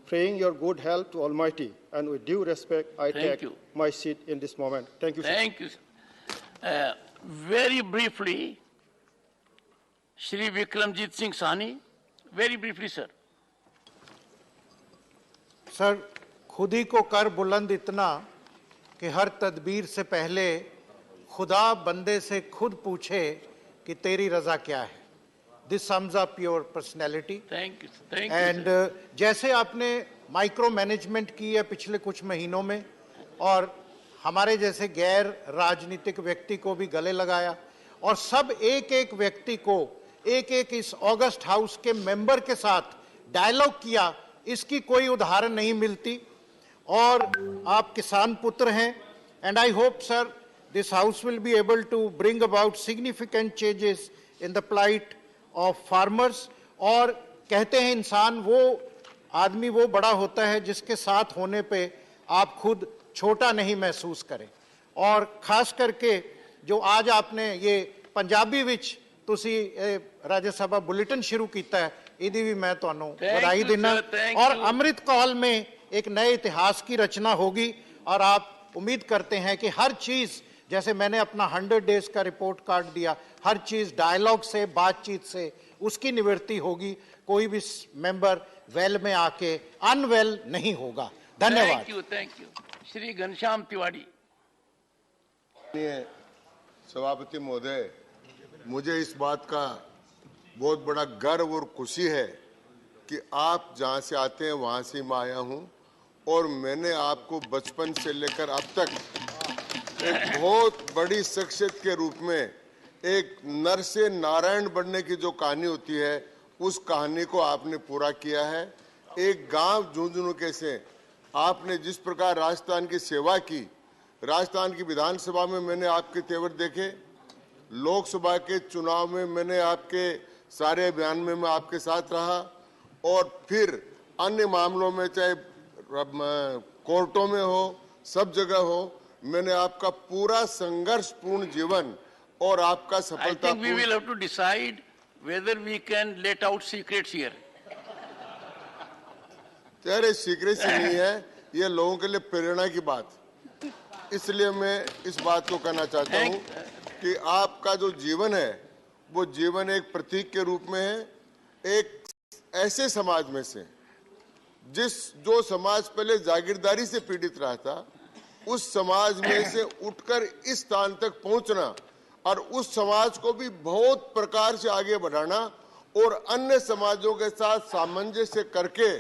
praying your good health to Almighty, and with due respect, I take my seat in this moment. Thank you, sir. Thank you, sir. Very briefly, Shri Vikramjit Singh Sahni, very briefly, sir. Sir, खुद ही को कर बुलंद इतना कि हर तदबीर से पहले खुदा बंदे से खुद पूछे कि तेरी रजा क्या है। This sums up your personality. Thank you. Thank and you. जैसे आपने माइक्रो मैनेजमेंट की है पिछले कुछ महीनों में और हमारे जैसे गैर राजनीतिक व्यक्ति को भी गले लगाया और सब एक एक व्यक्ति को एक एक इस अगस्त हाउस के मेंबर के साथ डायलॉग किया, इसकी कोई उदाहरण नहीं मिलती। और आप किसान पुत्र हैं and I hope, sir, this house will be able to bring about significant changes in the plight of farmers. और कहते हैं इंसान वो आदमी वो बड़ा होता है जिसके साथ होने पे आप खुद छोटा नहीं महसूस करें। और खास करके जो आज आपने ये पंजाबी विच तुसी राज्य सभा बुलेटिन शुरू किया है, इहदी भी मैं तुहानू बधाई देना। और अमृत काल में एक नए इतिहास की रचना होगी और आप उम्मीद करते हैं कि हर चीज, जैसे मैंने अपना 100 डेज का रिपोर्ट कार्ड दिया, हर चीज डायलॉग से, बातचीत से उसकी निवृत्ति होगी। कोई भी मेंबर वेल में आके अनवेल नहीं होगा। धन्यवाद। Thank you. श्री घनश्याम तिवारी। सभापति महोदय, मुझे इस बात का बहुत बड़ा गर्व और खुशी है कि आप जहां से आते हैं वहां से मैं आया हूं और मैंने आपको बचपन से लेकर अब तक एक बहुत बड़ी शख्सियत के रूप में एक नर से नारायण बनने की जो कहानी होती है उस कहानी को आपने पूरा किया है। एक गांव झुंझुनू के से आपने जिस प्रकार राजस्थान की सेवा की, राजस्थान की विधानसभा में मैंने आपके तेवर देखे, लोकसभा के चुनाव में मैंने आपके सारे अभियान में मैं आपके साथ रहा, और फिर अन्य मामलों में चाहे कोर्टों में हो, सब जगह हो, मैंने आपका पूरा संघर्षपूर्ण जीवन और आपका सफलता। I think we will have to decide whether we can let out secrets here. तेरे सीक्रेसी नहीं है, ये लोगों के लिए प्रेरणा की बात, इसलिए मैं इस बात को कहना चाहता हूँ कि आपका जो जीवन है वो जीवन एक प्रतीक के रूप में है, एक ऐसे समाज में से जो समाज पहले जागीरदारी से पीड़ित रहा था, उस समाज में से उठकर इस स्थान तक पहुंचना और उस समाज को भी बहुत प्रकार से आगे बढ़ाना और अन्य समाजों के साथ सामंजस्य करके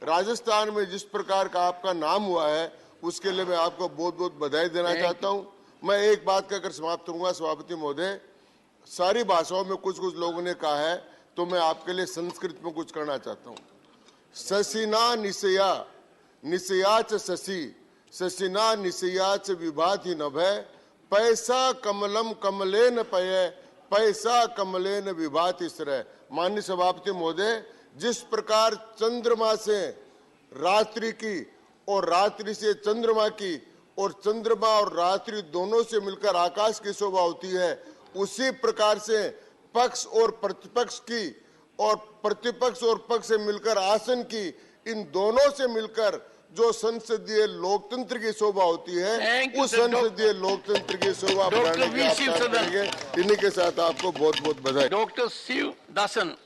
राजस्थान में जिस प्रकार का आपका नाम हुआ है, उसके लिए मैं आपको बहुत बहुत बधाई देना चाहता हूं। मैं एक बात कहकर समाप्त करूंगा सभापति महोदय, सारी भाषाओं में कुछ कुछ लोगों ने कहा है, तो मैं आपके लिए संस्कृत में कुछ करना चाहता हूं। ससिना निशया निशया च शशि ससिना निशया च विभाति नभय पैसा कमलम कमलेन पय पैसा कमलेन विभाति श्रय। माननीय सभापति महोदय, जिस प्रकार चंद्रमा से रात्रि की और रात्रि से चंद्रमा की और चंद्रमा और रात्रि दोनों से मिलकर आकाश की शोभा होती है, उसी प्रकार से पक्ष और प्रतिपक्ष की और प्रतिपक्ष और पक्ष से मिलकर आसन की, इन दोनों से मिलकर जो संसदीय लोकतंत्र की शोभा होती है, उस संसदीय लोकतंत्र की शोभा बढ़ाने के आप कार्य करेंगे। इन्हीं के साथ आपको बहुत बहुत बधाई। Doctor Sivadasan.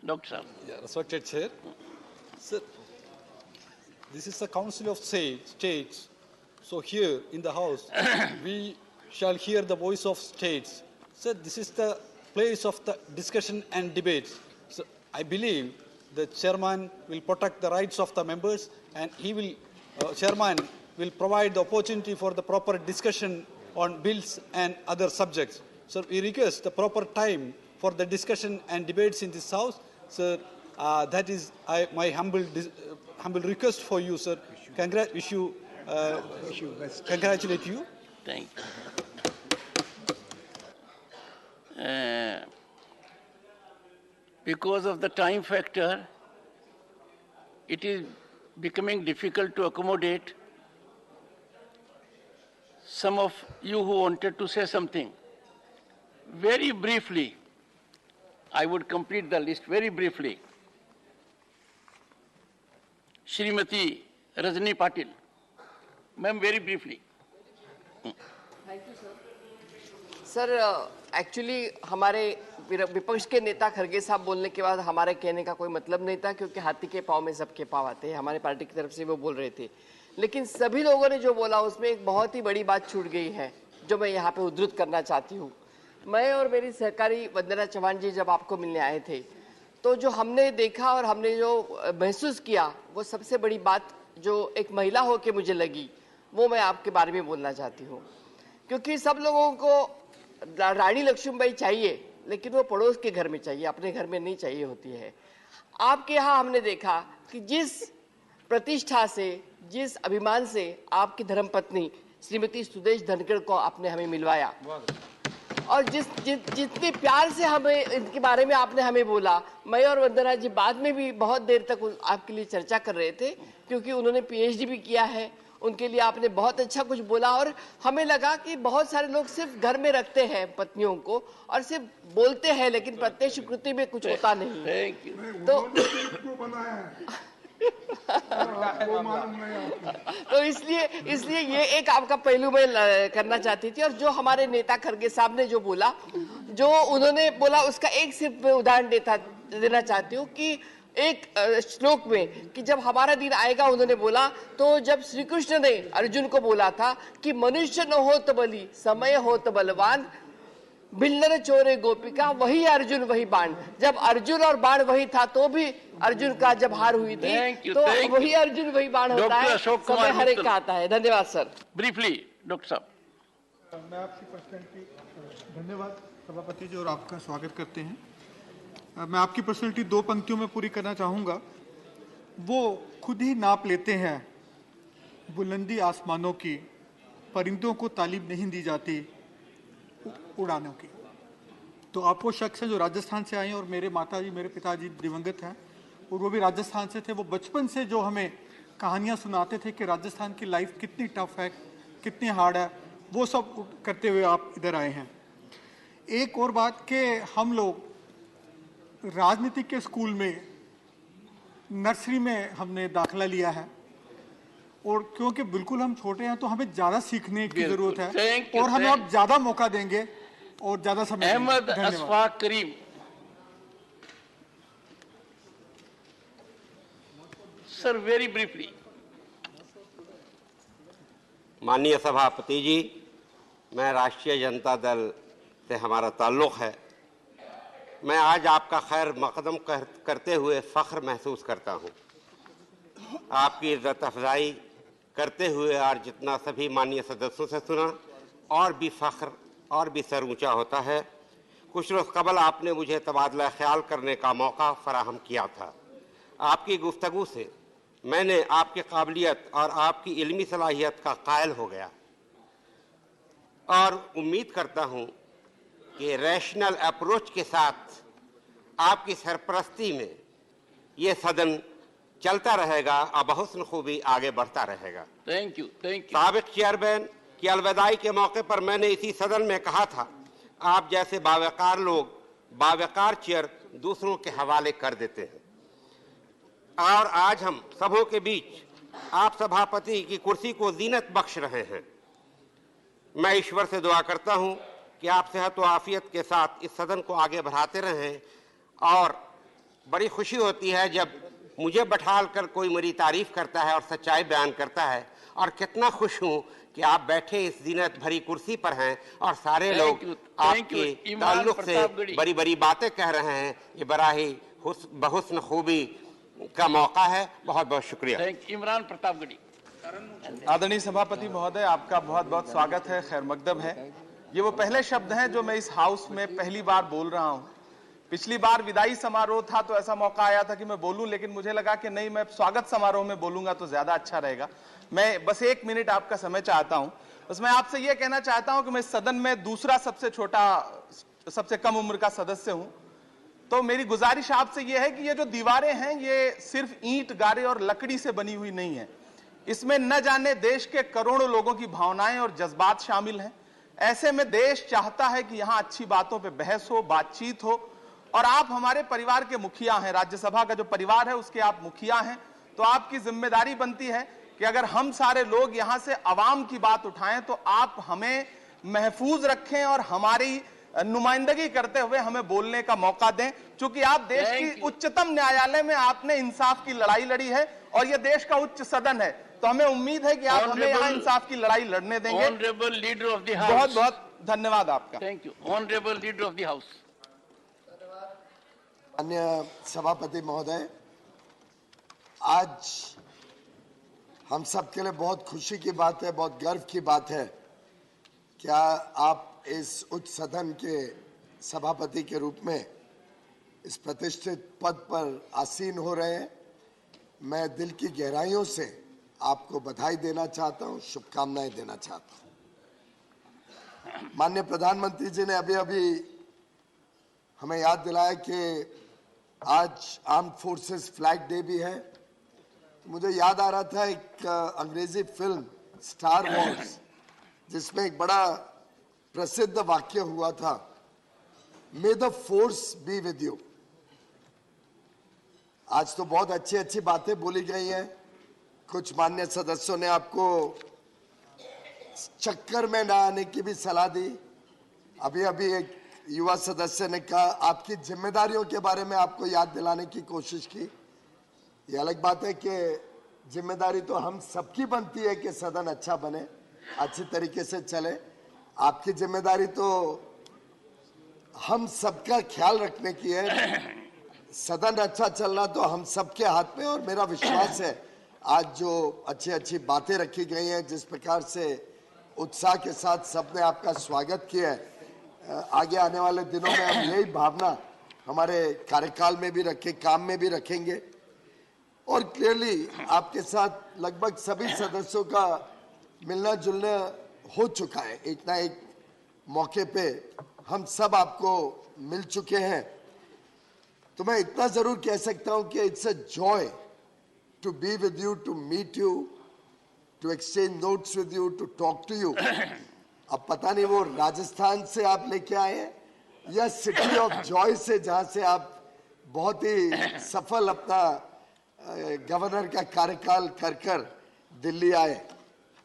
Doctor. Yeah, respected Chair. Sir, this is the Council of States. So here in the House, we shall hear the voice of states. Sir, this is the place of the discussion and debates. So I believe the Chairman will protect the rights of the members, and he will, Chairman will provide the opportunity for the proper discussion on bills and other subjects. So we request the proper time for the discussion and debates in this House. Sir, that is my humble request for you, sir. Congratulate you. Thank you. Because of the time factor, it is becoming difficult to accommodate some of you who wanted to say something. Very briefly, I would complete the list very briefly. Shrimati Rajni Patil. Ma'am, very briefly. Thank you, sir. Sir, actually हमारे विपक्ष के नेता खरगे साहब बोलने के बाद हमारे कहने का कोई मतलब नहीं था, क्योंकि हाथी के पाँव में सबके पाँव आते हैं। हमारे पार्टी की तरफ से वो बोल रहे थे, लेकिन सभी लोगों ने जो बोला उसमें एक बहुत ही बड़ी बात छूट गई है, जो मैं यहाँ पे उद्धृत करना चाहती हूँ। मैं और मेरी सहकारी वंदना चौहान जी जब आपको मिलने आए थे, तो जो हमने देखा और हमने जो महसूस किया, वो सबसे बड़ी बात जो एक महिला हो के मुझे लगी, वो मैं आपके बारे में बोलना चाहती हूँ। क्योंकि सब लोगों को रानी लक्ष्मीबाई चाहिए, लेकिन वो पड़ोस के घर में चाहिए, अपने घर में नहीं चाहिए होती है। आपके यहाँ हमने देखा कि जिस प्रतिष्ठा से, जिस अभिमान से आपकी धर्मपत्नी श्रीमती सुदेश धनखड़ को आपने हमें मिलवाया, और जितने प्यार से हमें इनके बारे में आपने हमें बोला, मैं और वंदना जी बाद में भी बहुत देर तक आपके लिए चर्चा कर रहे थे, क्योंकि उन्होंने पीएचडी भी किया है, उनके लिए आपने बहुत अच्छा कुछ बोला। और हमें लगा कि बहुत सारे लोग सिर्फ घर में रखते हैं पत्नियों को और सिर्फ बोलते हैं, लेकिन प्रत्यक्ष कृति में कुछ होता नहीं। तो इसलिए ये एक आपका पहलू मैं करना चाहती थी। और जो हमारे नेता खरगे साहब ने जो बोला, जो उन्होंने बोला, उसका एक सिर्फ उदाहरण देना चाहती हूँ कि एक श्लोक में कि जब हमारा दिन आएगा, उन्होंने बोला, तो जब श्री कृष्ण ने अर्जुन को बोला था कि मनुष्य न हो तो बलि, समय हो तो बलवान, बिल्लर चोरे गोपिका, वही अर्जुन वही बाण। जब अर्जुन और बाण वही था, तो भी अर्जुन का जब हार हुई थी, तो वही अर्जुन वही बाण होता है, समय हर एक का आता है। धन्यवाद सर। ब्रीफली डॉक्टर साहब। मैं आपकी पर्सनैलिटी, धन्यवाद सभापति जी, और आपका स्वागत करते हैं। मैं आपकी पर्सनैलिटी दो पंक्तियों में पूरी करना चाहूँगा। वो खुद ही नाप लेते हैं बुलंदी आसमानों की, परिंदों को तालीम नहीं दी जाती उड़ानों की। तो आप वो शख्स हैं जो राजस्थान से आए हैं, और मेरे माताजी, मेरे पिताजी दिवंगत हैं और वो भी राजस्थान से थे। वो बचपन से जो हमें कहानियाँ सुनाते थे कि राजस्थान की लाइफ कितनी टफ है, कितनी हार्ड है, वो सब करते हुए आप इधर आए हैं। एक और बात कि हम लोग राजनीति के स्कूल में नर्सरी में हमने दाखिला लिया है, और क्योंकि बिल्कुल हम छोटे हैं तो हमें ज़्यादा सीखने की ज़रूरत है, और हमें आप ज़्यादा मौका देंगे और ज़्यादा समय देंगे। Ahmed Ashfaque Karim. Sir, very briefly. माननीय सभापति जी, मैं राष्ट्रीय जनता दल से हमारा ताल्लुक़ है। मैं आज आपका खैर मकदम करते हुए फ़ख्र महसूस करता हूँ। आपकी इज़्ज़त अफजाई करते हुए और जितना सभी माननीय सदस्यों से सुना, और भी फ़ख्र और भी सर ऊँचा होता है। कुछ रोज़ कबल आपने मुझे तबादला ख्याल करने का मौका फराहम किया था। आपकी गुफ्तगू से मैंने आपकी काबिलियत और आपकी इल्मी सलाहियत का कायल हो गया, और उम्मीद करता हूँ कि रैशनल अप्रोच के साथ आपकी सरपरस्ती में ये सदन चलता रहेगा और बहुस्न खूबी आगे बढ़ता रहेगा। Thank you, thank you. साबिक चेयरमैन की अलविदाई के मौके पर मैंने इसी सदन में कहा था, आप जैसे बावकार लोग बावकार चेयर दूसरों के हवाले कर देते हैं, और आज हम सबों के बीच आप सभापति की कुर्सी को जीनत बख्श रहे हैं। मैं ईश्वर से दुआ करता हूं कि आप सेहत व आफियत के साथ इस सदन को आगे बढ़ाते रहें, और बड़ी खुशी होती है जब मुझे बैठाल कर कोई मेरी तारीफ करता है और सच्चाई बयान करता है, और कितना खुश हूं कि आप बैठे इस जीनत भरी कुर्सी पर हैं और सारे लोग आपके ताल्लुक से बड़ी बड़ी बातें कह रहे हैं। ये बड़ा ही बहुस्न खूबी का मौका है। बहुत बहुत शुक्रिया। इमरान प्रतापगढ़ी। आदरणीय सभापति महोदय, आपका बहुत बहुत स्वागत है, खैर मकदम है। ये वो पहले शब्द हैं जो मैं इस हाउस में पहली बार बोल रहा हूं। पिछली बार विदाई समारोह था तो ऐसा मौका आया था कि मैं बोलूं, लेकिन मुझे लगा कि नहीं, मैं स्वागत समारोह में बोलूंगा तो ज्यादा अच्छा रहेगा। मैं बस 1 मिनट आपका समय चाहता हूं। बस मैं आपसे यह कहना चाहता हूं कि मैं सदन में दूसरा सबसे छोटा, सबसे कम उम्र का सदस्य हूं, तो मेरी गुजारिश आपसे यह है कि ये जो दीवारें हैं ये सिर्फ ईंट, गारे और लकड़ी से बनी हुई नहीं है। इसमें न जाने देश के करोड़ों लोगों की भावनाएं और जज्बात शामिल हैं। ऐसे में देश चाहता है कि यहां अच्छी बातों पे बहस हो, बातचीत हो, और आप हमारे परिवार के मुखिया हैं, राज्यसभा का जो परिवार है उसके आप मुखिया हैं, तो आपकी जिम्मेदारी बनती है कि अगर हम सारे लोग यहां से अवाम की बात उठाएं तो आप हमें महफूज रखें और हमारी नुमाइंदगी करते हुए हमें बोलने का मौका दें। चूंकि आप देश की उच्चतम न्यायालय में आपने इंसाफ की लड़ाई लड़ी है और यह देश का उच्च सदन है, तो हमें उम्मीद है कि आप हमें यहाँ इंसाफ की लड़ाई लड़ने देंगे। Honourable leader of the house. बहुत बहुत धन्यवाद आपका। Thank you. Honourable leader of the house. माननीय सभापति महोदय, आज हम सबके लिए बहुत खुशी की बात है, बहुत गर्व की बात है, क्या आप इस उच्च सदन के सभापति के रूप में इस प्रतिष्ठित पद पर आसीन हो रहे हैं। मैं दिल की गहराइयों से आपको बधाई देना चाहता हूं, शुभकामनाएं देना चाहता हूं। माननीय प्रधानमंत्री जी ने अभी अभी हमें याद दिलाया कि आज आर्म्ड फोर्सेस फ्लैग डे भी है। तो मुझे याद आ रहा था एक अंग्रेजी फिल्म स्टार वॉर्स, जिसमें एक बड़ा प्रसिद्ध वाक्य हुआ था, मे the force B with you. आज तो बहुत अच्छी अच्छी बातें बोली गई हैं। कुछ मान्य सदस्यों ने आपको चक्कर में ना आने की भी सलाह दी। अभी अभी एक युवा सदस्य ने कहा आपकी जिम्मेदारियों के बारे में आपको याद दिलाने की कोशिश की। ये अलग बात है कि जिम्मेदारी तो हम सबकी बनती है कि सदन अच्छा बने, अच्छी तरीके से चले। आपकी जिम्मेदारी तो हम सबका ख्याल रखने की है। सदन अच्छा चलना तो हम सबके हाथ में, और मेरा विश्वास है आज जो अच्छी अच्छी बातें रखी गई हैं, जिस प्रकार से उत्साह के साथ सबने आपका स्वागत किया है, आगे आने वाले दिनों में हम यही भावना हमारे कार्यकाल में भी रखें, काम में भी रखेंगे। और क्लियरली आपके साथ लगभग सभी सदस्यों का मिलना जुलना हो चुका है। एक ना एक मौके पे हम सब आपको मिल चुके हैं। तो मैं इतना जरूर कह सकता हूं कि it's a joy to be with you, to meet you, to exchange notes with you, to talk to you. अब पता नहीं वो राजस्थान से आप लेके आए हैं या सिटी ऑफ जॉय से, जहां से आप बहुत ही सफल अपना गवर्नर का कार्यकाल कर दिल्ली आए।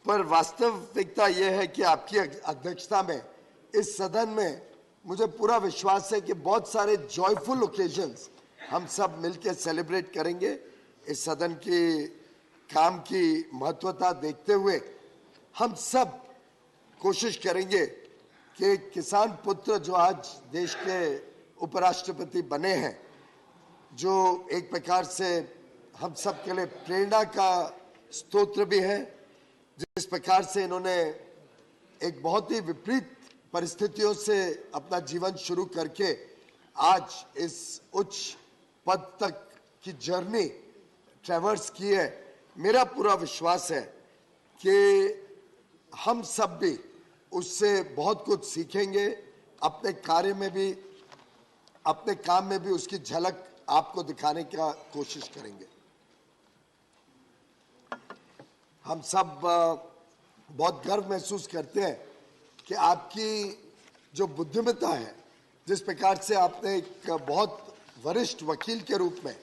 पर वास्तविकता यह है कि आपकी अध्यक्षता में इस सदन में मुझे पूरा विश्वास है कि बहुत सारे जॉयफुल ओकेजन्स हम सब मिलकर सेलिब्रेट करेंगे। इस सदन की काम की महत्वता देखते हुए हम सब कोशिश करेंगे कि किसान पुत्र जो आज देश के उपराष्ट्रपति बने हैं, जो एक प्रकार से हम सब के लिए प्रेरणा का स्तोत्र भी है, जिस प्रकार से इन्होंने एक बहुत ही विपरीत परिस्थितियों से अपना जीवन शुरू करके आज इस उच्च पद तक की जर्नी ट्रैवर्स की है। मेरा पूरा विश्वास है कि हम सब भी उससे बहुत कुछ सीखेंगे, अपने कार्य में भी, अपने काम में भी उसकी झलक आपको दिखाने का कोशिश करेंगे। हम सब बहुत गर्व महसूस करते हैं कि आपकी जो बुद्धिमत्ता है, जिस प्रकार से आपने एक बहुत वरिष्ठ वकील के रूप में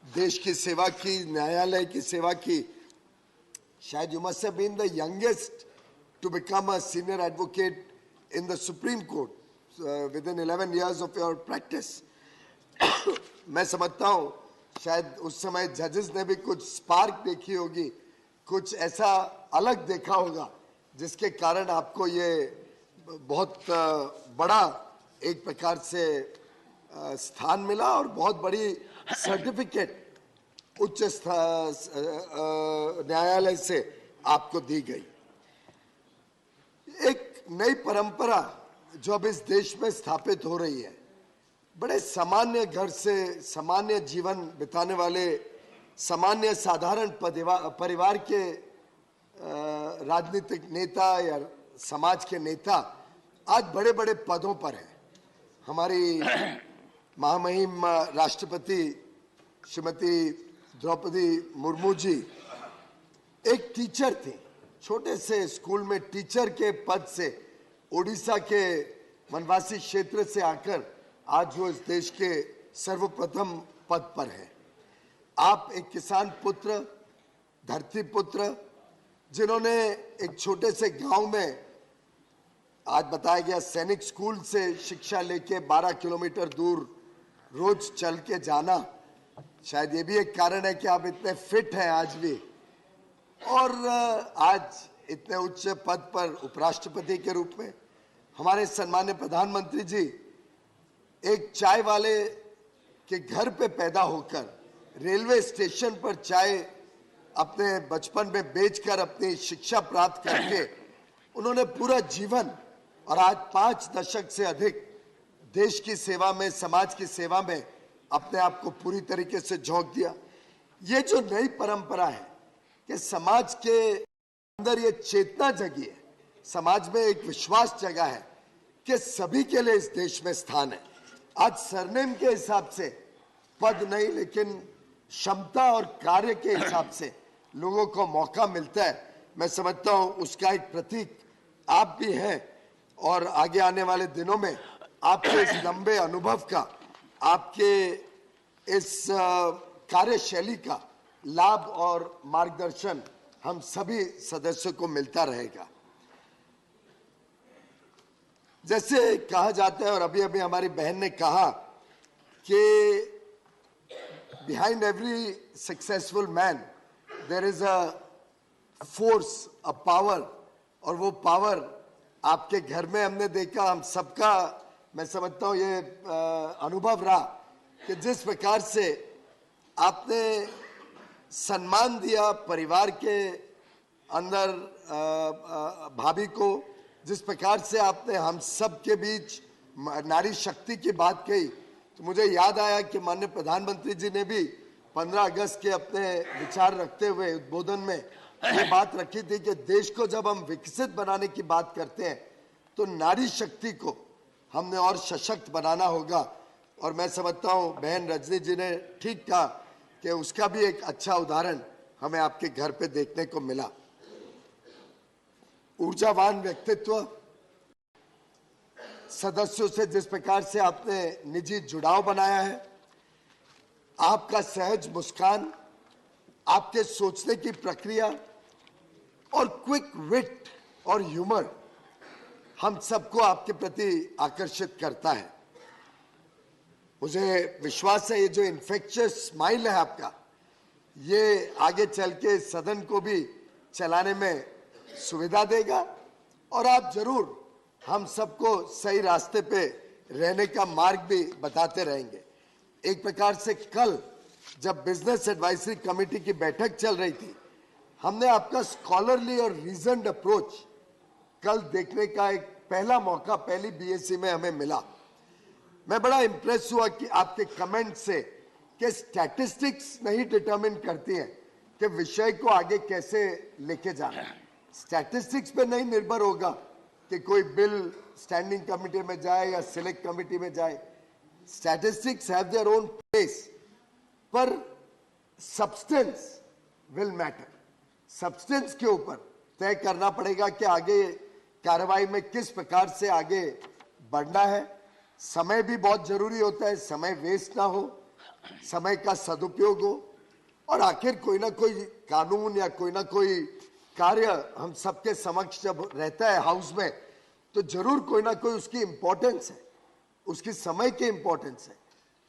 देश की सेवा की, न्यायालय की सेवा की, शायद you must have been the youngest to become a senior advocate in the Supreme Court within 11 years of your practice. मैं समझता हूँ शायद उस समय जजेस ने भी कुछ स्पार्क देखी होगी, कुछ ऐसा अलग देखा होगा जिसके कारण आपको ये बहुत बड़ा एक प्रकार से स्थान मिला और बहुत बड़ी सर्टिफिकेट उच्च न्यायालय से आपको दी गई। एक नई परंपरा जो अब इस देश में स्थापित हो रही है, बड़े सामान्य घर से सामान्य जीवन बिताने वाले सामान्य साधारण परिवार के राजनीतिक नेता या समाज के नेता आज बड़े बड़े पदों पर हैं। हमारी महामहिम राष्ट्रपति श्रीमती द्रौपदी मुर्मू जी एक टीचर थी, छोटे से स्कूल में टीचर के पद से ओडिशा के वनवासी क्षेत्र से आकर आज वो इस देश के सर्वप्रथम पद पर है। आप एक किसान पुत्र, धरती पुत्र, जिन्होंने एक छोटे से गांव में, आज बताया गया सैनिक स्कूल से शिक्षा लेके 12 किलोमीटर दूर रोज चल के जाना, शायद ये भी एक कारण है कि आप इतने फिट हैं आज भी, और आज इतने उच्च पद पर उपराष्ट्रपति के रूप में। हमारे सम्मान्य प्रधानमंत्री जी एक चाय वाले के घर पे पैदा होकर रेलवे स्टेशन पर चाय अपने बचपन में बेचकर अपनी शिक्षा प्राप्त करके उन्होंने पूरा जीवन और आज 5 दशक से अधिक देश की सेवा में, समाज की सेवा में अपने आप को पूरी तरीके से झोंक दिया। ये जो नई परंपरा है कि समाज के अंदर ये चेतना जगी है, समाज में एक विश्वास जगा है कि सभी के लिए इस देश में स्थान है। आज सरनेम के हिसाब से पद नहीं, लेकिन क्षमता और कार्य के हिसाब से लोगों को मौका मिलता है। मैं समझता हूं उसका एक प्रतीक आप भी हैं, और आगे आने वाले दिनों में आपके इस लंबे अनुभव का, आपके इस कार्यशैली का लाभ और मार्गदर्शन हम सभी सदस्यों को मिलता रहेगा। जैसे कहा जाता है, और अभी अभी हमारी बहन ने कहा कि behind every successful man there is a force, a power, और वो पावर आपके घर में हमने देखा। हम सबका, मैं समझता हूँ, ये अनुभव रहा कि जिस प्रकार से आपने सम्मान दिया परिवार के अंदर भाभी को, जिस प्रकार से आपने हम सब के बीच नारी शक्ति की बात कही, तो मुझे याद आया कि माननीय प्रधानमंत्री जी ने भी 15 अगस्त के अपने विचार रखते हुए उद्बोधन में ये बात रखी थी कि देश को जब हम विकसित बनाने की बात करते हैं तो नारी शक्ति को हमने और सशक्त बनाना होगा। और मैं समझता हूं बहन रजनी जी ने ठीक कहा कि उसका भी एक अच्छा उदाहरण हमें आपके घर पे देखने को मिला। ऊर्जावान व्यक्तित्व, सदस्यों से जिस प्रकार से आपने निजी जुड़ाव बनाया है, आपका सहज मुस्कान, आपके सोचने की प्रक्रिया और क्विक विट और ह्यूमर हम सबको आपके प्रति आकर्षित करता है। मुझे विश्वास है ये जो इन्फेक्शियस स्माइल है आपका, ये आगे चल के सदन को भी चलाने में सुविधा देगा और आप जरूर हम सबको सही रास्ते पे रहने का मार्ग भी बताते रहेंगे। एक प्रकार से कल जब बिजनेस एडवाइजरी कमेटी की बैठक चल रही थी, हमने आपका स्कॉलरली और रीजन्ड अप्रोच कल देखने का एक पहला मौका पहली बीएससी में हमें मिला। मैं बड़ा इंप्रेस हुआ कि आपके कमेंट से कि स्टैटिस्टिक्स नहीं डिटरमिन करती हैं कि विषय को आगे कैसे लेके जाना है। स्टैटिस्टिक्स पे नहीं निर्भर होगा कि कोई बिल स्टैंडिंग कमेटी में जाए या सिलेक्ट कमेटी में जाए। Statistics have their own place, पर सब्सटेंस विल मैटर। सब्सटेंस के ऊपर तय करना पड़ेगा कि आगे कार्रवाई में किस प्रकार से आगे बढ़ना है। समय भी बहुत जरूरी होता है, समय वेस्ट ना हो, समय का सदुपयोग हो और आखिर कोई ना कोई कानून या कोई ना कोई कार्य हम सबके समक्ष जब रहता है हाउस में, तो जरूर कोई ना कोई उसकी इंपॉर्टेंस है, उसकी समय की इंपॉर्टेंस है।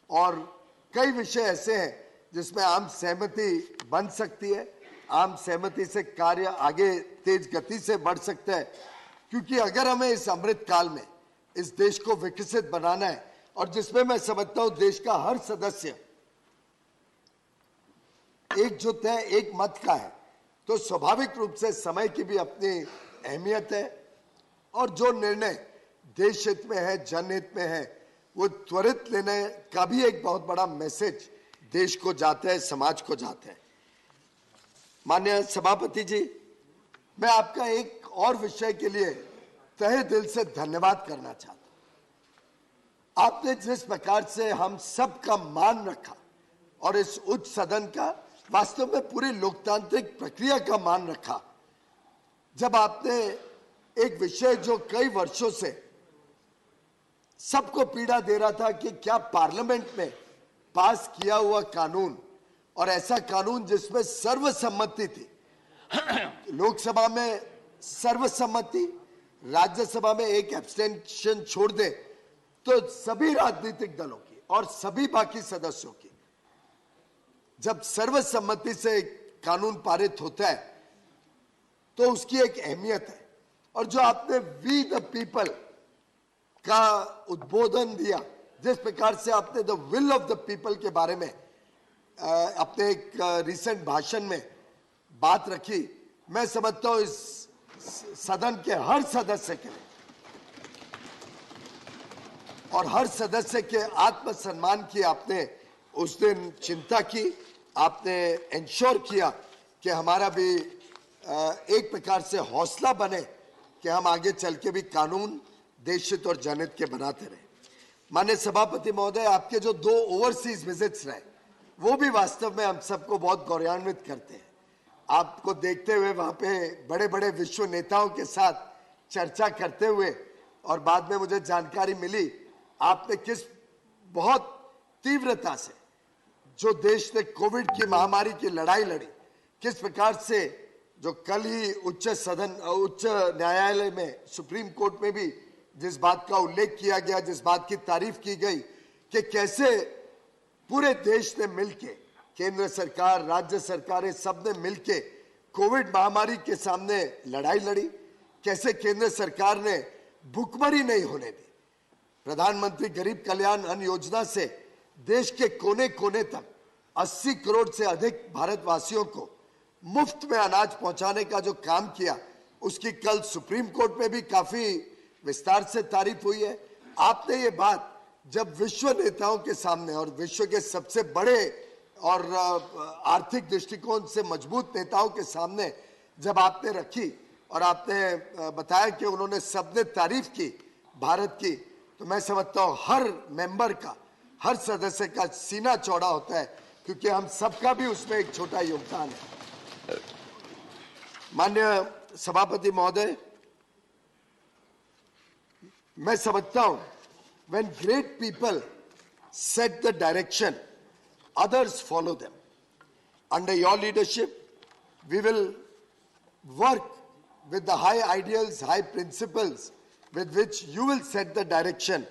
और कई विषय ऐसे हैं जिसमें आम सहमति बन सकती है, आम सहमति से कार्य आगे तेज गति से बढ़ सकता है। क्योंकि अगर हमें इस अमृत काल में इस देश को विकसित बनाना है और जिसमें मैं समझता हूं देश का हर सदस्य एकजुट है, एक मत का है, तो स्वाभाविक रूप से समय की भी अपनी अहमियत है और जो निर्णय देश हित में है, जनहित में है, वो त्वरित लेने का भी एक बहुत बड़ा मैसेज देश को जाता है, समाज को जाता है। माननीय सभापति जी, मैं आपका एक और विषय के लिए तहे दिल से धन्यवाद करना चाहता हूं। आपने जिस प्रकार से हम सब का मान रखा और इस उच्च सदन का, वास्तव में पूरी लोकतांत्रिक प्रक्रिया का मान रखा, जब आपने एक विषय जो कई वर्षों से सबको पीड़ा दे रहा था कि क्या पार्लियामेंट में पास किया हुआ कानून और ऐसा कानून जिसमें सर्वसम्मति थी, लोकसभा में सर्वसम्मति, राज्यसभा में एक एब्सटेंशन छोड़ दे तो सभी राजनीतिक दलों की और सभी बाकी सदस्यों की, जब सर्वसम्मति से कानून पारित होता है तो उसकी एक अहमियत है। और जो आपने वी द पीपल का उद्बोधन दिया, जिस प्रकार से आपने the will of the people के बारे में अपने एक रिसेंट भाषण में बात रखी, मैं समझता हूं इस सदन के हर सदस्य के लिए और हर सदस्य के आत्मसम्मान की आपने उस दिन चिंता की, आपने इंश्योर किया कि हमारा भी एक प्रकार से हौसला बने कि हम आगे चल के भी कानून देशहित और जनहित के बनाते रहे। माननीय सभापति महोदय, आपके जो 2 ओवरसीज विजिट्स रहे वो भी वास्तव में हम सबको बहुत गौरवान्वित करते हैं। आपको देखते हुए वहां पे बड़े बड़े विश्व नेताओं के साथ चर्चा करते हुए, और बाद में मुझे जानकारी मिली आपने किस बहुत तीव्रता से जो देश ने कोविड की महामारी की लड़ाई लड़ी, किस प्रकार से जो कल ही उच्च न्यायालय में, सुप्रीम कोर्ट में भी जिस बात का उल्लेख किया गया, जिस बात की तारीफ की गई कि कैसे पूरे देश ने मिलके, केंद्र सरकार, राज्य सरकारें सब ने मिलके कोविड महामारी के सामने लड़ाई लड़ी, कैसे केंद्र सरकार ने भुखमरी नहीं होने दी। प्रधानमंत्री गरीब कल्याण अन्न योजना से देश के कोने कोने तक 80 करोड़ से अधिक भारतवासियों को मुफ्त में अनाज पहुंचाने का जो काम किया, उसकी कल सुप्रीम कोर्ट में भी काफी विस्तार से तारीफ हुई है। आपने ये बात जब विश्व नेताओं के सामने और विश्व के सबसे बड़े और आर्थिक दृष्टिकोण से मजबूत नेताओं के सामने जब आपने रखी और आपने बताया कि उन्होंने सबने तारीफ की भारत की, तो मैं समझता हूँ हर मेंबर का, हर सदस्य का सीना चौड़ा होता है, क्योंकि हम सबका भी उसमें एक छोटा योगदान है। माननीय सभापति महोदय, मैं समझता हूँ when great people set the direction, others follow them. Under your leadership, we will work with the high ideals, high principles with which you will set the direction.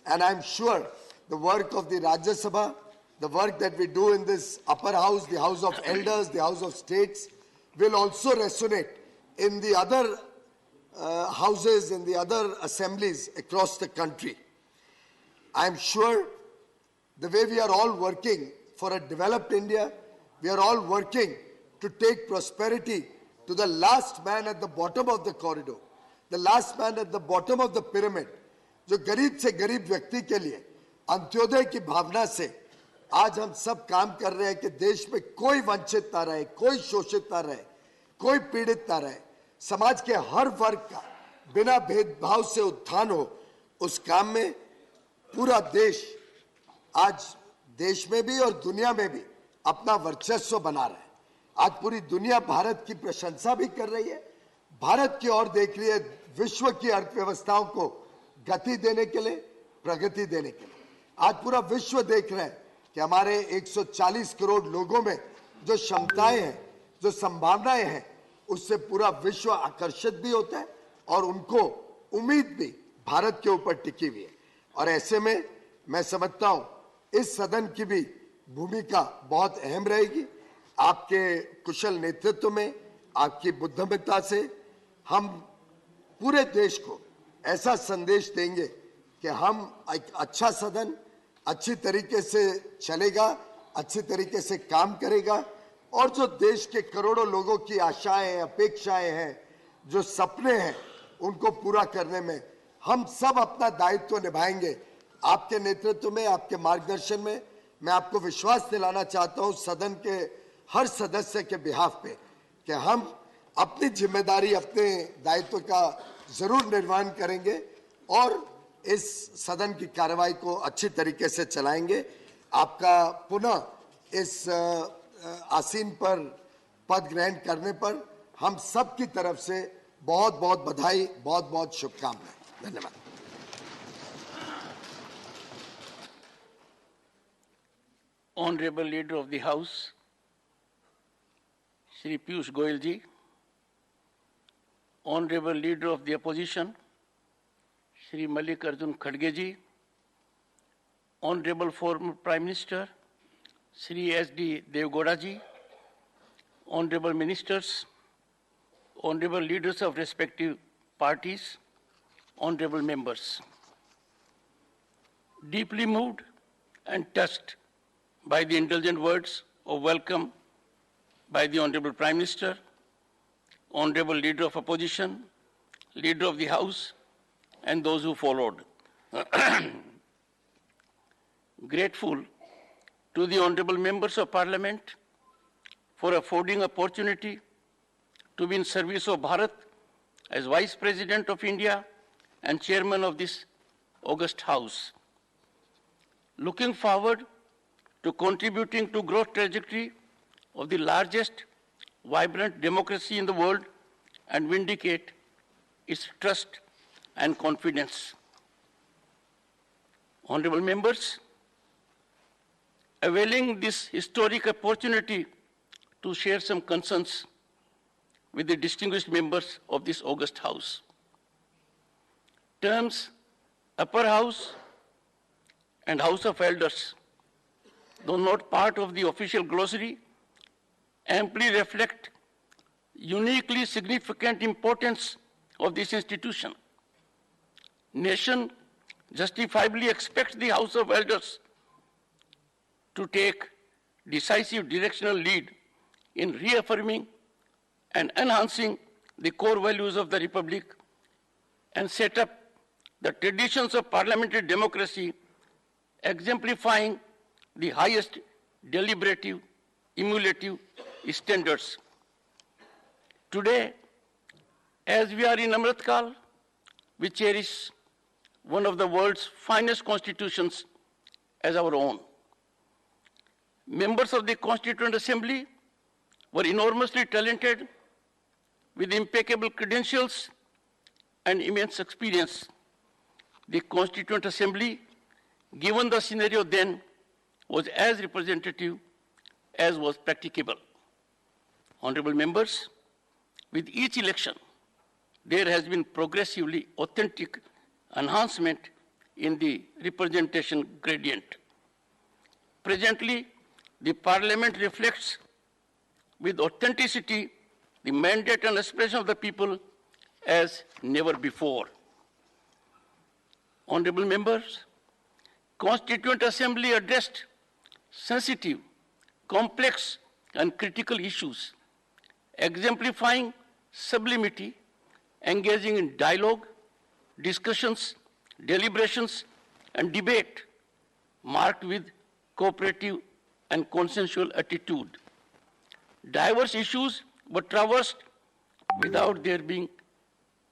And I'm sure the work of the Rajya Sabha, the work that we do in this upper house, the House of Elders, the House of States, will also resonate in the other houses, in the other assemblies across the country. I'm sure the way we are all working for a developed India, we are all working to take prosperity to the last man at the bottom of the corridor, the last man at the bottom of the pyramid, जो गरीब से गरीब व्यक्ति के लिए अंत्योदय की भावना से आज हम सब काम कर रहे हैं कि देश में कोई वंचित ना रहे, कोई शोषित ना रहे, कोई पीड़ित ना रहे, समाज के हर वर्ग का बिना भेदभाव से उत्थान हो। उस काम में पूरा देश आज देश में भी और दुनिया में भी अपना वर्चस्व बना रहा है। आज पूरी दुनिया भारत की प्रशंसा भी कर रही है, भारत की ओर देख रही है, विश्व की अर्थव्यवस्थाओं को गति देने के लिए, प्रगति देने के लिए। आज पूरा विश्व देख रहा है कि हमारे 140 करोड़ लोगों में जो क्षमताएं हैं, जो संभावनाएं हैं, उससे पूरा विश्व आकर्षित भी होता है और उनको उम्मीद भी भारत के ऊपर टिकी हुई है। और ऐसे में मैं समझता हूं इस सदन की भी भूमिका बहुत अहम रहेगी। आपके कुशल नेतृत्व में, आपकी बुद्धिमत्ता से हम पूरे देश को ऐसा संदेश देंगे कि हम एक अच्छा सदन अच्छी तरीके से चलेगा, अच्छी तरीके से काम करेगा और जो देश के करोड़ों लोगों की आशाएं, अपेक्षाएं हैं, जो सपने हैं, उनको पूरा करने में हम सब अपना दायित्व निभाएंगे। आपके नेतृत्व में, आपके मार्गदर्शन में मैं आपको विश्वास दिलाना चाहता हूं सदन के हर सदस्य के बिहाफ पे कि हम अपनी जिम्मेदारी, अपने दायित्व का जरूर निर्वहन करेंगे और इस सदन की कार्रवाई को अच्छी तरीके से चलाएंगे। आपका पुनः इस आसीन पर पद ग्रहण करने पर हम सब की तरफ से बहुत बहुत बधाई, बहुत बहुत शुभकामनाएं। धन्यवाद। Honorable Leader of the House, Shri Piyush Goyal ji, Honorable Leader of the Opposition, Shri Mallikarjun Kharge ji, Honorable former Prime Minister, Shri S.D. Devgowda ji, Honorable Ministers, Honorable Leaders of respective parties, Honorable Members. Deeply moved and touched by the indulgent words of welcome by the Honorable Prime Minister, Honorable Leader of Opposition, Leader of the House, and those who followed. Grateful to the Honorable Members of Parliament for affording opportunity to be in service of Bharat as Vice President of India and Chairman of this august House. Looking forward to contributing to growth trajectory of the largest vibrant democracy in the world and vindicate its trust and confidence. Honorable members, availing this historic opportunity to share some concerns with the distinguished members of this august House. Terms Upper House and House of Elders, though not part of the official glossary, amply reflect uniquely significant importance of this institution. Nation justifiably expects the House of Elders to take decisive directional lead in reaffirming and enhancing the core values of the Republic and set up the traditions of parliamentary democracy, exemplifying the highest deliberative, emulative standards. Today, as we are in Amrit Kal, we cherish one of the world's finest constitutions as our own. Members of the Constituent Assembly were enormously talented with impeccable credentials and immense experience. The Constituent Assembly, given the scenario then, was as representative as was practicable. Honorable members, with each election, there has been progressively authentic enhancement in the representation gradient. Presently, the Parliament reflects with authenticity the mandate and aspiration of the people as never before. Honorable members, Constituent Assembly addressed sensitive, complex, and critical issues, exemplifying sublimity, engaging in dialogue, discussions, deliberations, and debate, marked with cooperative and consensual attitude. Diverse issues were traversed without there being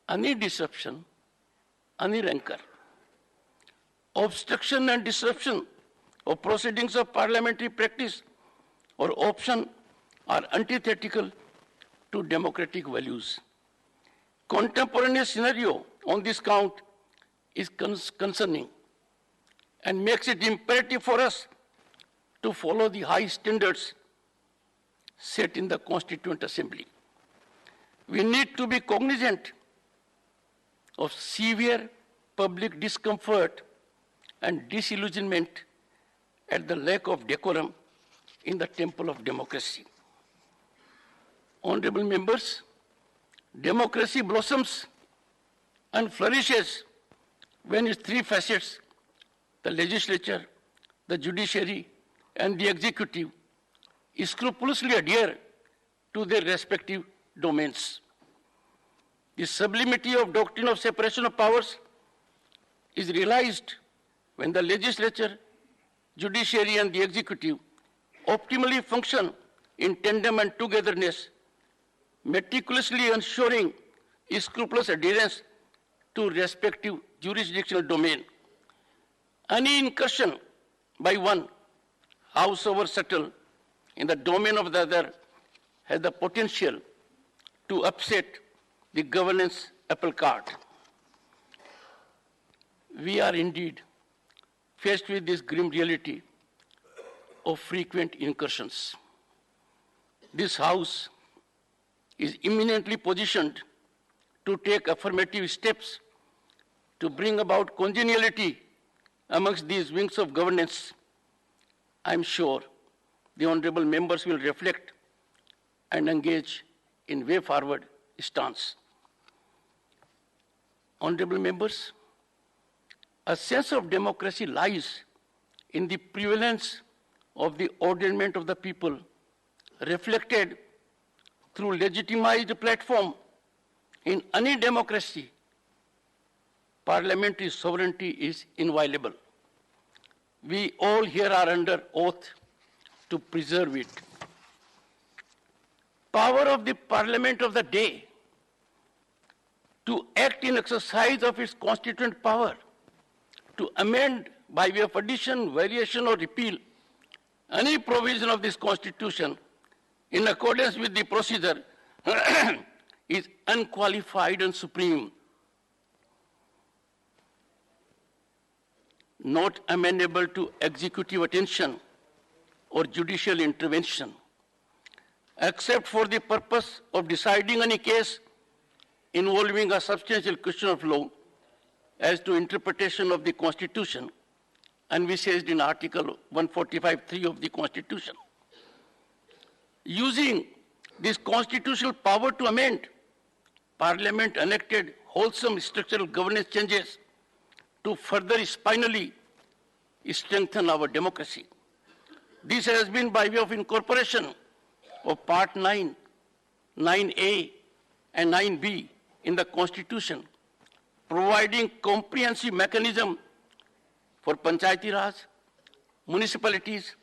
any disruption, any rancor. Obstruction and disruption of proceedings of parliamentary practice or option are antithetical to democratic values. Contemporaneous scenario on this count is concerning and makes it imperative for us to follow the high standards set in the Constituent Assembly. We need to be cognizant of severe public discomfort and disillusionment at the lack of decorum in the temple of democracy. Honorable members, democracy blossoms and flourishes when its three facets, the legislature, the judiciary, and the executive, scrupulously adhere to their respective domains. The sublimity of doctrine of separation of powers is realized when the legislature, judiciary, and the executive optimally function in tandem and togetherness, meticulously ensuring scrupulous adherence to respective jurisdictional domain. Any incursion by one, howsoever subtle, in the domain of the other has the potential to upset the governance apple cart. We are indeed faced with this grim reality of frequent incursions. This House is eminently positioned to take affirmative steps to bring about congeniality amongst these wings of governance. I'm sure the honorable members will reflect and engage in way forward stance. Honorable members, a sense of democracy lies in the prevalence of the ordainment of the people, reflected through legitimized platform. In any democracy, parliamentary sovereignty is inviolable. We all here are under oath to preserve it. Power of the parliament of the day to act in exercise of its constituent power, to amend by way of addition, variation, or repeal any provision of this Constitution in accordance with the procedure is unqualified and supreme, not amenable to executive attention or judicial intervention, except for the purpose of deciding any case involving a substantial question of law as to interpretation of the Constitution, envisaged in Article 145(3) of the Constitution. Using this constitutional power to amend, Parliament enacted wholesome structural governance changes to further spinally strengthen our democracy. This has been by way of incorporation of Part 9, 9A, and 9B in the Constitution, providing comprehensive mechanism for Panchayati Raj, municipalities,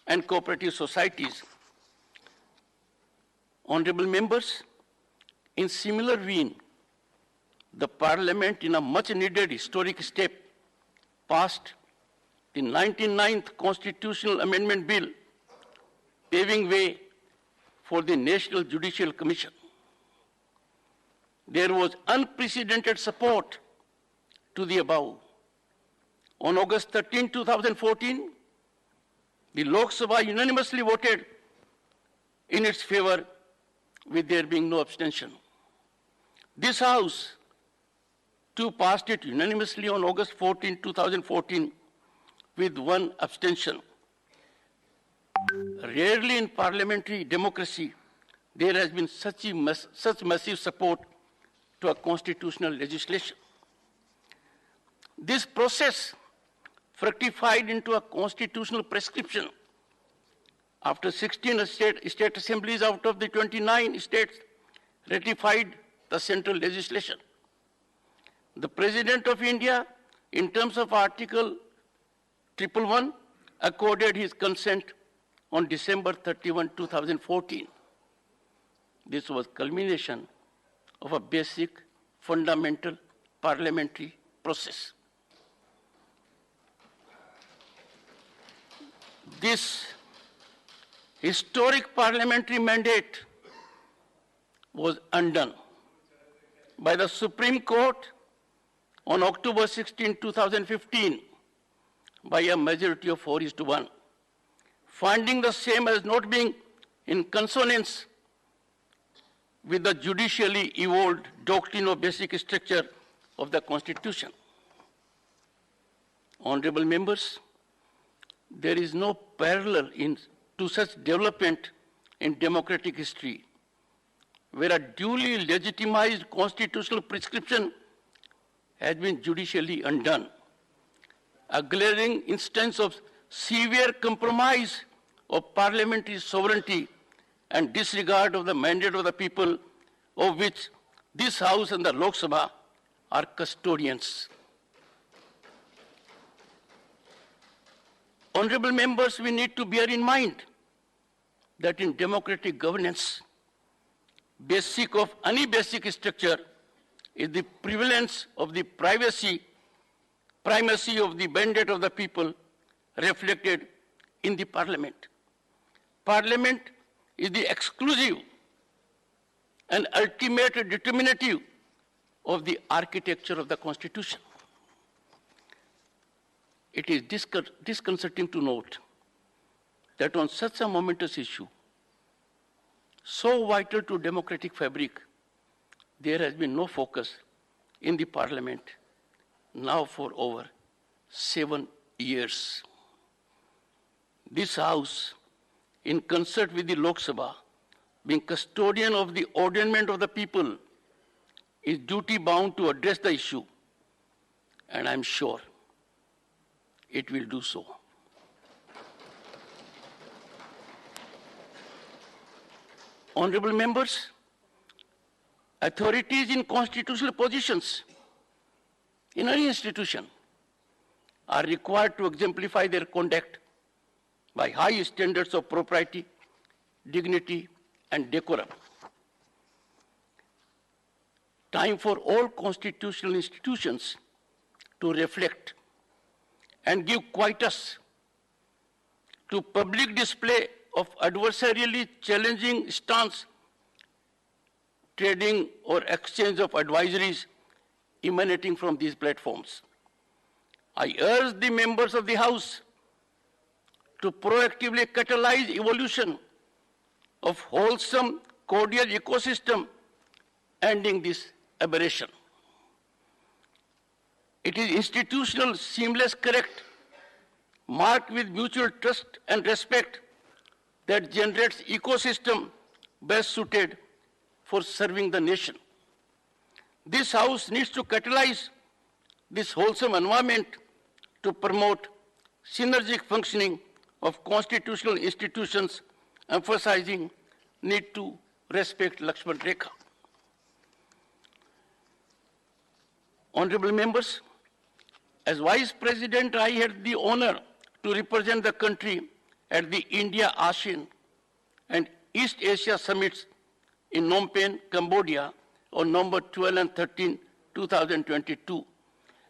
and cooperative societies. Honorable members, in similar vein, the Parliament, in a much-needed historic step, passed the 99th Constitutional Amendment Bill, paving way for the National Judicial Commission. There was unprecedented support to the above. On August 13, 2014, the Lok Sabha unanimously voted in its favor, with there being no abstention. This House too passed it unanimously on August 14, 2014, with one abstention. Rarely in parliamentary democracy there has been such massive support to a constitutional legislation. This process fructified into a constitutional prescription after 16 state assemblies out of the 29 states ratified the central legislation. The President of India, in terms of Article 111, accorded his consent on December 31, 2014. This was culmination of a basic, fundamental parliamentary process. This historic parliamentary mandate was undone by the Supreme Court on October 16, 2015, by a majority of 4:1, finding the same as not being in consonance with the judicially evolved doctrine of basic structure of the Constitution. Honorable members, there is no parallel to such development in democratic history, where a duly legitimized constitutional prescription has been judicially undone. A glaring instance of severe compromise of parliamentary sovereignty and disregard of the mandate of the people, of which this House and the Lok Sabha are custodians. Honorable members, we need to bear in mind that in democratic governance, basic of any basic structure is the prevalence of the primacy of the mandate of the people reflected in the Parliament. Parliament is the exclusive and ultimate determinative of the architecture of the Constitution. It is disconcerting to note that on such a momentous issue, so vital to democratic fabric, there has been no focus in the Parliament now for over 7 years. This House, in concert with the Lok Sabha, being custodian of the ordainment of the people, is duty bound to address the issue, and I'm sure it will do so. Honorable members, authorities in constitutional positions in any institution are required to exemplify their conduct by high standards of propriety, dignity, and decorum. Time for all constitutional institutions to reflect and give quietus to public display of adversarially challenging stance, trading or exchange of advisories emanating from these platforms. I urge the members of the House to proactively catalyze evolution of wholesome, cordial ecosystem, ending this aberration. It is institutional, seamless, correct, marked with mutual trust and respect that generates ecosystem best suited for serving the nation. This House needs to catalyze this wholesome environment to promote synergic functioning of constitutional institutions, emphasizing need to respect Lakshman Rekha. Honorable members, as Vice President, I had the honor to represent the country at the India-ASEAN and East Asia Summits in Phnom Penh, Cambodia on November 12 and 13, 2022,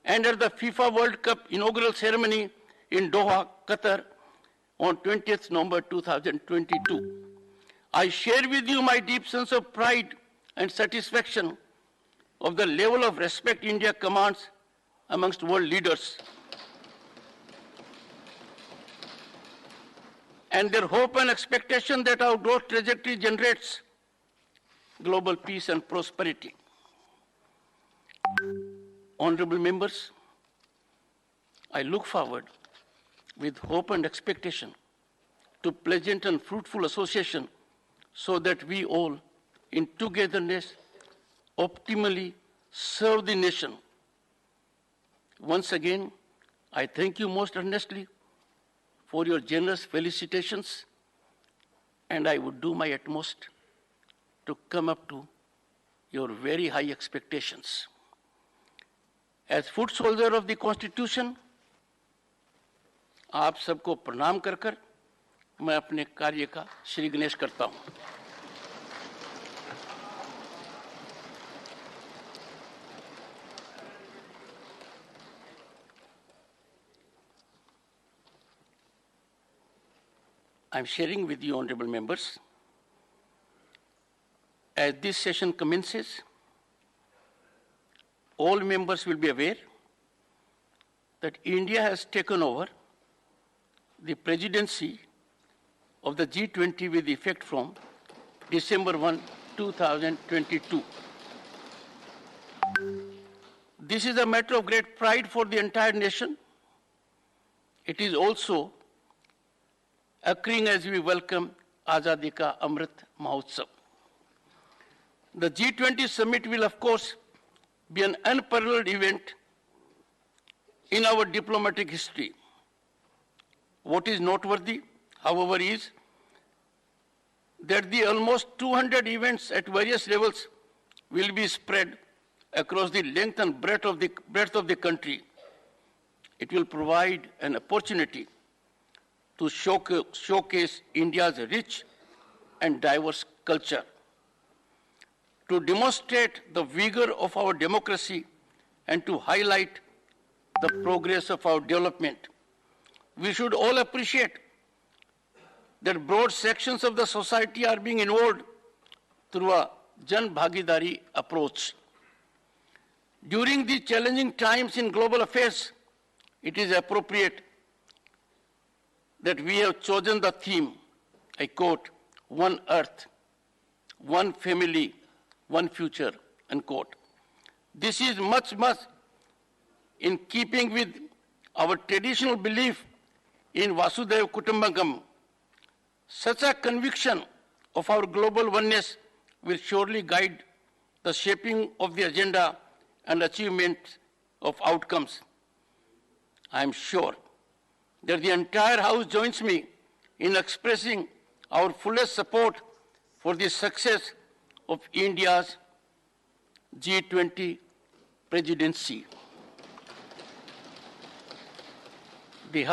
and at the FIFA World Cup inaugural ceremony in Doha, Qatar on 20th November 2022. I share with you my deep sense of pride and satisfaction of the level of respect India commands amongst world leaders and their hope and expectation that our growth trajectory generates global peace and prosperity. Honorable members, I look forward with hope and expectation to pleasant and fruitful association so that we all, in togetherness, optimally serve the nation. Once again, I thank you most earnestly for your generous felicitations, and I would do my utmost to come up to your very high expectations. As foot soldier of the Constitution, आप सबको प्रणाम कर कर मैं अपने कार्य का श्री गणेश करता हूं। I'm sharing with you, honorable members, as this session commences, all members will be aware that India has taken over the presidency of the G20 with effect from December 1, 2022. This is a matter of great pride for the entire nation. It is also occurring as we welcome Azadi Ka Amrit Mahotsav. The G20 summit will, of course, be an unparalleled event in our diplomatic history. What is noteworthy, however, is that the almost 200 events at various levels will be spread across the length and breadth of the country. It will provide an opportunity to showcase India's rich and diverse culture, to demonstrate the vigor of our democracy and to highlight the progress of our development. We should all appreciate that broad sections of the society are being involved through a Jan Bhagidari approach. During these challenging times in global affairs, it is appropriate that we have chosen the theme, I quote, "One Earth, one family, one future," unquote. This is much in keeping with our traditional belief in Vasudhaiva Kutumbakam. Such a conviction of our global oneness will surely guide the shaping of the agenda and achievement of outcomes. I am sure that the entire House joins me in expressing our fullest support for the success of India's G20 presidency.